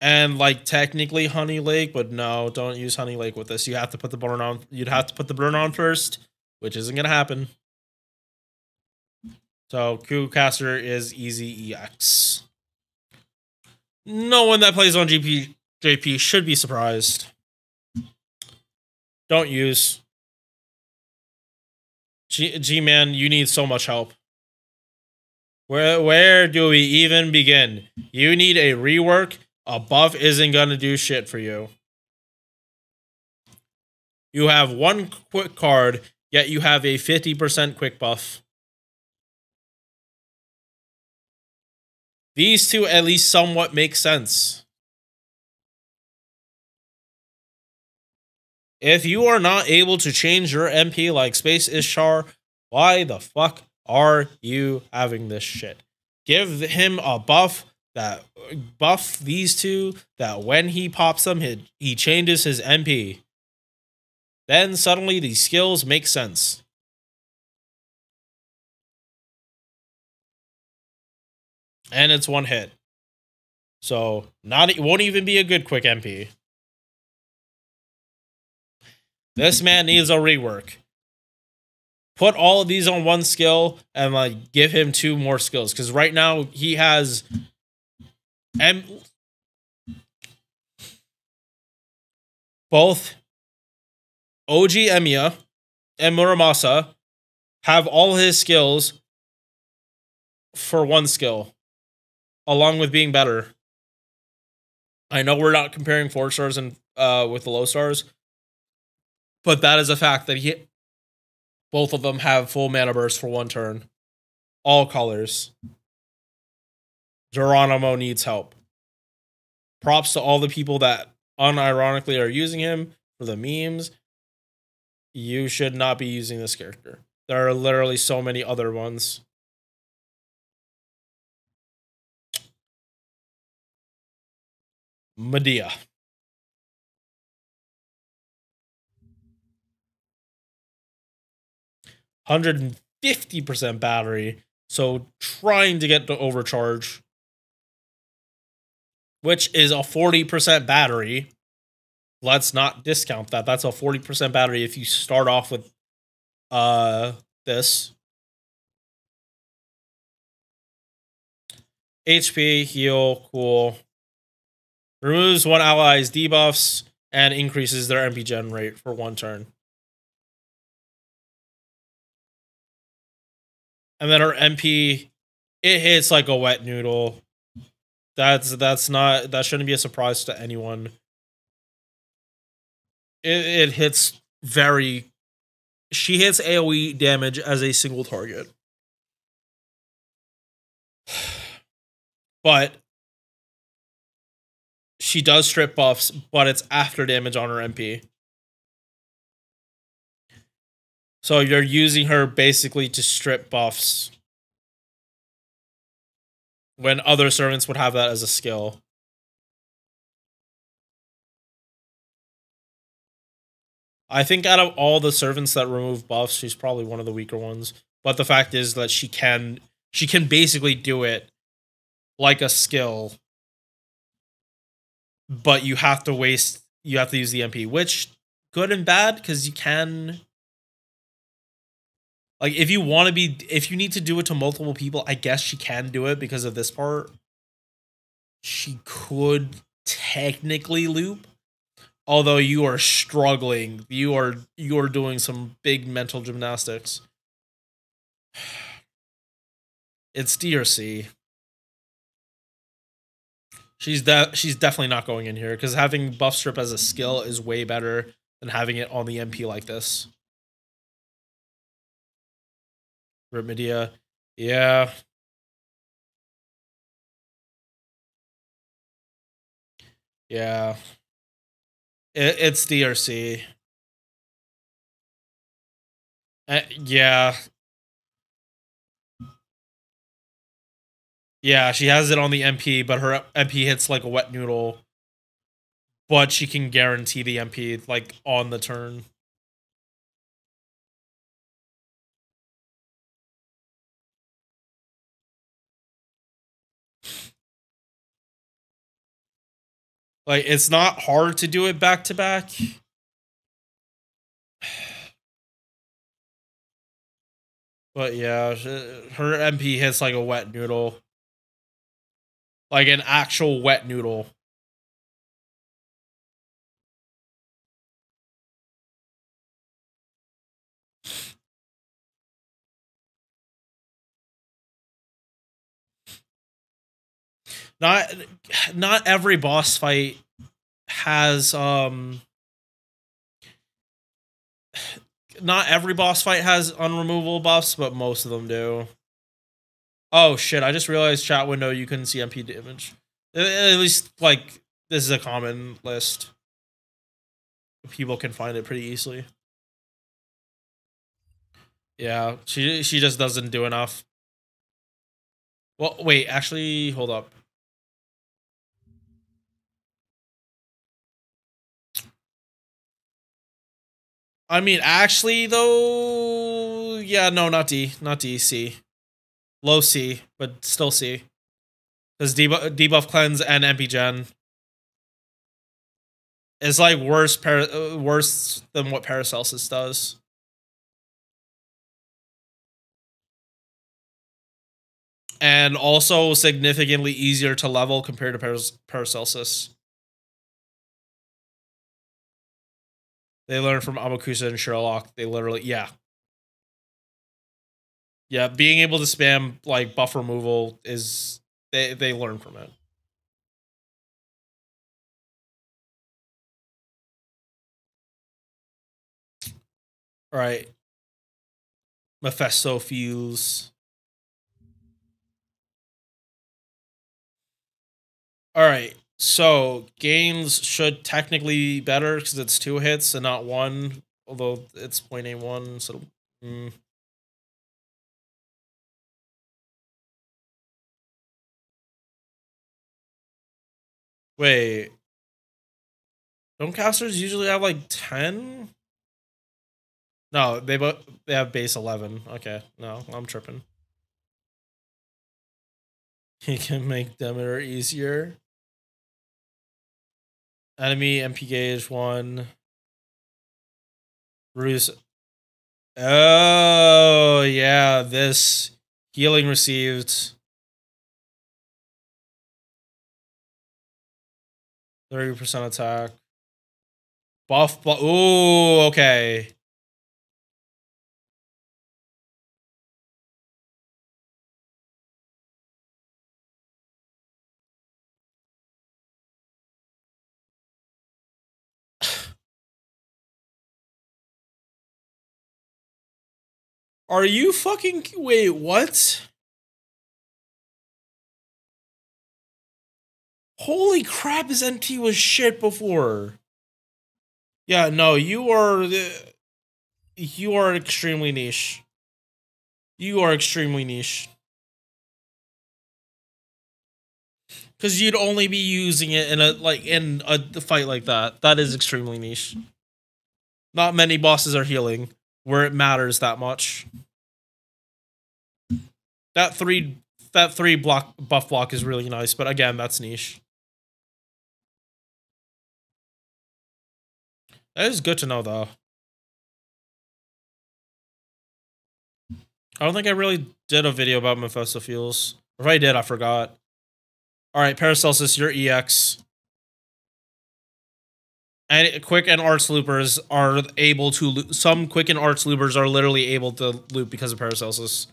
B: And, like, technically Honey Lake, but no, don't use Honey Lake with this. You have to put the burn on. You'd have to put the burn on first, which isn't going to happen. So, Q-Caster is easy EX. No one that plays on JP should be surprised. Don't use. G-Man, you need so much help. Where do we even begin? You need a rework. A buff isn't going to do shit for you. You have 1 quick card, yet you have a 50% quick buff. These two at least somewhat make sense. If you are not able to change your MP like Space Ishtar, why the fuck are you having this shit? Give him a buff that buff these two, that when he pops them, he changes his MP. Then suddenly these skills make sense. And it's 1 hit. So it won't even be a good quick MP. This man needs a rework. Put all of these on 1 skill and, like, give him 2 more skills. Because right now he has both OG Emiya and Muramasa have all his skills for 1 skill, along with being better. I know we're not comparing 4 stars and with the low stars, but that is a fact that both of them have full mana burst for 1 turn. All colors. Geronimo needs help. Props to all the people that unironically are using him for the memes. You should not be using this character. There are literally so many other ones. Medea.
A: 150% battery. So trying to get the overcharge, which is a 40% battery. Let's not discount that. That's a 40% battery if you start off with this. HP, heal, cool. Removes one ally's debuffs and increases their MP gen rate for 1 turn. And then her MP, it hits like a wet noodle. That shouldn't be a surprise to anyone. It hits very. She hits AoE damage as a single target. But she does strip buffs, but it's after damage on her MP. So you're using her basically to strip buffs when other servants would have that as a skill. I think out of all the servants that remove buffs, she's probably one of the weaker ones. But the fact is that she can basically do it like a skill. But you have to use the MP, which good and bad, because you can, like, if you need to do it to multiple people, I guess she can do it because of this part. She could technically loop, although you are struggling. You are doing some big mental gymnastics. It's D or C. She's definitely not going in here, because having buff strip as a skill is way better than having it on the MP like this. Rip Medea. Yeah. Yeah. It's D or C. Yeah. Yeah, she has it on the MP, but her MP hits like a wet noodle. But she can guarantee the MP, like, on the turn. Like, it's not hard to do it back to back. But yeah, her MP hits like a wet noodle. Like an actual wet noodle. Not every boss fight has not every boss fight has unremovable buffs, but most of them do. Oh shit, I just realized chat window you couldn't see MP damage. At least, like, this is a common list. People can find it pretty easily. Yeah, she just doesn't do enough. Well, wait, actually, hold up. I mean, actually, though, yeah, no, not D, C. Low C, but still C. Because debuff cleanse and MP gen is like worse than what Paracelsus does. And also significantly easier to level compared to Paracelsus. They learn from Amakusa and Sherlock. They literally, yeah. Yeah, being able to spam, like, buff removal is, they learn from it. All right. Mephistopheles. All right. So gains should technically be better because it's 2 hits and not 1, although it's 0.81. So, wait. Don't casters usually have like 10?
B: No, they have base 11. Okay, no, I'm tripping. He can make Demeter easier. Enemy MP gauge 1. Bruce. Oh, yeah, this healing received 30% attack. Buff. Ooh, okay. Are you fucking... Wait, what? Holy crap, his NT was shit before. Yeah, no, you are extremely niche. You are extremely niche. Because you'd only be using it in a fight like that. That is extremely niche. Not many bosses are healing where it matters that much. That three buff block is really nice, but again, that's niche. That is good to know, though. I don't think I really did a video about Mephistopheles. If I did, I forgot. Alright, Paracelsus, you're EX. And Quick and Arts Loopers are able to loop. Some Quick and Arts Loopers are literally able to loop because of Paracelsus.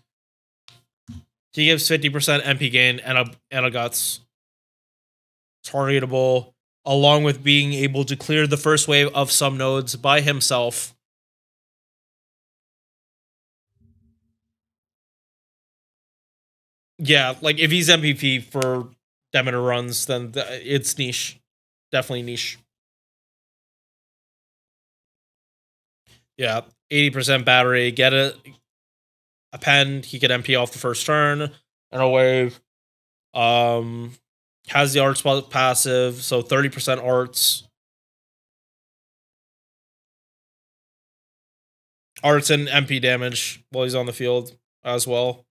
B: He gives 50% MP gain and a Guts. Targetable, along with being able to clear the first wave of some nodes by himself. Yeah, like if he's MVP for Demeter runs, then it's niche. Definitely niche. Yeah, 80% battery. Get it. Append. He could MP off the first turn and a wave. Has the arts passive, so 30% arts. Arts and MP damage while he's on the field as well.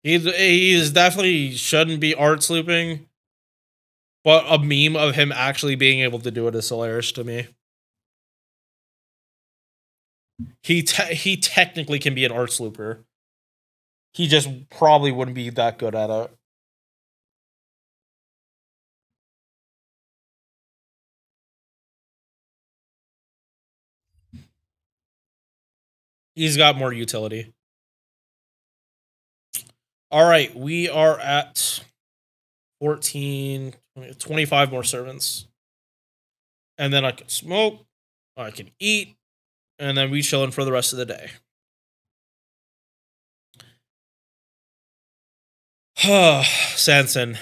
B: He's definitely shouldn't be arts looping, but a meme of him actually being able to do it is hilarious to me. He technically can be an arts looper. He just probably wouldn't be that good at it. He's got more utility. All right, we are at 14, 25 more servants. And then I can smoke, I can eat, and then we chillin' for the rest of the day. Sanson.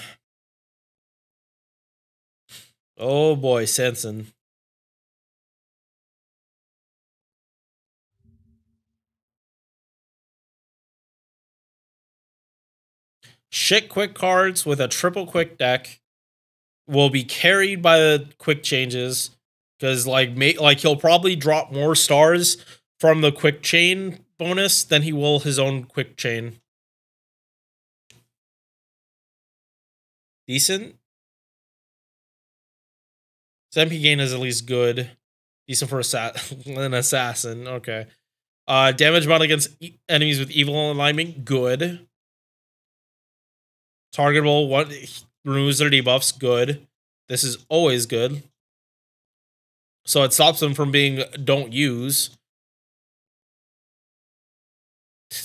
B: Oh boy, Sanson. Shit quick cards with a triple quick deck will be carried by the quick changes because he'll probably drop more stars from the quick chain bonus than he will his own quick chain. Decent. His MP gain is at least good. Decent for an assassin. Okay. Damage bound against enemies with evil alignment. Good. Targetable. One removes their debuffs. Good. This is always good. So it stops them from being don't use.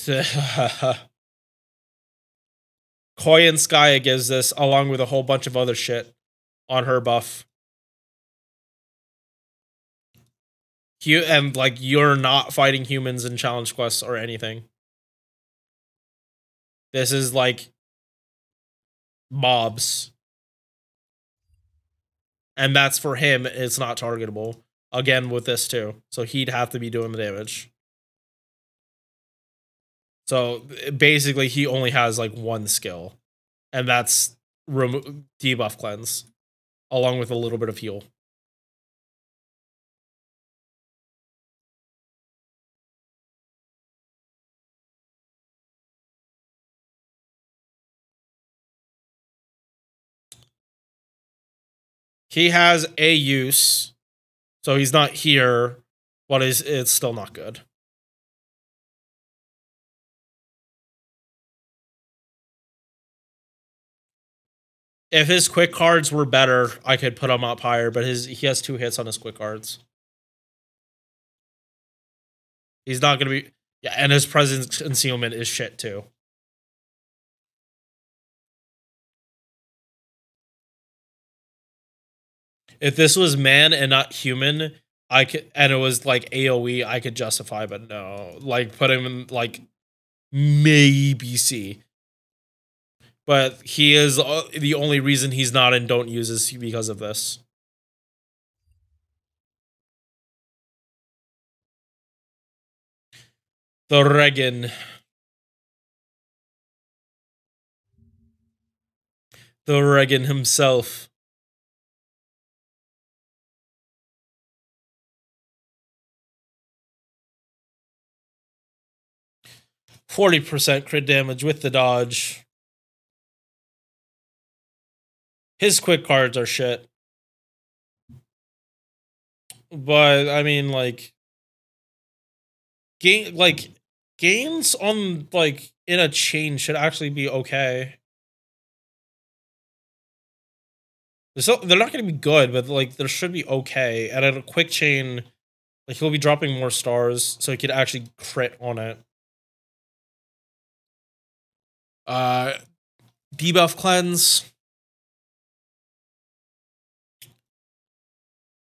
B: Koi and Skya gives this along with a whole bunch of other shit on her buff. And like you're not fighting humans in challenge quests or anything. This is like mobs. And that's for him, it's not targetable. Again with this too. So he'd have to be doing the damage. So basically he only has like one skill. And that's debuff cleanse, along with a little bit of heal. He has a use, so he's not here, but it's still not good. If his quick cards were better, I could put him up higher, but he has 2 hits on his quick cards. He's not going to be... Yeah, and his presence concealment is shit, too. If this was man and not human, I could, and it was like AoE, I could justify, but no. Like, put him in, like, maybe C. But he is the only reason he's not in Don't Use is because of this. The Regan. The Regan himself. %40 crit damage with the dodge. His quick cards are shit. But, I mean, like... gains on, like, in a chain should actually be okay. So, they're not going to be good, but, like, there should be okay. And at a quick chain, like, he'll be dropping more stars, so he could actually crit on it. Debuff cleanse.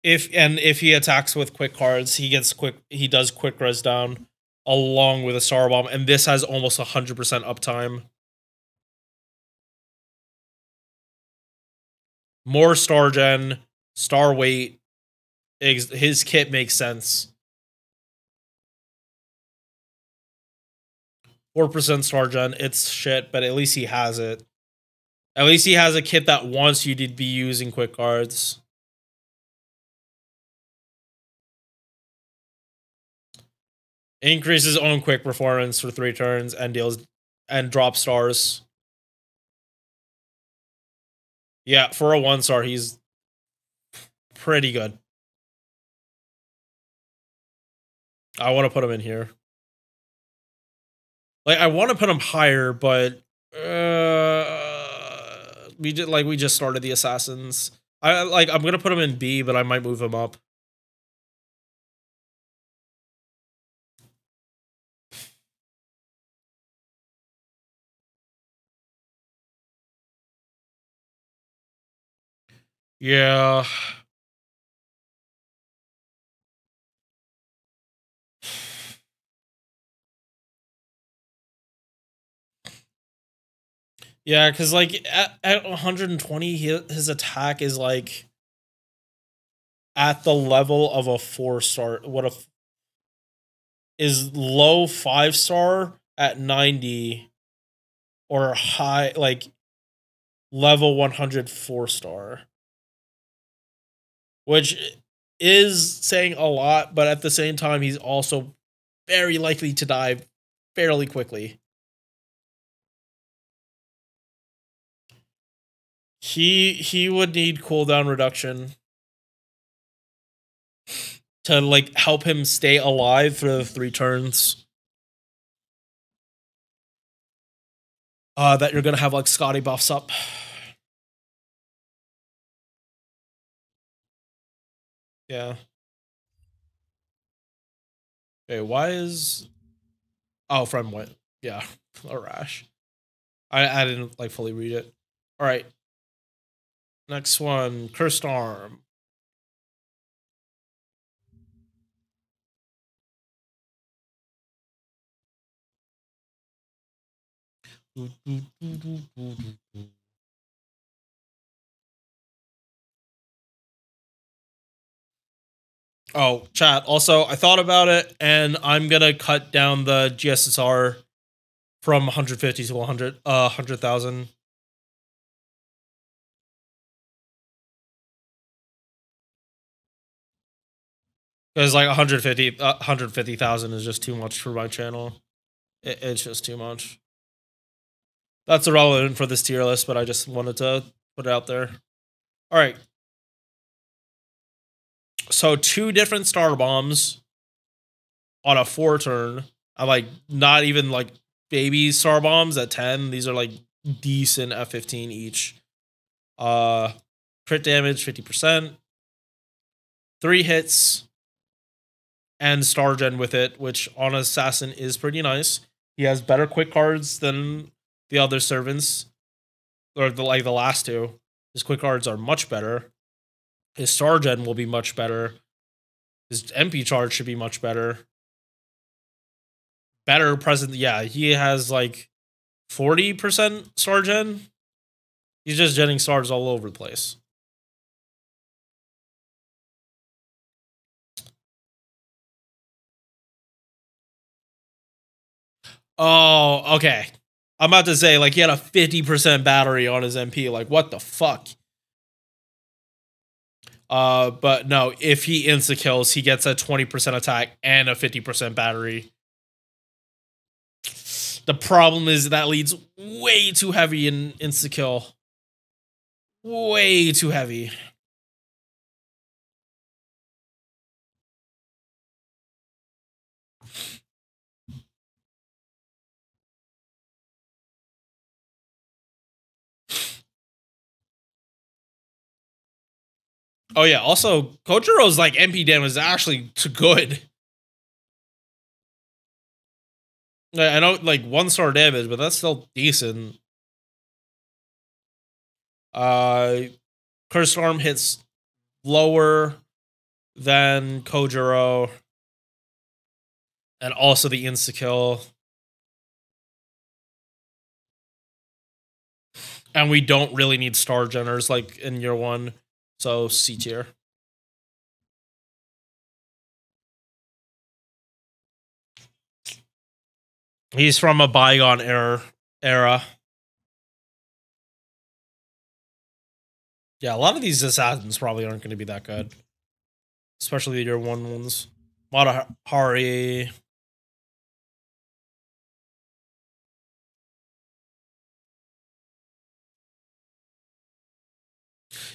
B: If he attacks with quick cards, he does quick res down along with a star bomb, and this has almost 100% uptime. More star gen, star weight. His kit makes sense. 4% star gen, it's shit, but at least he has it. At least he has a kit that wants you to be using quick cards. Increases own quick performance for 3 turns and drop stars. Yeah, for a 1-star, he's pretty good. I want to put him in here. Like, I want to put him higher, but we just started the assassins. I'm gonna put him in B, but I might move him up. Yeah. Yeah, because, like, at 120, his attack is, like, at the level of a 4-star. Is low 5-star at 90, or high, like, level 100 4-star. Which is saying a lot, but at the same time, he's also very likely to die fairly quickly. He would need cooldown reduction to, like, help him stay alive for the 3 turns. That you're gonna have, like, Scotty buffs up. Yeah. Okay, why is... Oh, from what? Yeah, Arash. I didn't, like, fully read it. Alright. Next one, Cursed Arm. Oh, chat. Also, I thought about it, and I'm gonna cut down the GSSR from 150 to 100,000. Because like 150,000 is just too much for my channel. It's just too much. That's irrelevant for this tier list, but I just wanted to put it out there. All right. So 2 different star bombs on a 4 turn. I like not even like baby star bombs at 10. These are like decent F15 each. Crit damage 50%. 3 hits and star gen with it, which on assassin is pretty nice. He has better quick cards than the other servants, or the last 2. His quick cards are much better. His star gen will be much better. His MP charge should be much better. Better present. Yeah, he has like 40% star gen. He's just genning stars all over the place. Oh, okay. I'm about to say, like, he had a 50% battery on his MP. Like, what the fuck? But no, if he insta-kills, he gets a 20% attack and a 50% battery. The problem is that leads way too heavy in insta-kill. Way too heavy. Oh yeah, also, Kojiro's like MP damage is actually good. I know like 1-star damage, but that's still decent. Cursed Arm hits lower than Kojiro. And also the insta-kill. And we don't really need star geners like in year 1. So C tier. He's from a bygone era. Yeah, a lot of these assassins probably aren't going to be that good. Especially the year 1 ones. Matahari.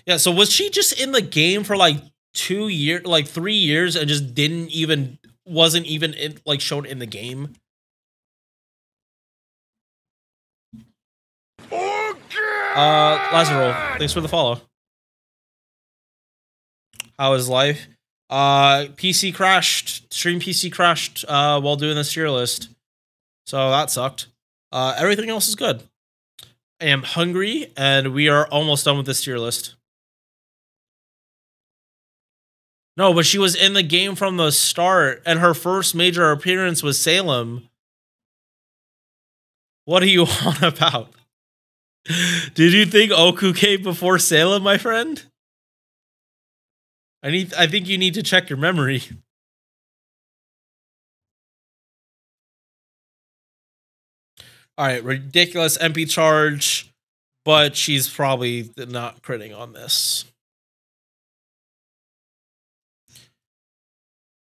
B: Yeah, so was she just in the game for like 2 years, like 3 years, and just wasn't even like shown in the game? Lazaro, thanks for the follow. How is life? PC crashed. Stream PC crashed while doing this tier list. So that sucked. Everything else is good. I am hungry, and we are almost done with this tier list. No, but she was in the game from the start, and her first major appearance was Salem. What are you on about? Did you think Oku came before Salem, my friend? I think you need to check your memory. All right, ridiculous MP charge, but she's probably not critting on this.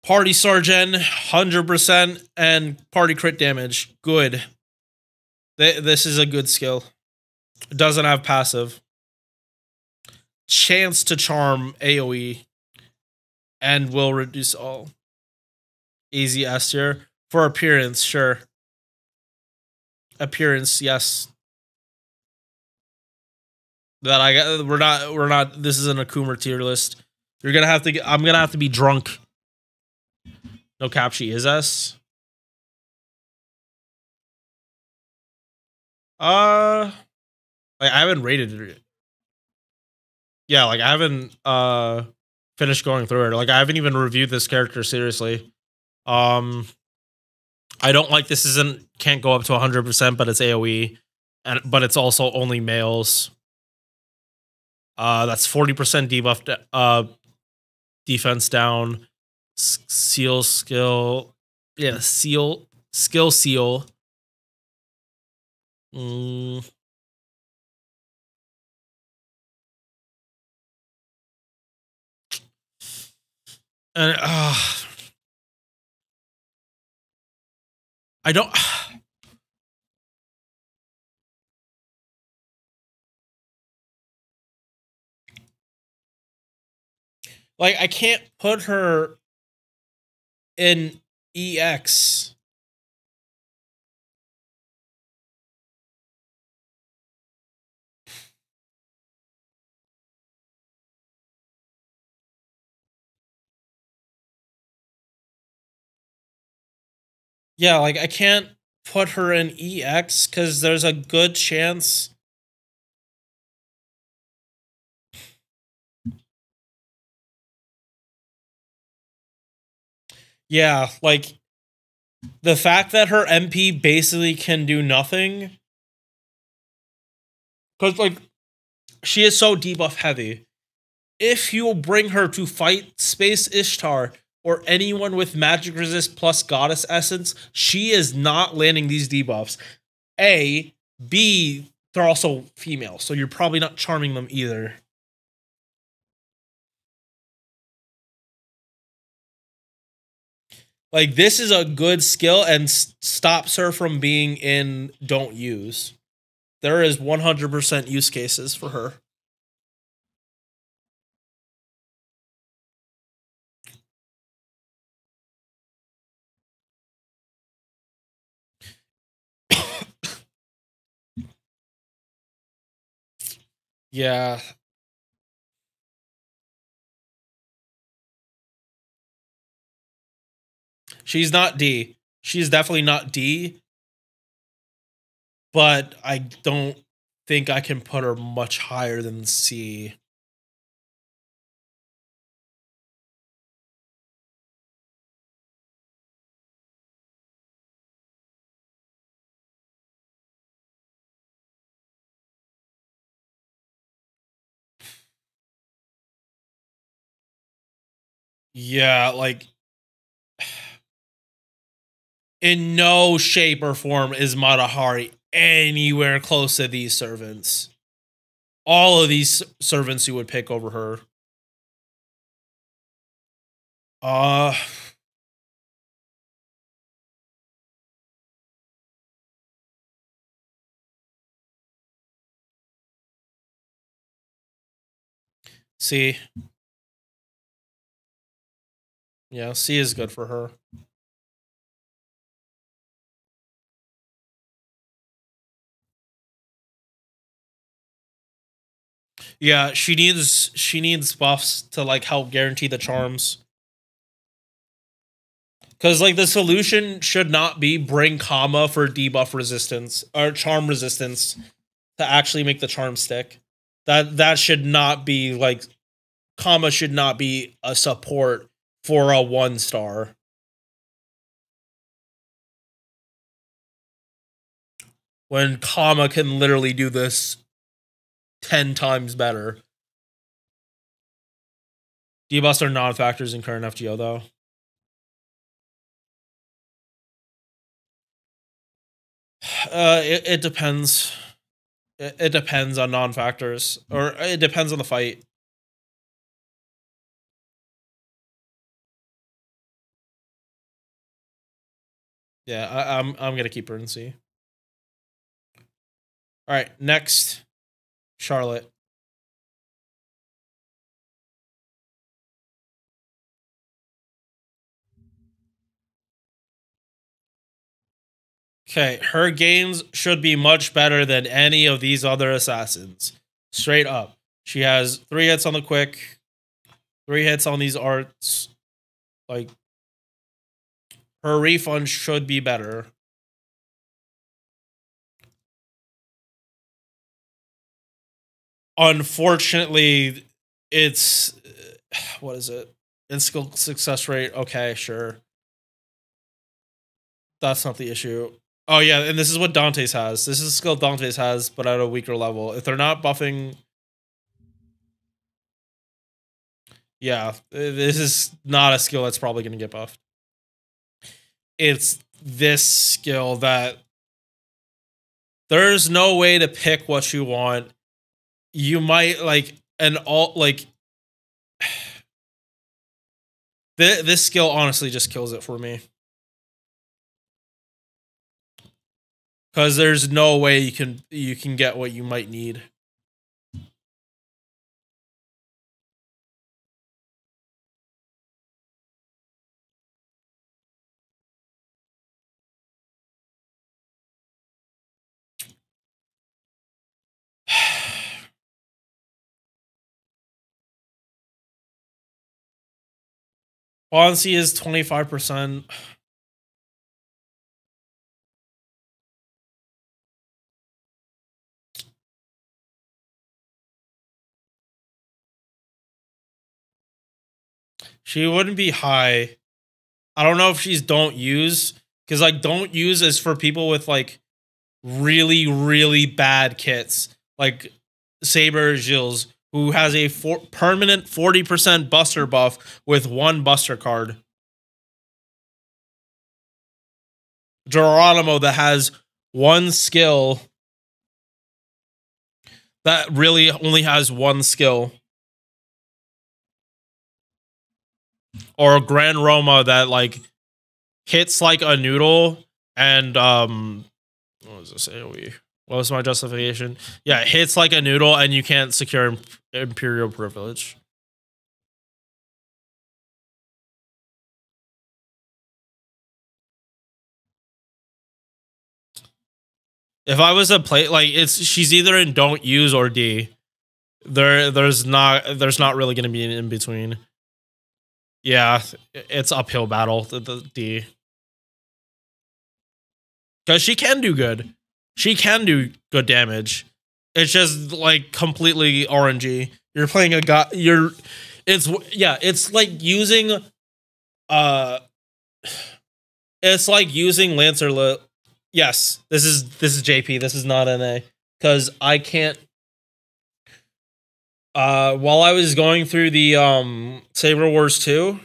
B: Party Sergeant, 100%, and party crit damage. Good. This is a good skill. It doesn't have passive. Chance to charm AoE. And will reduce all. Easy S tier. For appearance, sure. Appearance, yes. That I got. We're not. This isn't a Coomer tier list. You're gonna have to. I'm gonna have to be drunk. No cap. She is S. Like I haven't rated it. Yeah, like I haven't finished going through it. Like I haven't even reviewed this character seriously. I don't like this. Can't go up to 100%, but it's AoE, but it's also only males. That's 40% debuff. Defense down. Seal skill. Yeah, seal skill seal.
A: And I don't. Like, I can't put her in EX. Yeah, like, I can't put her in EX because there's a good chance. Yeah, like, the fact that her MP basically can do nothing. Because, like, she is so debuff heavy. If you bring her to fight Space Ishtar or anyone with magic resist plus goddess essence, she is not landing these debuffs. A, B, they're also female, so you're probably not charming them either. Like, this is a good skill and stops her from being in don't use. There is 100% use cases for her. Yeah. She's not D. She's definitely not D. But I don't think I can put her much higher than C. Yeah, like, in no shape or form is Matahari anywhere close to these servants. All of these servants you would pick over her. Uh C. Yeah, C is good for her. Yeah, she needs buffs to like help guarantee the charms. Cause like the solution should not be bring comma for debuff resistance or charm resistance to actually make the charm stick. That should not be like comma should not be a support for a 1-star. When comma can literally do this 10 times better. Debuffs are non-factors in current FGO though. It depends. It depends on non-factors, or it depends on the fight. Yeah, I'm gonna keep her in C. All right, next, Charlotte. Okay, her games should be much better than any of these other assassins. Straight up. She has 3 hits on the quick, 3 hits on these arts. Like, her refund should be better. Unfortunately, it's what is it? In skill success rate. Okay, sure. That's not the issue. Oh yeah, and this is what Dante's has. This is a skill Dante's has, but at a weaker level. If they're not buffing, yeah, this is not a skill that's probably going to get buffed. It's this skill that there's no way to pick what you want. You might like an all like
B: This skill honestly just kills it for me. Because there's no way you can get what you might need. Bonsi is 25%. She wouldn't be high. I don't know if she's don't use, because like don't use is for people with like really, really bad kits, like Saber Gilles, who has a permanent 40% buster buff with 1 buster card. Geronimo that has 1 skill. That really only has 1 skill. Or Grand Roma that like hits like a noodle and what was this AoE? What was my justification? Yeah, it hits like a noodle and you can't secure Imperial privilege. If I was a play, like she's either in don't use or D. There's not really gonna be an in between. Yeah, it's uphill battle the D. Because she can do good. She can do good damage. It's just like completely RNG. You're playing a guy. It's like using it's like using Lancer. Yes, this is JP. This is not NA because I can't. While I was going through the Saber Wars 2,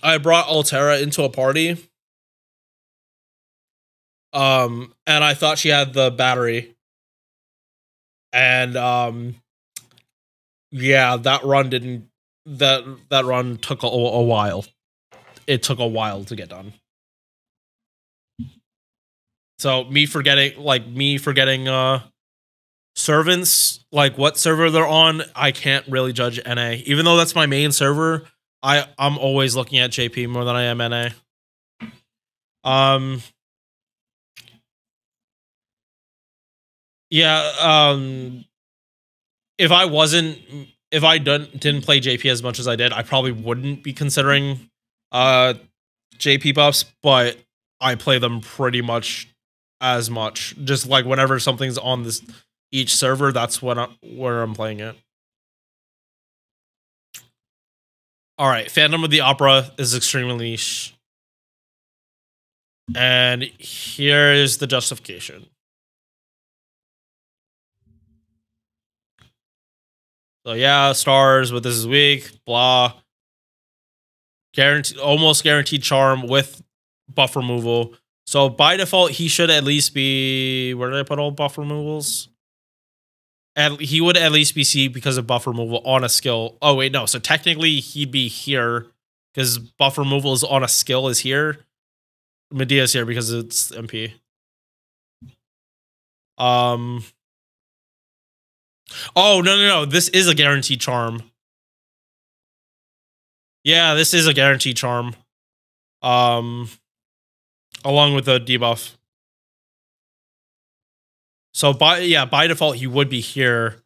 B: I brought Altera into a party. And I thought she had the battery. And yeah, that run didn't that run took a while. It took a while to get done. So me forgetting servants, like what server they're on, I can't really judge NA. Even though that's my main server, I'm always looking at JP more than I am NA. Yeah, if I didn't play JP as much as I did, I probably wouldn't be considering JP buffs, but I play them pretty much as much. Just like whenever something's on each server, that's where I'm playing it. All right, Phantom of the Opera is extremely niche. And here is the justification. So yeah, stars, but this is weak, blah. Almost guaranteed charm with buff removal. So by default, he should at least be... Where did I put all buff removals? He would at least be C because of buff removal on a skill. Oh, wait, no. So technically, he'd be here because buff removal is on a skill is here. Medea's here because it's MP. Oh, no. This is a guaranteed charm. Yeah, this is a guaranteed charm. Along with the debuff. So by default he would be here.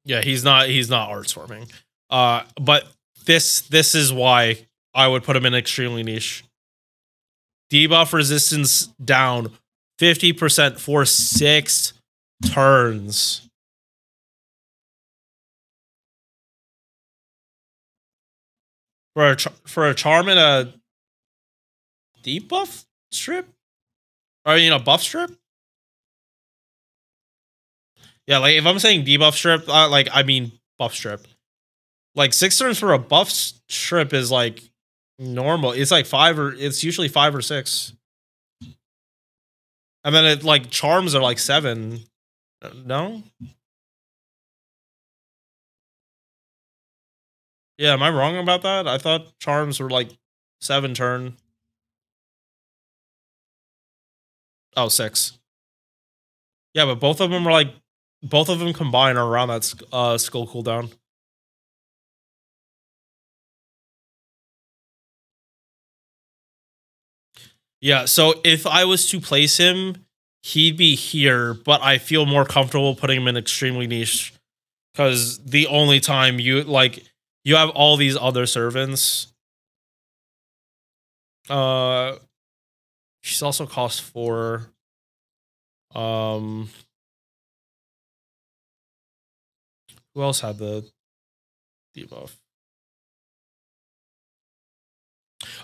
B: Yeah, he's not art swarming. But this is why I would put him in extremely niche. Debuff resistance down 50% for 6 turns. For a charm and a debuff strip? Or buff strip? Yeah, like if I'm saying debuff strip, I mean buff strip. Like 6 turns for a buff strip is like normal. It's like it's usually 5 or 6.
A: And then it like charms are like 7. No? Yeah, am I wrong about that? I thought charms were like 7 turn. Oh, 6. Yeah, but both of them are like, both of them combined are around that skull cooldown. Yeah, so if I was to place him, he'd be here, but I feel more comfortable putting him in extremely niche. Because the only time you, like, you have all these other servants. She's also cost 4. Who else had the debuff?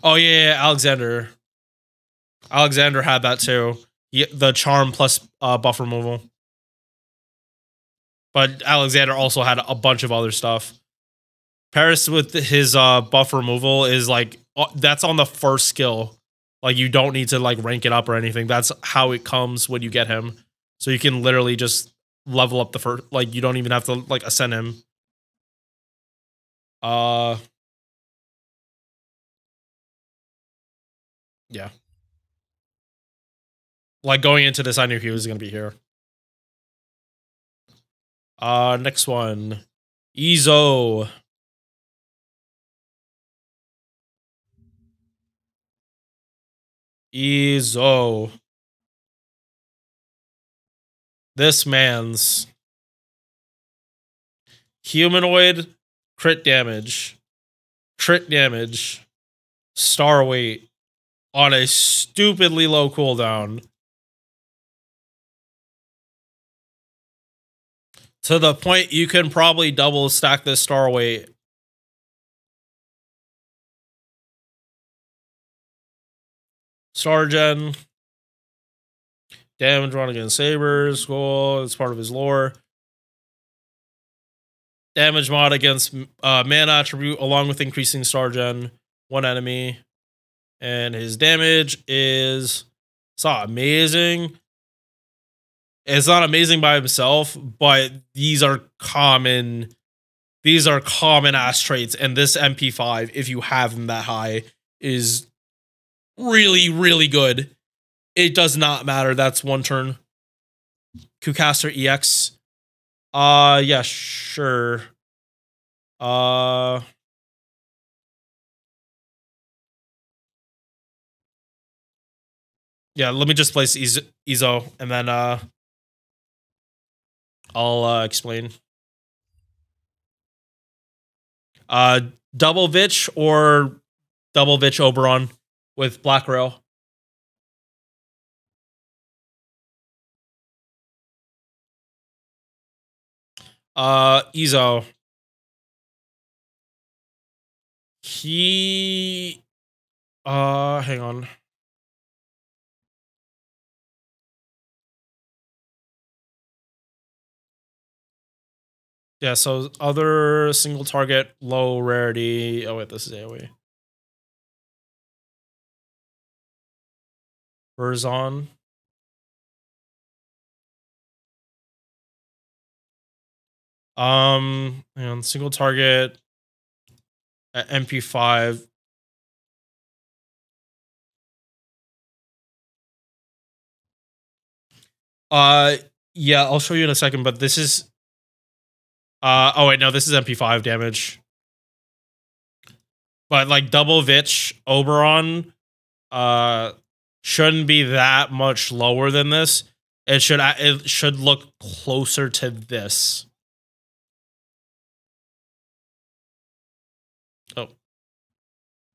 A: Oh yeah, Alexander. Alexander had that too. The charm plus buff removal. But Alexander also had a bunch of other stuff. Paris with his buff removal is like, that's on the first skill. Like, you don't need to like rank it up or anything. That's how it comes when you get him. So you can literally just level up the first, like, you don't even have to like ascend him. Yeah. Like, going into this, I knew he was going to be here. Next one. Izo. Izo. This man's humanoid crit damage, star weight on a stupidly low cooldown. To the point you can probably double stack this star weight. Star gen. Damage run against sabers. Cool. It's part of his lore. Damage mod against mana attribute along with increasing star gen. 1 enemy. And his damage is... It's not amazing. It's not amazing by himself, but these are common... These are common ass traits, and this MP5, if you have them that high, is really, really good. It does not matter. That's 1 turn. Kucaster EX. Yeah, sure. Yeah, let me just place Izo, and then I'll explain. Double Vitch or double Vitch Oberon with Black Rail. Izo. He hang on. Yeah, so other single target, low rarity. Oh wait, this is AoE. Verzon. And single target at MP5. Yeah, I'll show you in a second, but this is oh wait, no, this is MP5 damage. But like double Vitch Oberon shouldn't be that much lower than this. It should look closer to this. Oh.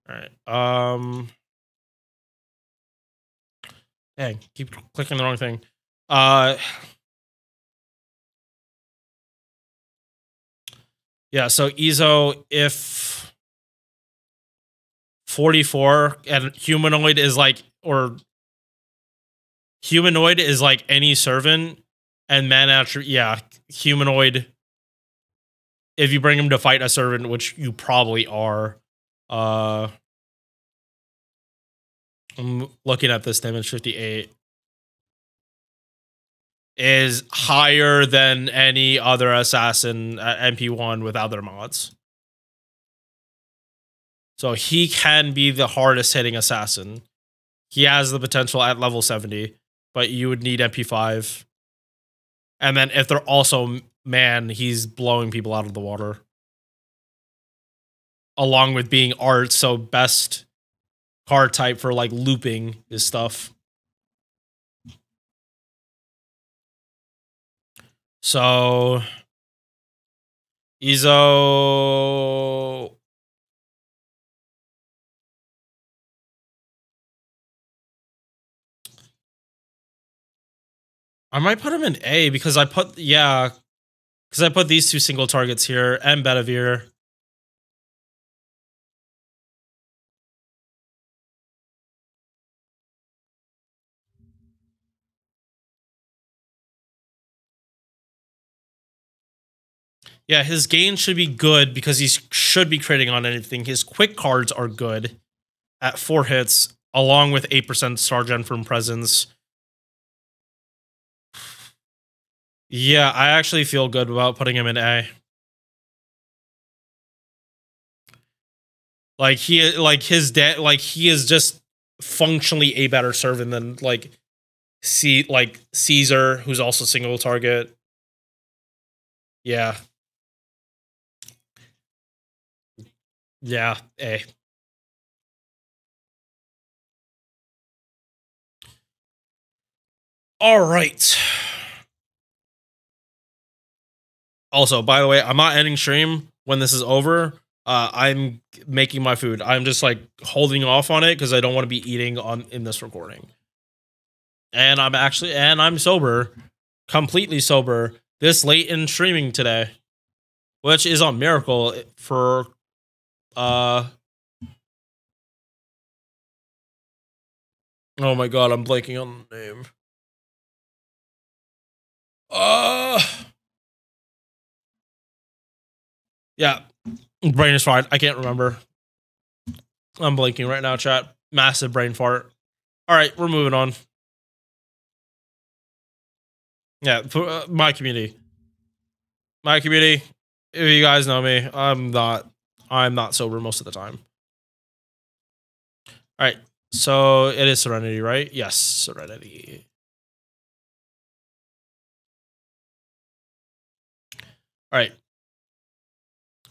A: Alright. Dang, keep clicking the wrong thing. Yeah, so Izo, if 44 and humanoid is like, or humanoid is like any servant, and mana attribute, yeah, humanoid, if you bring him to fight a servant, which you probably are, I'm looking at this damage 58. is higher than any other assassin at MP1 without their mods. So he can be the hardest hitting assassin. He has the potential at level 70, but you would need MP5. And then if they're also man, he's blowing people out of the water. Along with being art, so best card type for like looping his stuff. So Izo, I might put him in A because I put these two single targets here and Bedivere. Yeah, his gain should be good because he should be critting on anything. His quick cards are good at 4 hits, along with 8% star gen from presence. Yeah, I actually feel good about putting him in A. Like he is just functionally a better servant than like Caesar, who's also single target. Yeah. Yeah, A. All right. Also, by the way, I'm not ending stream when this is over. I'm making my food. I'm just like holding off on it because I don't want to be eating in this recording. And I'm sober, completely sober, this late in streaming today, which is a miracle for oh my god, I'm blanking on the name. Yeah, brain is fried. I can't remember. I'm blanking right now, chat. Massive brain fart. All right, we're moving on. Yeah, my community. My community. If you guys know me, I'm not sober most of the time. All right, so it is Serenity, right? Yes, Serenity. All right.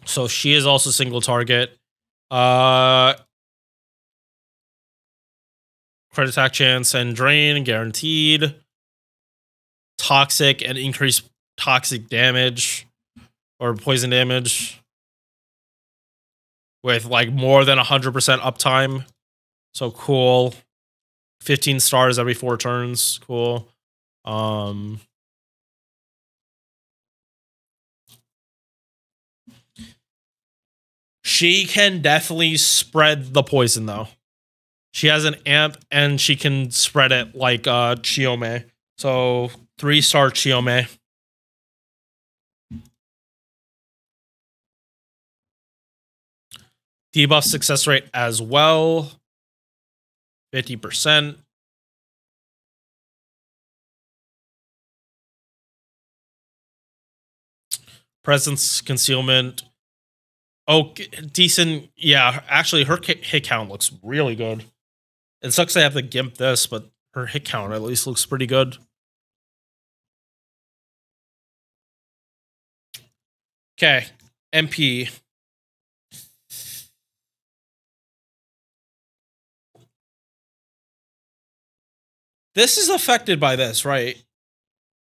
A: So she is also single target. Crit attack chance and drain guaranteed. Toxic and increased toxic damage or poison damage with like more than 100% uptime. So cool. 15 stars every 4 turns. Cool. She can definitely spread the poison though. She has an amp and she can spread it like Chiome. So 3-star Chiome. Debuff success rate as well. 50%. Presence concealment. Oh, decent. Yeah, actually, her hit count looks really good. It sucks I have to gimp this, but her hit count at least looks pretty good. Okay, MP. This is affected by this, right?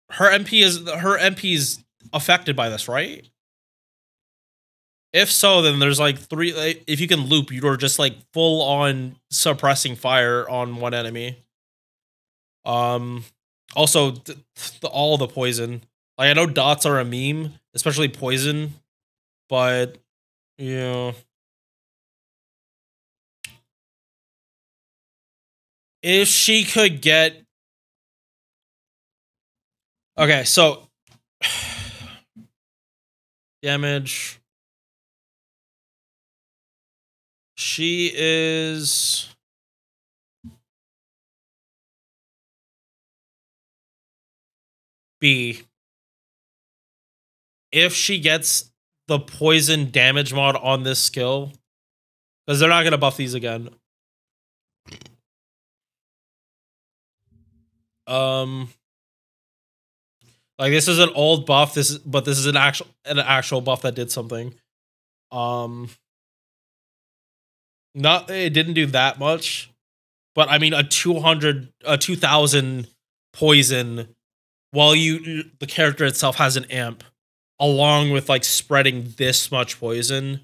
A: Her MP is affected by this, right? If so, then there's like 3. If you can loop, you're just like full on suppressing fire on one enemy. Also, all the poison. Like I know dots are a meme, especially poison, but yeah. If she could get okay, so damage. She is B, if she gets the poison damage mod on this skill, because they're not going to buff these again. Like this is an old buff. This is an actual buff that did something. Not it didn't do that much, but I mean a 2000 poison while the character itself has an amp, along with like spreading this much poison,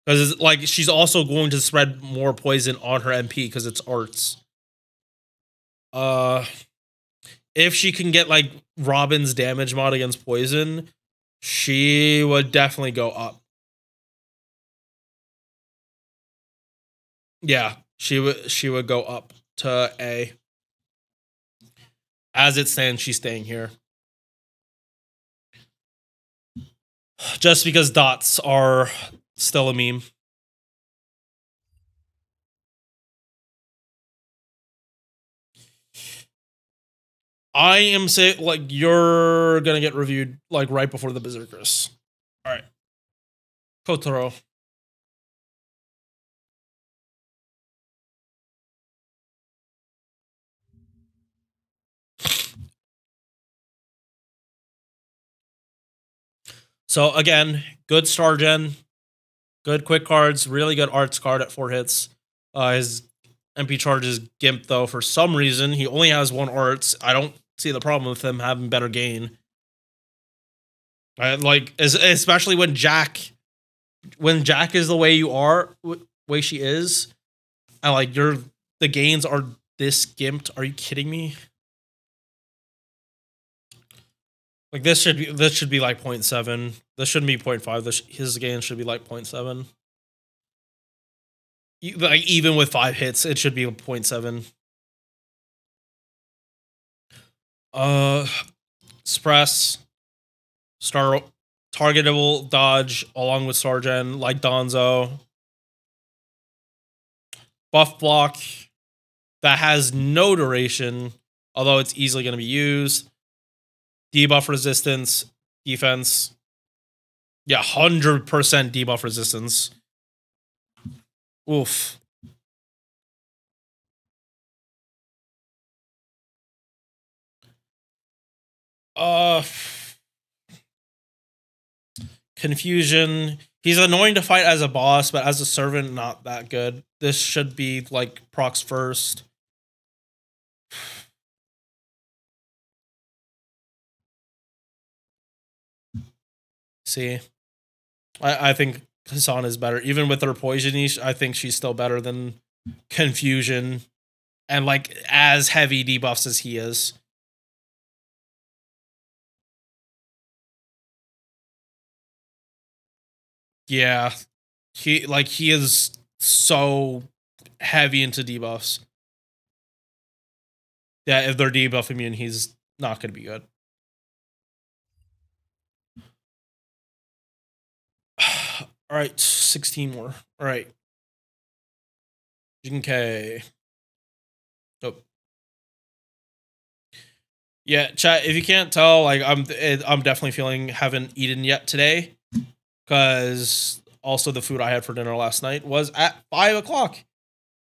A: because like she's also going to spread more poison on her MP because it's arts. If she can get like Robin's damage mod against poison, she would definitely go up. Yeah, she would go up to A. As it stands, she's staying here. Just because dots are still a meme. I am saying, like, you're gonna get reviewed, like, right before the Berserkers. Alright. Kotaro. So, again, good star gen, good quick cards, really good arts card at 4 hits. His MP charge is Gimp, though, for some reason. He only has 1 arts. I don't see the problem with him having better gain. Like, especially when Jack is the way you are, way she is, and like the gains are this gimped. Are you kidding me? Like this should be like 0.7. This shouldn't be 0.5. His gain should be like 0.7. Like even with 5 hits, it should be 0.7. Express, star, targetable dodge along with Sargen like Donzo. Buff block that has no duration, although it's easily going to be used. Debuff resistance, defense. Yeah, 100% debuff resistance. Oof. Confusion. He's annoying to fight as a boss, but as a servant, not that good. This should be like procs first. See, I think Hassan is better. Even with her poison, I think she's still better than Confusion and like as heavy debuffs as he is. Yeah, he is so heavy into debuffs. Yeah, if they're debuff immune, he's not going to be good. All right, 16 more. All right. Jing Ke. Oh. Yeah, chat, if you can't tell, like I'm definitely haven't eaten yet today, because also the food I had for dinner last night was at 5 o'clock.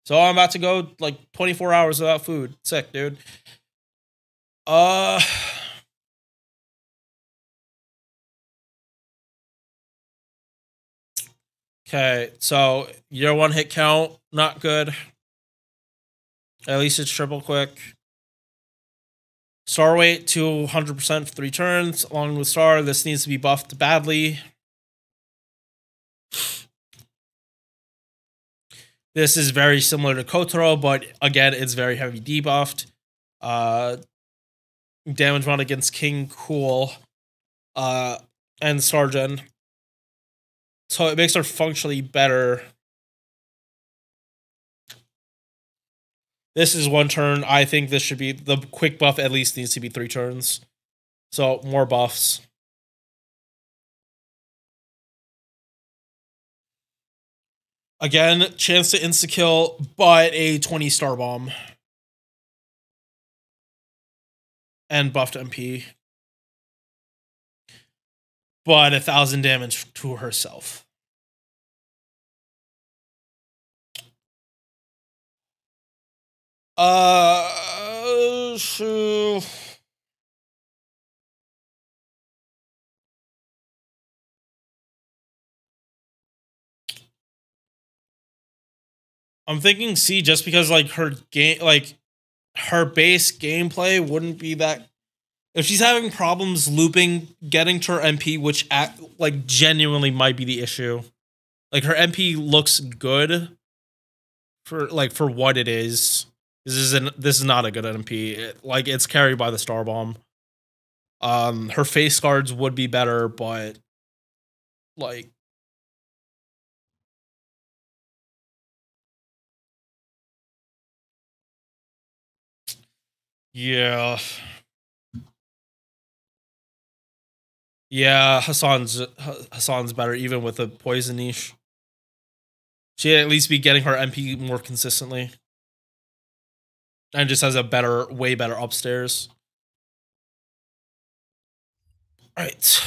A: So I'm about to go like 24 hours without food. Sick, dude. Okay, so year 1 hit count, not good. At least it's triple quick. Star weight to 100% for 3 turns. Along with star, this needs to be buffed badly. This is very similar to Kotaro, but again, it's very heavy debuffed. Damage mod against King, cool. And Sargen. So it makes her functionally better. This is 1 turn. I think this should be the quick buff. At least needs to be 3 turns. So more buffs. Again, chance to insta kill, but a 20 star bomb and buffed MP.
B: but 1,000 damage to herself. So I'm thinking C just because like her game, like her base gameplay wouldn't be that. If she's having problems looping, getting to her MP, which like genuinely might be the issue. Like her MP looks good for what it is. This is not a good MP. Like it's carried by the Star Bomb. Her face guards would be better, but like yeah. Yeah, Hassan's better even with the poison niche. She'd at least be getting her MP more consistently. And just has a way better upstairs. Alright.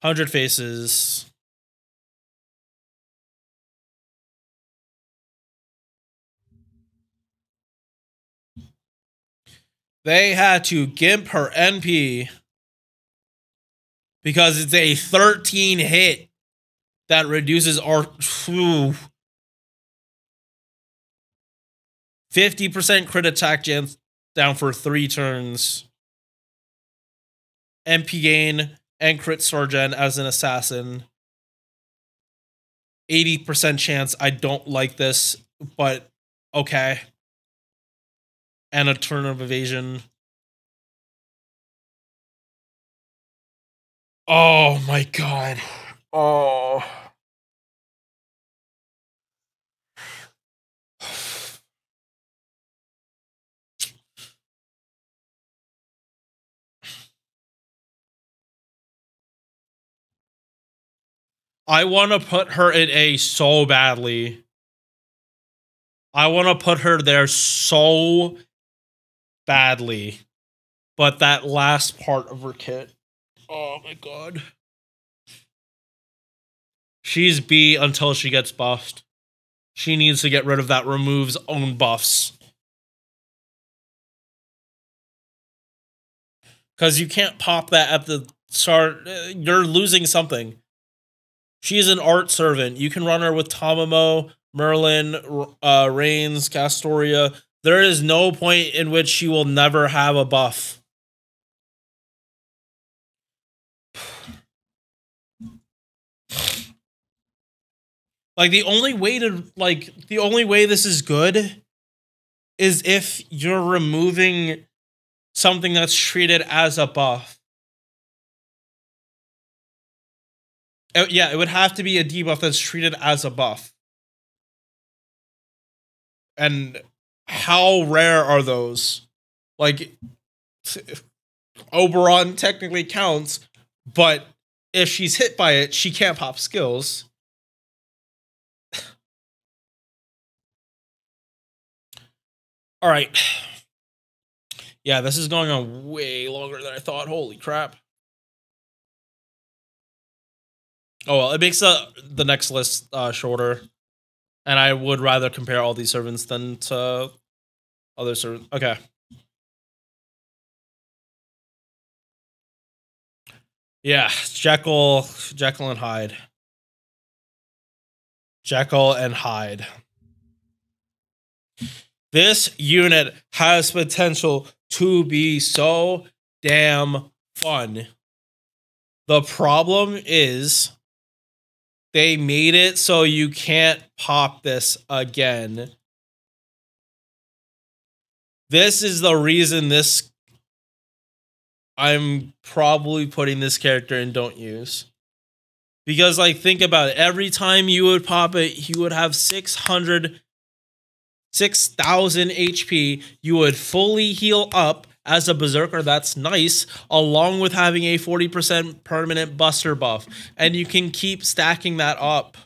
B: 100 faces. They had to gimp her NP because it's a 13 hit that reduces our 50% crit attack chance down for 3 turns. MP gain and crit Sargen as an assassin. 80% chance. I don't like this, but okay. And a turn of evasion. Oh my god. Oh. I want to put her in A so badly. I want to put her there so badly. But that last part of her kit. Oh my god. She's B until she gets buffed. She needs to get rid of that removes own buffs. Because you can't pop that at the start. You're losing something. She's an art servant. You can run her with Tamamo, Merlin, Reigns, Castoria. There is no point in which she will never have a buff. Like the only way this is good is if you're removing something that's treated as a buff. Yeah, it would have to be a debuff that's treated as a buff. And how rare are those? Like, Oberon technically counts, but if she's hit by it, she can't pop skills. All right. Yeah, this is going on way longer than I thought. Holy crap. Oh, well, it makes the next list shorter. And I would rather compare all these servants than to other servants. Okay. Yeah, Jekyll and Hyde. Jekyll and Hyde. This unit has potential to be so damn fun. The problem is they made it so you can't pop this again. This is the reason I'm probably putting this character in don't use. Because, like, think about it. Every time you would pop it, you would have 6,000 HP. You would fully heal up as a berserker. That's nice. Along with having a 40% permanent buster buff. And you can keep stacking that up.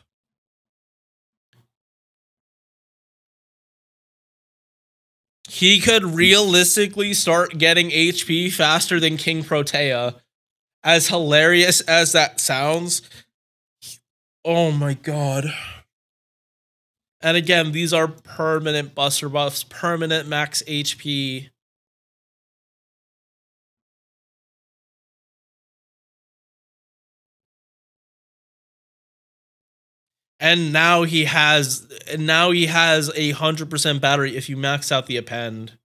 B: he could realistically start getting HP faster than King Protea. As hilarious as that sounds. Oh my god. And again, these are permanent buster buffs, permanent max HP. And now he has 100% battery if you max out the append.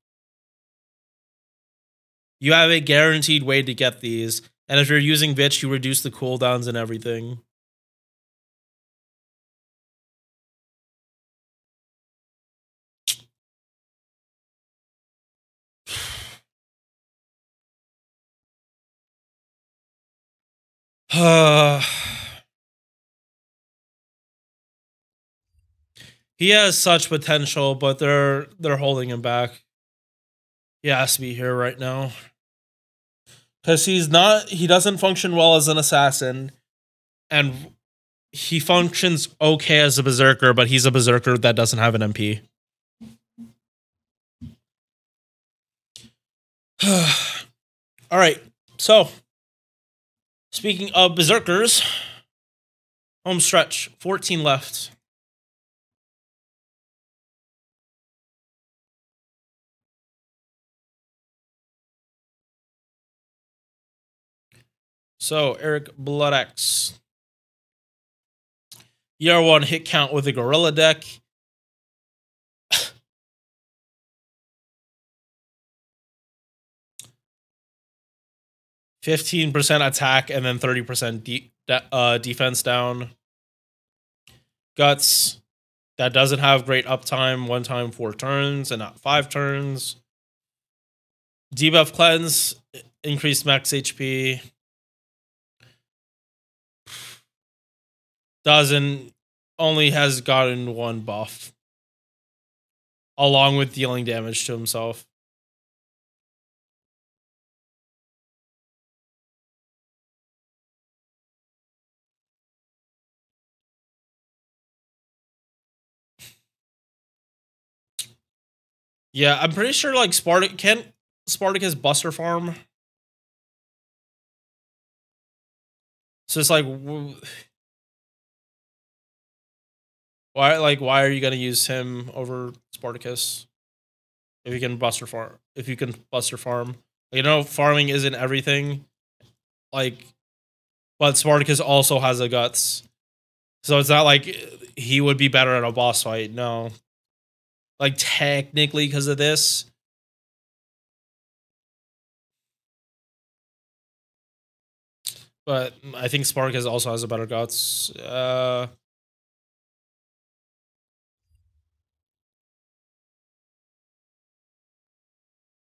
B: You have a guaranteed way to get these. And if you're using Vitch, you reduce the cooldowns and everything. He has such potential, but they're holding him back. He has to be here right now. Because he doesn't function well as an assassin. And he functions okay as a berserker, but he's a berserker that doesn't have an MP. Alright, so speaking of berserkers, home stretch, 14 left. So, Eric Bloodaxe. Year 1 hit count with a gorilla deck. %15 attack and then 30% defense down. Guts. That doesn't have great uptime. 1 time 4 turns and not 5 turns. Debuff cleanse. Increased max HP. Only has gotten 1 buff. Along with dealing damage to himself. Yeah, I'm pretty sure like Spartacus Buster Farm? So it's like why are you gonna use him over Spartacus? If you can Buster Farm. You know, farming isn't everything. Like, but Spartacus also has a guts. So it's not like he would be better at a boss fight, no. Like, technically, because of this. But I think Spartacus also has a better guts.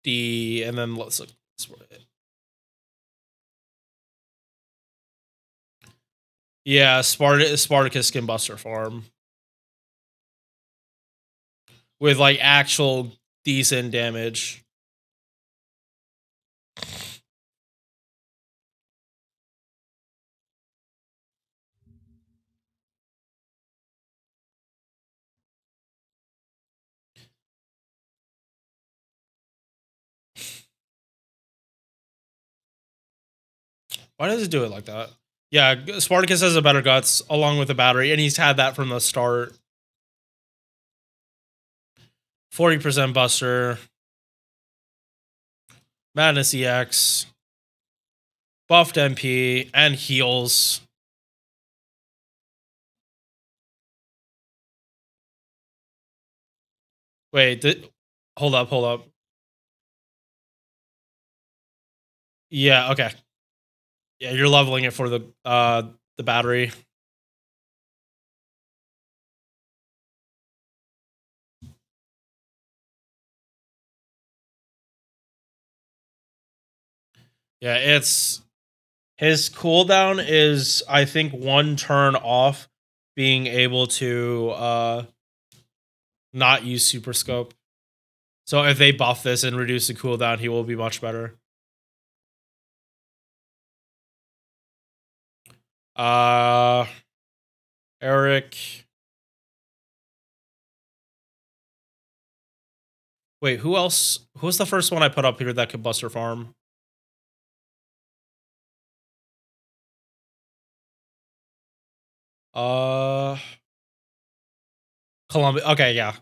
B: And then let's look. Yeah, Spartacus can Buster Farm. With like actual decent damage. Why does it do it like that? Yeah, Spartacus has a better guts along with the battery, and he's had that from the start. 40% Buster. Madness EX. Buffed MP and heals. Wait, hold up. Yeah, okay. Yeah, you're leveling it for the battery. Yeah, his cooldown is, I think, 1 turn off being able to not use Super Scope. So if they buff this and reduce the cooldown, he will be much better. Eric. Wait, who else? Who was the first one I put up here that could Buster Farm? Columbus. Okay, yeah.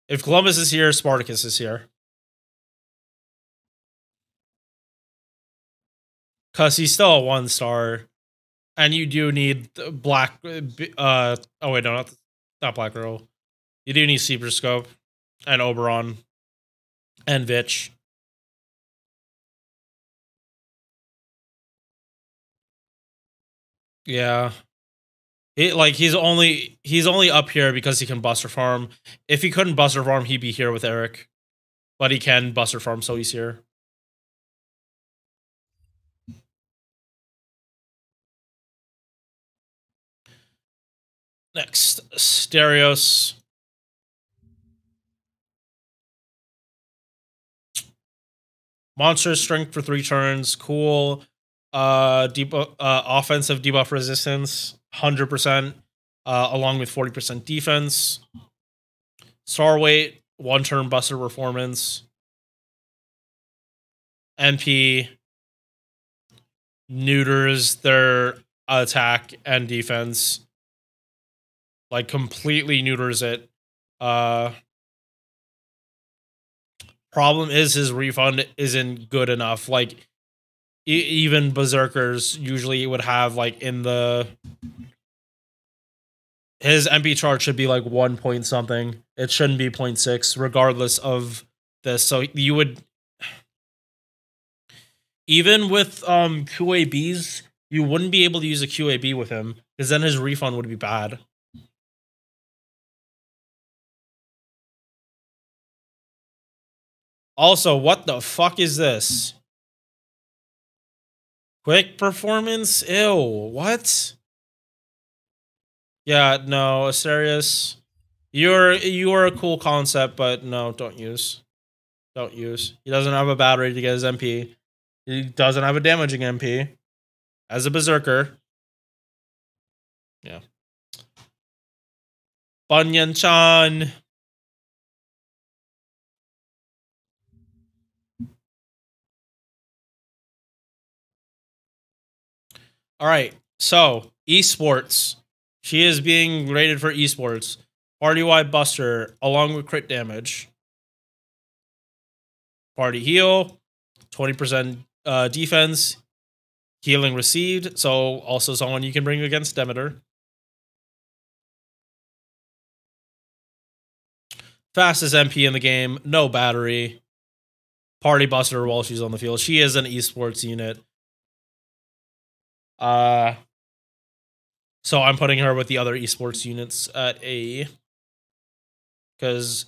B: If Columbus is here, Spartacus is here. Cause he's still a 1-star. And you do need Black oh wait, no, not Black Girl. You do need Super Scope and Oberon and Vitch. Yeah. He's only up here because he can Buster Farm. If he couldn't Buster Farm, he'd be here with Eric. But he can Buster Farm, so he's here. Next, Stereos. Monster strength for 3 turns. Cool. Offensive debuff resistance, 100%, along with 40% defense. Star weight, 1 turn Buster performance. MP neuters their attack and defense. Like, completely neuters it. Problem is his refund isn't good enough. Like, even Berserkers usually would have, like, in the... His MP chart should be, like, 1 point something. It shouldn't be 0.6, regardless of this. So you would... Even with QABs, you wouldn't be able to use a QAB with him, because then his refund would be bad. Also, what the fuck is this? Quick performance? Ew, what? Yeah, no, Asterius. You're a cool concept, but no, don't use. Don't use. He doesn't have a battery to get his MP. He doesn't have a damaging MP. As a Berserker. Yeah. Bunyan-chan. Alright, so, esports. She is being rated for esports. Party-wide Buster, along with crit damage. Party heal, 20% defense, healing received, so also someone you can bring against Demeter. Fastest MP in the game, no battery. Party Buster while she's on the field. She is an esports unit. So I'm putting her with the other esports units at A. Because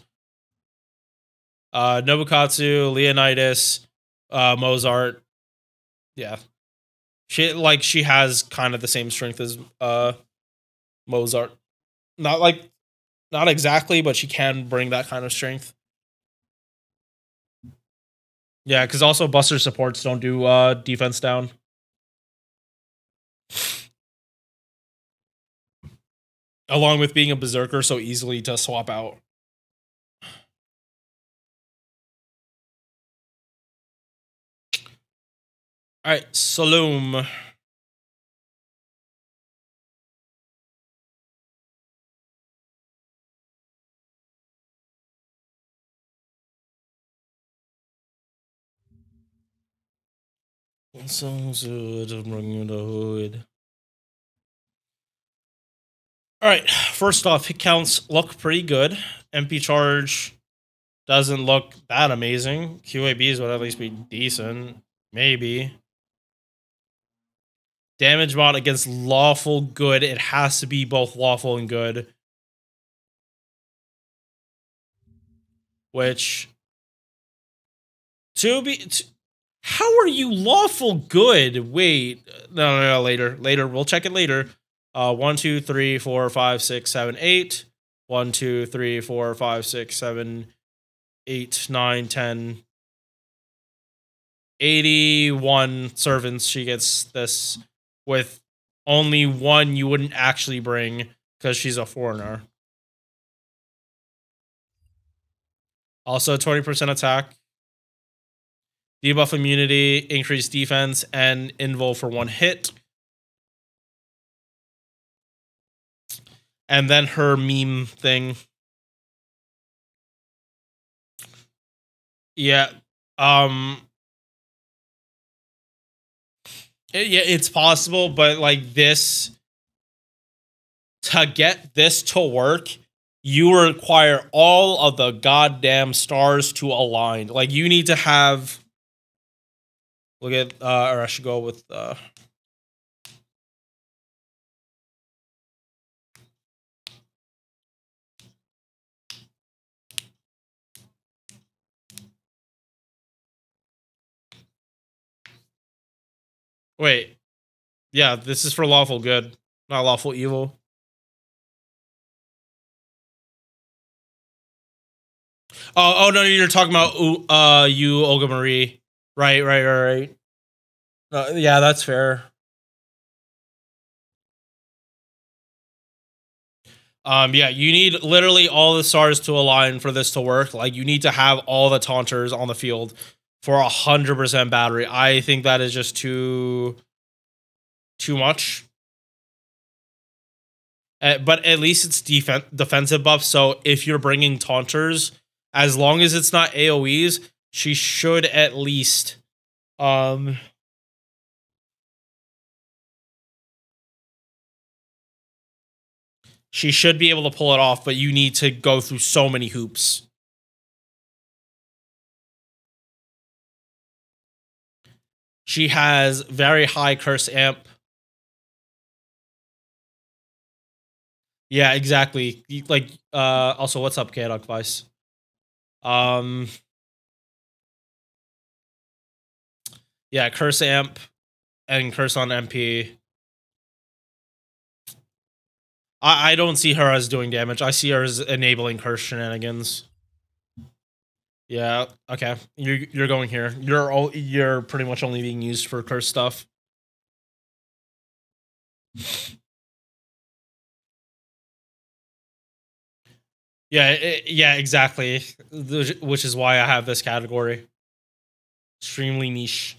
B: Nobukatsu, Leonidas, Mozart. Yeah. She has kind of the same strength as Mozart. Not exactly, but she can bring that kind of strength. Yeah, because also Buster supports don't do defense down. Along with being a Berserker, so easily to swap out. Alright, Saloom. Alright, first off, hit counts look pretty good. MP charge doesn't look that amazing. QABs would at least be decent. Maybe. Damage mod against lawful good. It has to be both lawful and good. Which... how are you lawful good? Wait. No, later. Later. We'll check it later. 1, 2, 3, 4, 5, 6, 7, 8. 1, 2, 3, 4, 5, 6, 7, 8, 9, 10. 81 servants. She gets this with only 1 you wouldn't actually bring because she's a foreigner.
A: Also 20% attack. Debuff immunity, increased defense, and invul for 1 hit. And then her meme thing. Yeah. It's possible, but like this, to get this to work, you require all of the goddamn stars to align. Like, you need to have... Look at, or I should go with, wait. Yeah, this is for lawful good, not lawful evil. Oh no, you're talking about you, Olga Marie. Right. Yeah, that's fair. Yeah, you need literally all the stars to align for this to work. Like, you need to have all the taunters on the field for 100% battery. I think that is just too much. But at least it's defensive buff. So if you're bringing taunters, as long as it's not AoEs, she should at least she should be able to pull it off, but you need to go through so many hoops. She has very high curse amp. Yeah, exactly. Like, also, what's up, Chaotic Vice? Yeah, curse amp and curse on MP. I don't see her as doing damage. I see her as enabling curse shenanigans. Yeah, okay. You're going here. You're pretty much only being used for curse stuff. Yeah, exactly. Which is why I have this category. Extremely niche.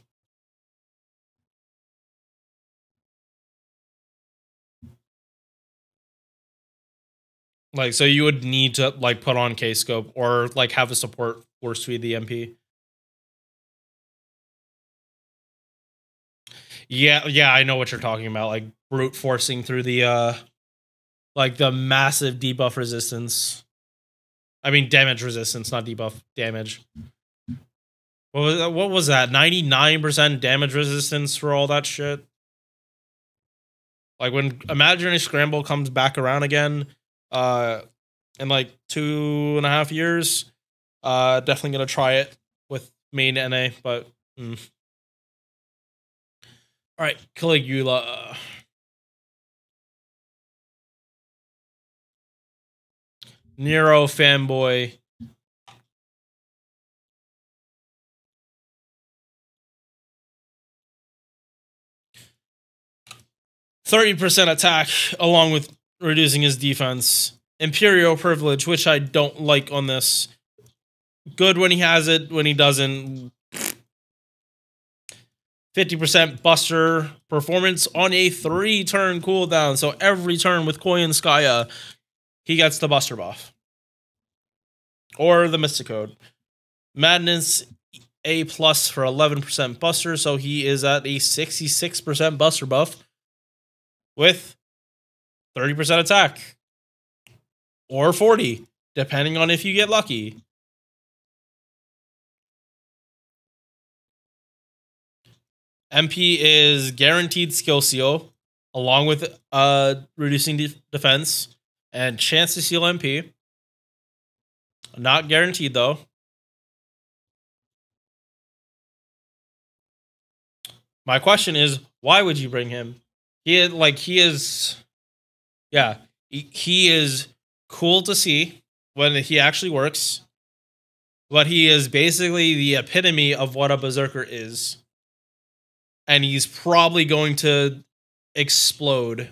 A: Like, so you would need to like put on K-scope or like have a support force feed the MP. Yeah, I know what you're talking about. Like brute forcing through the like the massive debuff resistance. I mean damage resistance, not debuff, damage. What was that? 99% damage resistance for all that shit? Like when Imaginary Scramble comes back around again, in like 2.5 years, definitely gonna try it with main NA, but Alright, Caligula. Nero fanboy. %30 attack, along with reducing his defense. Imperial privilege, which I don't like on this. Good when he has it, when he doesn't. 50% Buster performance on a 3-turn cooldown. So every turn with Koyanskaya, he gets the Buster buff. Or the Mystic Code. Madness A+ for 11% Buster, so he is at a 66% Buster buff with 30% attack. Or 40, depending on if you get lucky. MP is guaranteed skill seal, along with reducing defense and chance to seal MP. Not guaranteed though. My question is, why would you bring him? He is cool to see when he actually works, but he is basically the epitome of what a berserker is. And he's probably going to explode.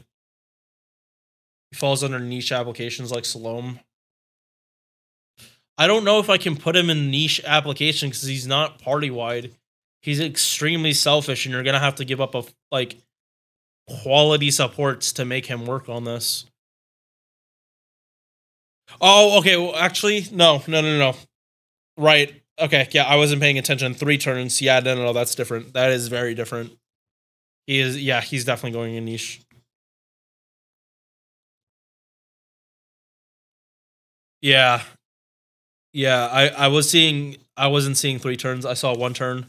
A: He falls under niche applications like Salome. I don't know if I can put him in niche application because he's not party wide. He's extremely selfish, and you're gonna have to give up like quality supports to make him work on this. Oh, okay. Well, actually, no. Right. Okay. Yeah, I wasn't paying attention. 3 turns. Yeah, no. That's different. That is very different. He is. Yeah, he's definitely going in niche. Yeah. Yeah. I was seeing. I wasn't seeing 3 turns. I saw 1 turn.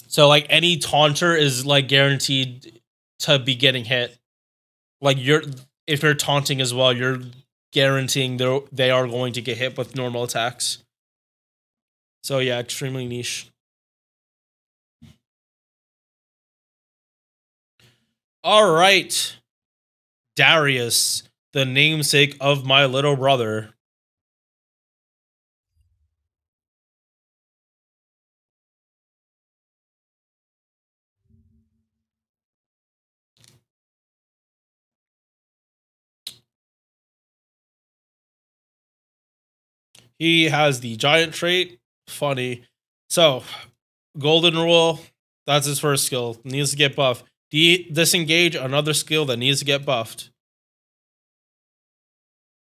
A: So like any taunter is like guaranteed to be getting hit. Like if you're taunting as well, you're guaranteeing they are going to get hit with normal attacks. So yeah, extremely niche. All right, Darius, the namesake of my little brother. He has the giant trait. Funny. So, golden rule. That's his first skill. Needs to get buffed. Disengage, another skill that needs to get buffed.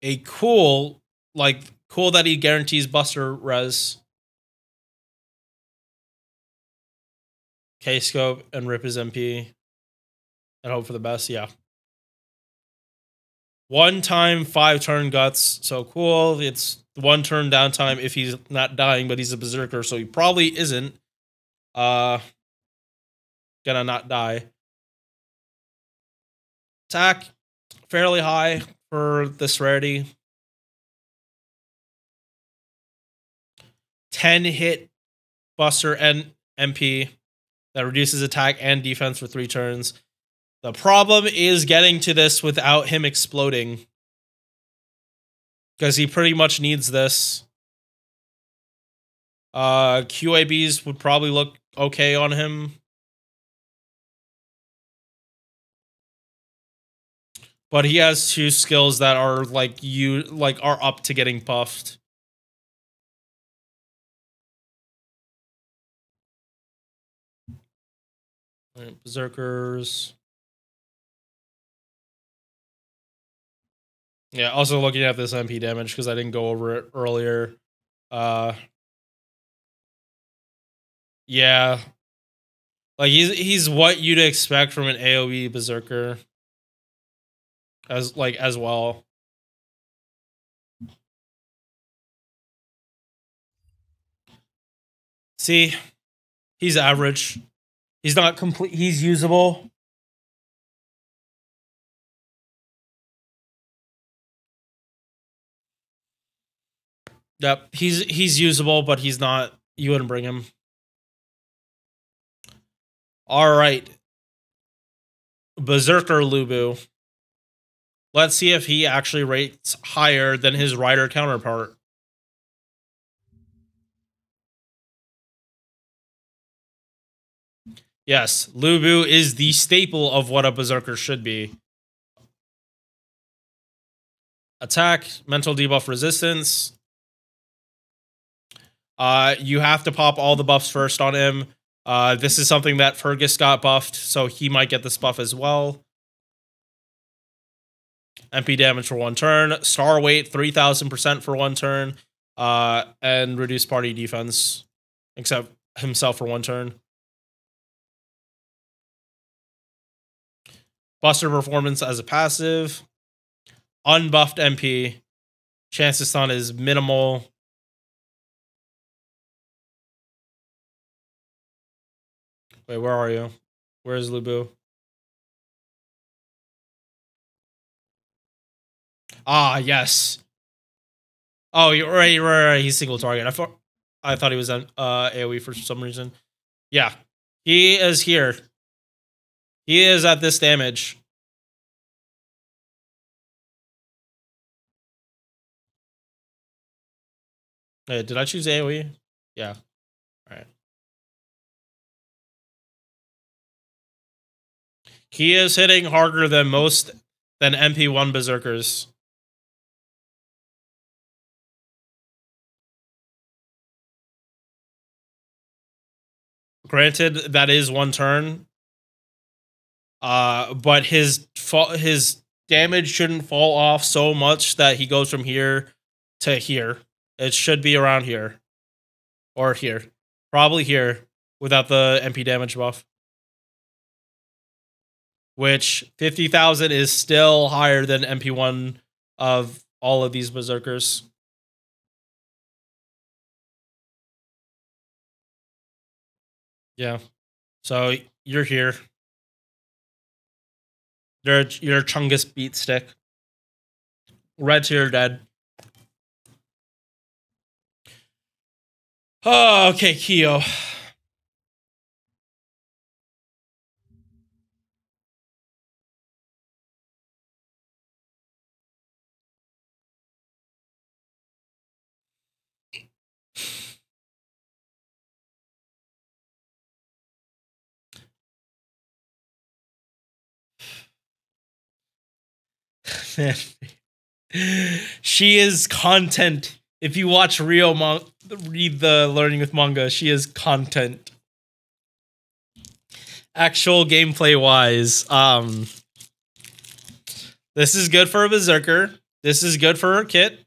A: A cool that he guarantees Buster res. K-scope and rip his MP. And hope for the best, yeah. 1 time, 5 turn guts. So cool. It's 1 turn downtime if he's not dying, but he's a berserker, so he probably isn't gonna not die. Attack fairly high for this rarity. 10 hit Buster and MP that reduces attack and defense for 3 turns. The problem is getting to this without him exploding, because he pretty much needs this. QABs would probably look okay on him. But he has 2 skills that are are up to getting buffed. Right, Berserkers. Yeah, also looking at this MP damage because I didn't go over it earlier. Yeah. Like he's what you'd expect from an AoE berserker. As well. See, he's average. He's not complete. He's usable. Yep, he's usable, but he's not. You wouldn't bring him. All right, Berserker Lubu. Let's see if he actually rates higher than his Rider counterpart. Yes, Lubu is the staple of what a Berserker should be. Attack, mental debuff resistance. You have to pop all the buffs first on him. This is something that Fergus got buffed, so he might get this buff as well. MP damage for 1 turn. Star weight 3,000% for 1 turn. And reduce party defense, except himself for 1 turn. Buster performance as a passive. Unbuffed MP. Chance to stun is minimal. Wait, where are you? Where's Lubu? Ah, yes. Oh, you're right. He's single target. I thought he was on AoE for some reason. Yeah, he is here. He is at this damage. Hey, did I choose AoE? Yeah. All right. He is hitting harder than MP1 berserkers. Granted, that is one turn. But his damage shouldn't fall off so much that he goes from here to here. It should be around here. Or here. Probably here, without the MP damage buff. Which, 50,000 is still higher than MP1 of all of these Berserkers. Yeah. So, you're here. You're Chungus beat stick. Red to your dead. Oh, okay, Kyo. She is content. If you watch read the Learning with manga, she is content. Actual gameplay wise, this is good for a Berserker. This is good for her kit.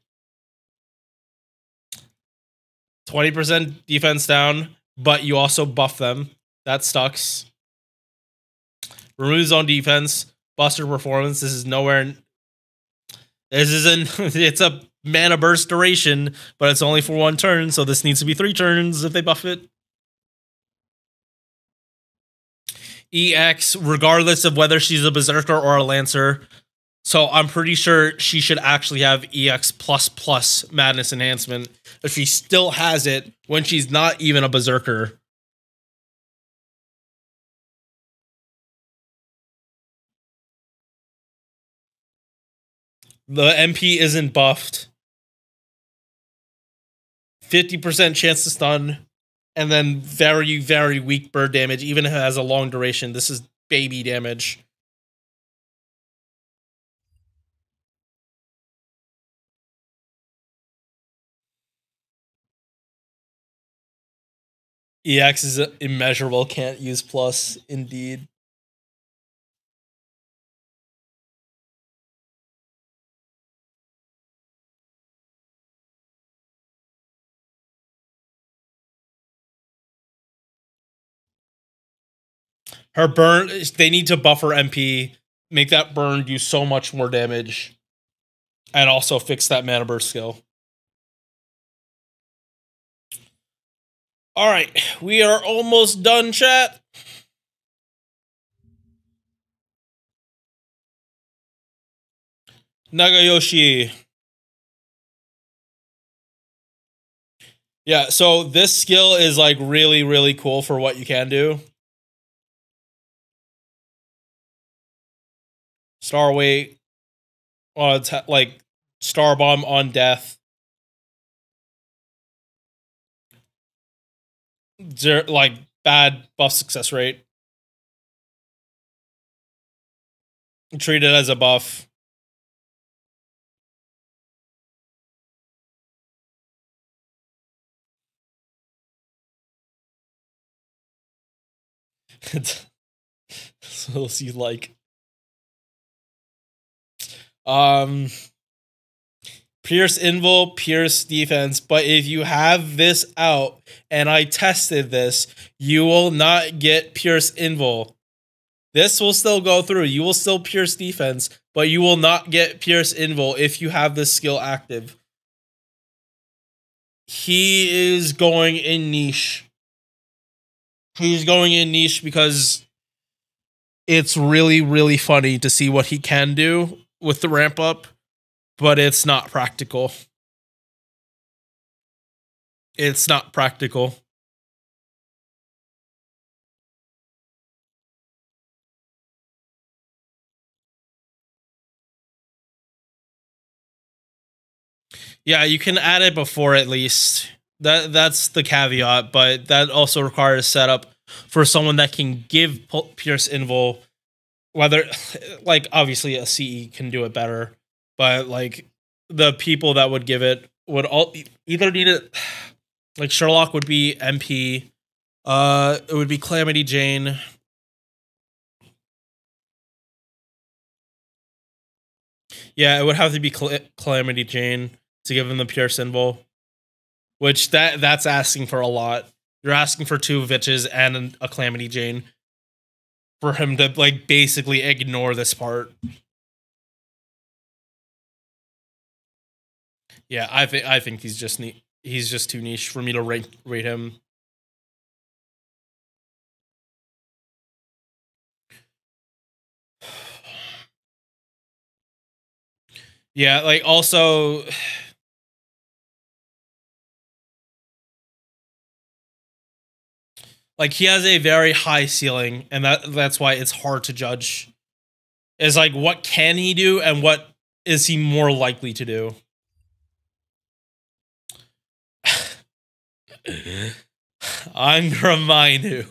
A: 20% defense down, but you also buff them. That sucks. Remove zone defense, buster performance. This is nowhere. This isn't. It's a mana burst duration, but it's only for one turn, so this needs to be 3 turns if they buff it. EX, regardless of whether she's a Berserker or a Lancer. So I'm pretty sure she should actually have EX++ Madness Enhancement if she still has it when she's not even a Berserker. The MP isn't buffed. 50% chance to stun. And then very, very weak bird damage, even if it has a long duration. This is baby damage. EX is immeasurable, can't use plus, indeed. Her burn, they need to buffer MP, make that burn do so much more damage, and also fix that mana burst skill. Alright, we are almost done, chat. Nagayoshi. Yeah, so this skill is like really, really cool for what you can do. Star Weight, like Star Bomb on death. Like bad buff success rate. Treat it as a buff. So you like. Pierce invul, pierce defense, but if you have this out, and I tested this, you will not get pierce invul. This will still go through. You will still pierce defense, but you will not get pierce invul if you have this skill active. He is going in niche. He's going in niche because it's really, really funny to see what he can do with the ramp up, but it's not practical. It's not practical. Yeah, you can add it before at least. That's the caveat, but that also requires setup for someone that can give Pierce Invul. Whether, like, obviously a CE can do it better, but like the people that would give it would all either need it. Like Sherlock would be MP,
B: It would be Calamity Jane. Yeah, it would have to be Calamity Jane to give him the pure symbol. Which that's asking for a lot. You're asking for 2 Vitches and a Calamity Jane for him to like basically ignore this part. Yeah, I think he's just too niche for me to rate him. Yeah, like also like he has a very high ceiling, and that's why it's hard to judge. Is like what can he do and what is he more likely to do? Angramainu.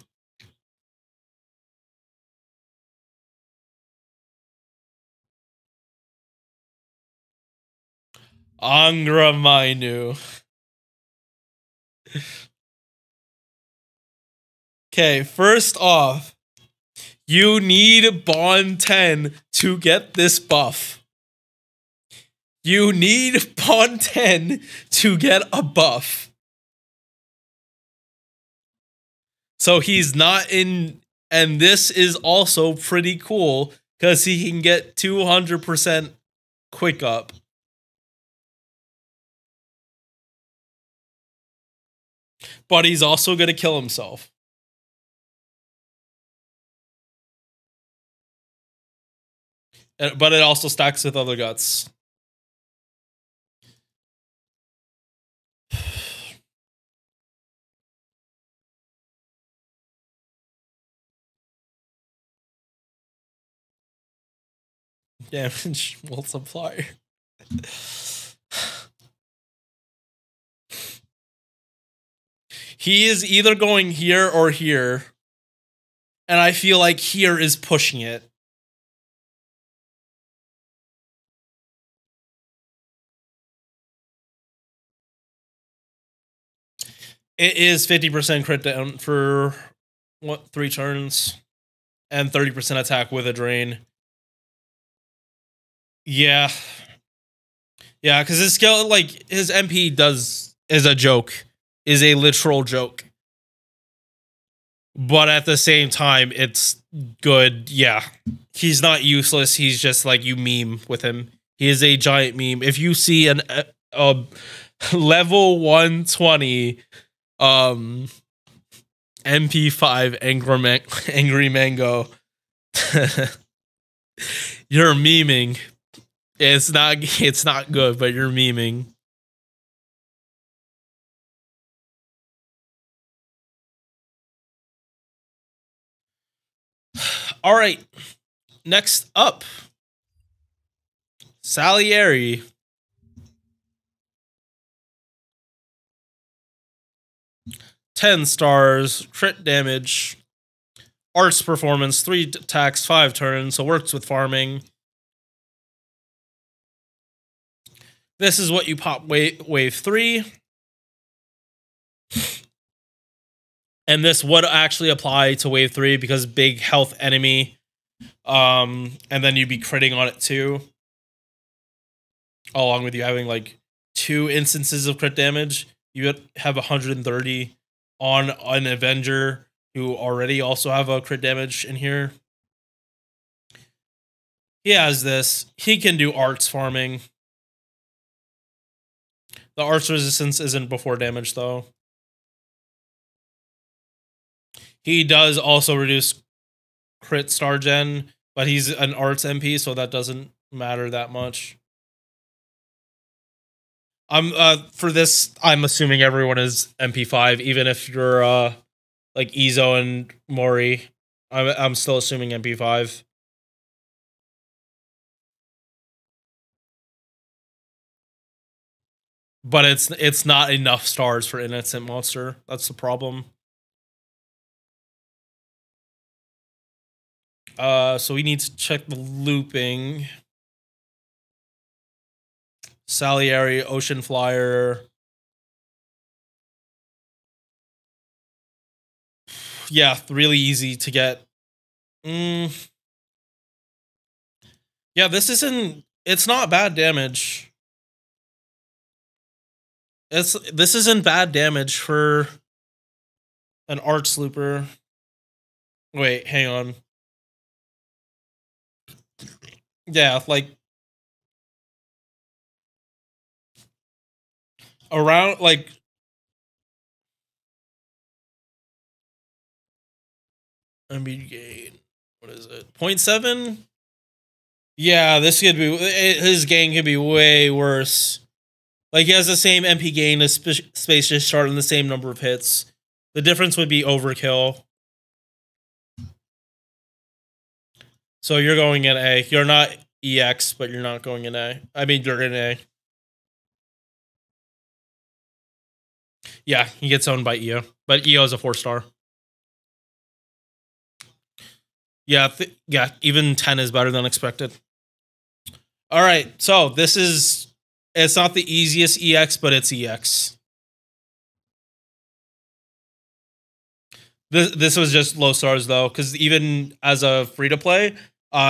B: Angramainu. Okay, first off, you need Bond 10 to get this buff. You need Bond 10 to get a buff. So he's not in, and this is also pretty cool because he can get 200% quick up. But he's also going to kill himself. But it also stacks with other guts. Damage multiplier. He is either going here or here. And I feel like here is pushing it. It is 50% crit down for 3 turns. And 30% attack with a drain. Yeah. Yeah, because his skill, like, his MP is a joke. Is a literal joke. But at the same time, it's good. Yeah. He's not useless. He's just like you meme with him. He is a giant meme. If you see an level 120 MP5 Angry Mango, you're memeing. It's not good, but you're memeing. All right. Next up, Salieri. $10 stars, crit damage, arts performance, 3 attacks, 5 turns, so works with farming. This is what you pop wave 3. And this would actually apply to wave 3 because big health enemy. And then you'd be critting on it too. Along with you having like 2 instances of crit damage. You would have 130 on an Avenger who already also have a crit damage in here. He has this. He can do arts farming. The arts resistance isn't before damage though. He does also reduce crit star gen, but he's an arts MP, so that doesn't matter that much. For this, I'm assuming everyone is MP5, even if you're like Izo and Mori. I'm still assuming MP5. But it's not enough stars for innocent monster. That's the problem. So we need to check the looping. Salieri, Ocean Flyer. Yeah, really easy to get. Yeah, this isn't. It's not bad damage. This isn't bad damage for an arch looper. Wait, hang on. Yeah, like around like I mean gain. What is it? 0.7? Yeah, this could be his gain could be way worse. Like he has the same MP gain as Spacious Shard and the same number of hits. The difference would be overkill. So you're going in A. You're not EX, but you're not going in A. I mean, you're in A. Yeah, he gets owned by EO. But EO is a 4-star. Yeah, yeah, even 10 is better than expected. All right, so this is... It's not the easiest EX, but it's EX. This was just low stars, though, because even as a free-to-play,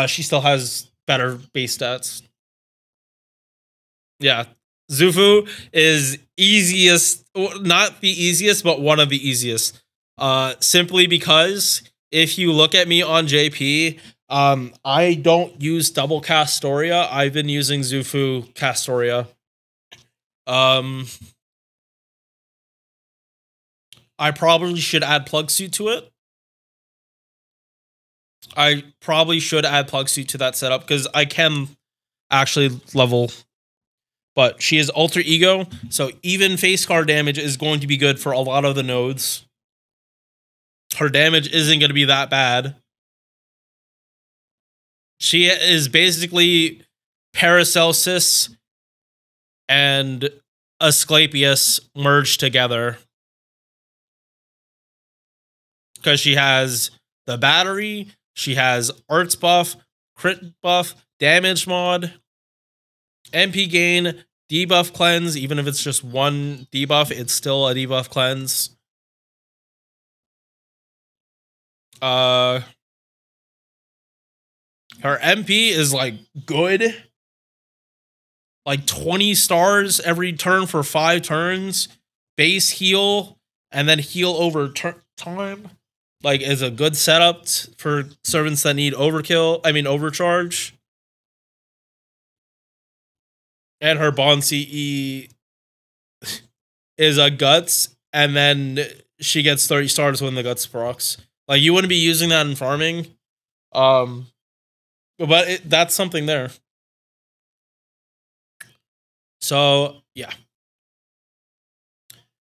B: she still has better base stats. Yeah, Zufu is easiest, not the easiest, but one of the easiest. Simply because if you look at me on JP, I don't use double Castoria. I've been using Zufu Castoria. I probably should add Plug Suit to it. I probably should add Plug Suit to that setup because I can actually level. But she is Alter Ego, so even face card damage is going to be good for a lot of the nodes. Her damage isn't going to be that bad. She is basically Paracelsus and Asclepius merged together. Because she has the battery, she has arts buff, crit buff, damage mod, MP gain, debuff cleanse. Even if it's just one debuff, it's still a debuff cleanse. Her MP is like good. Like 20 stars every turn for 5 turns. Base heal, and then heal over time. Like, is a good setup for servants that need overcharge. And her Bond CE is a guts, and then she gets 30 stars when the guts procs. Like, you wouldn't be using that in farming. But that's something there. So, yeah.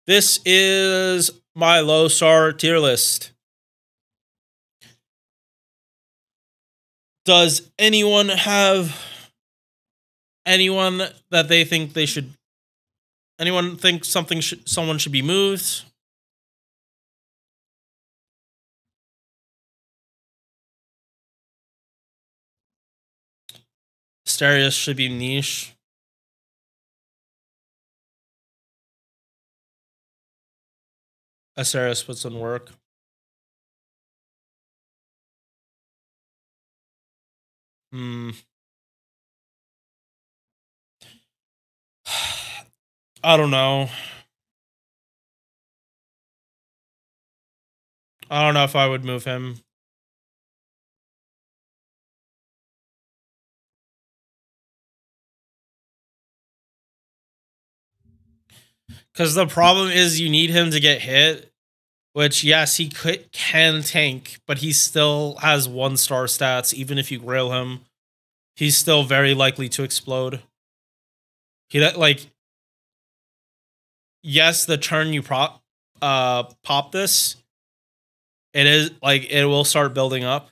B: This is my low star tier list. Does anyone have anyone that they think they should? Anyone think someone should be moved? Asterius should be niche. Asterius puts in work. I don't know. I don't know if I would move him. Because the problem is you need him to get hit, which, yes, he can tank, but he still has 1-star stats. Even if you grail him, he's still very likely to explode. Yes, the turn you pop this, it will start building up.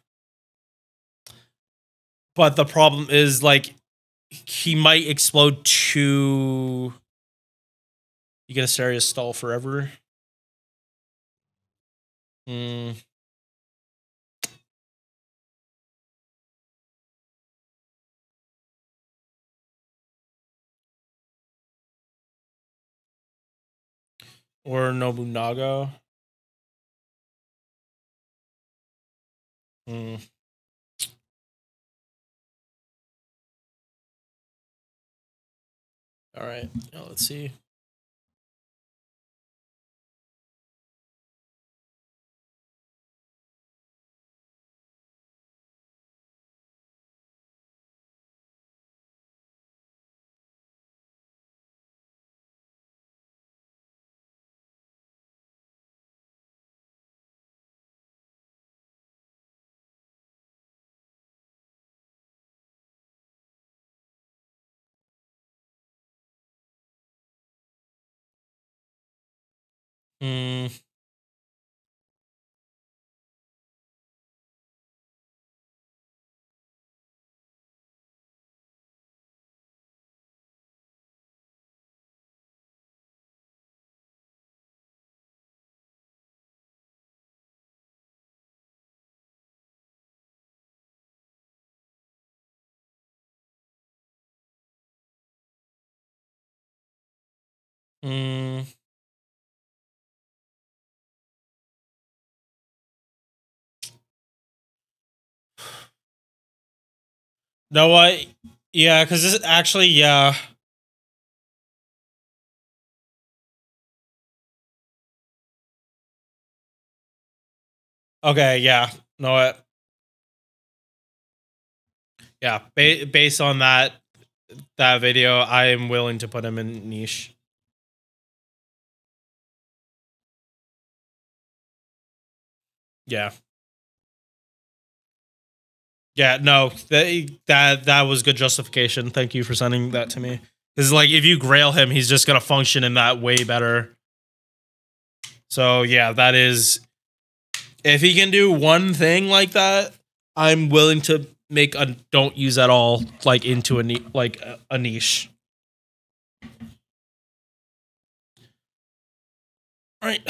B: But the problem is, like, he might explode too. You get a serious stall forever. Or Nobunaga. Hmm. All right. Now let's see. Hmm. Hmm. No, what? Yeah, because this actually, yeah. Okay, yeah. No, what? Yeah, based on that video, I am willing to put him in niche. Yeah. Yeah, no, that was good justification. Thank you for sending that to me. Because like, if you grail him, he's just gonna function in that way better. So yeah, that is. If he can do one thing like that, I'm willing to make a don't use at all like into a niche. All right.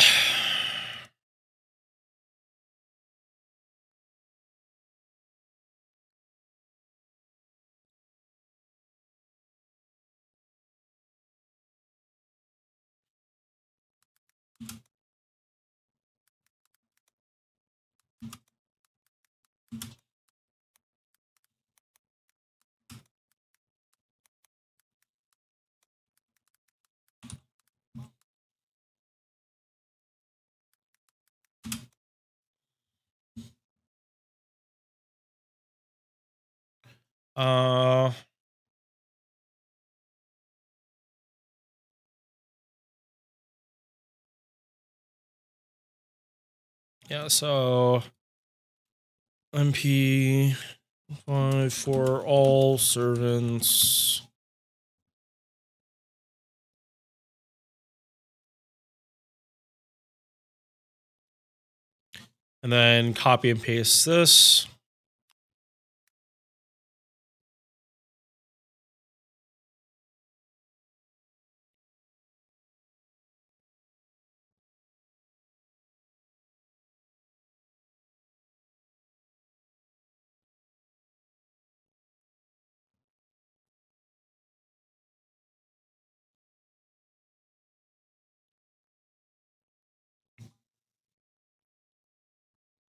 B: Uh. Yeah. So MP 5 for all servants. And then copy and paste this.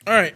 B: All right.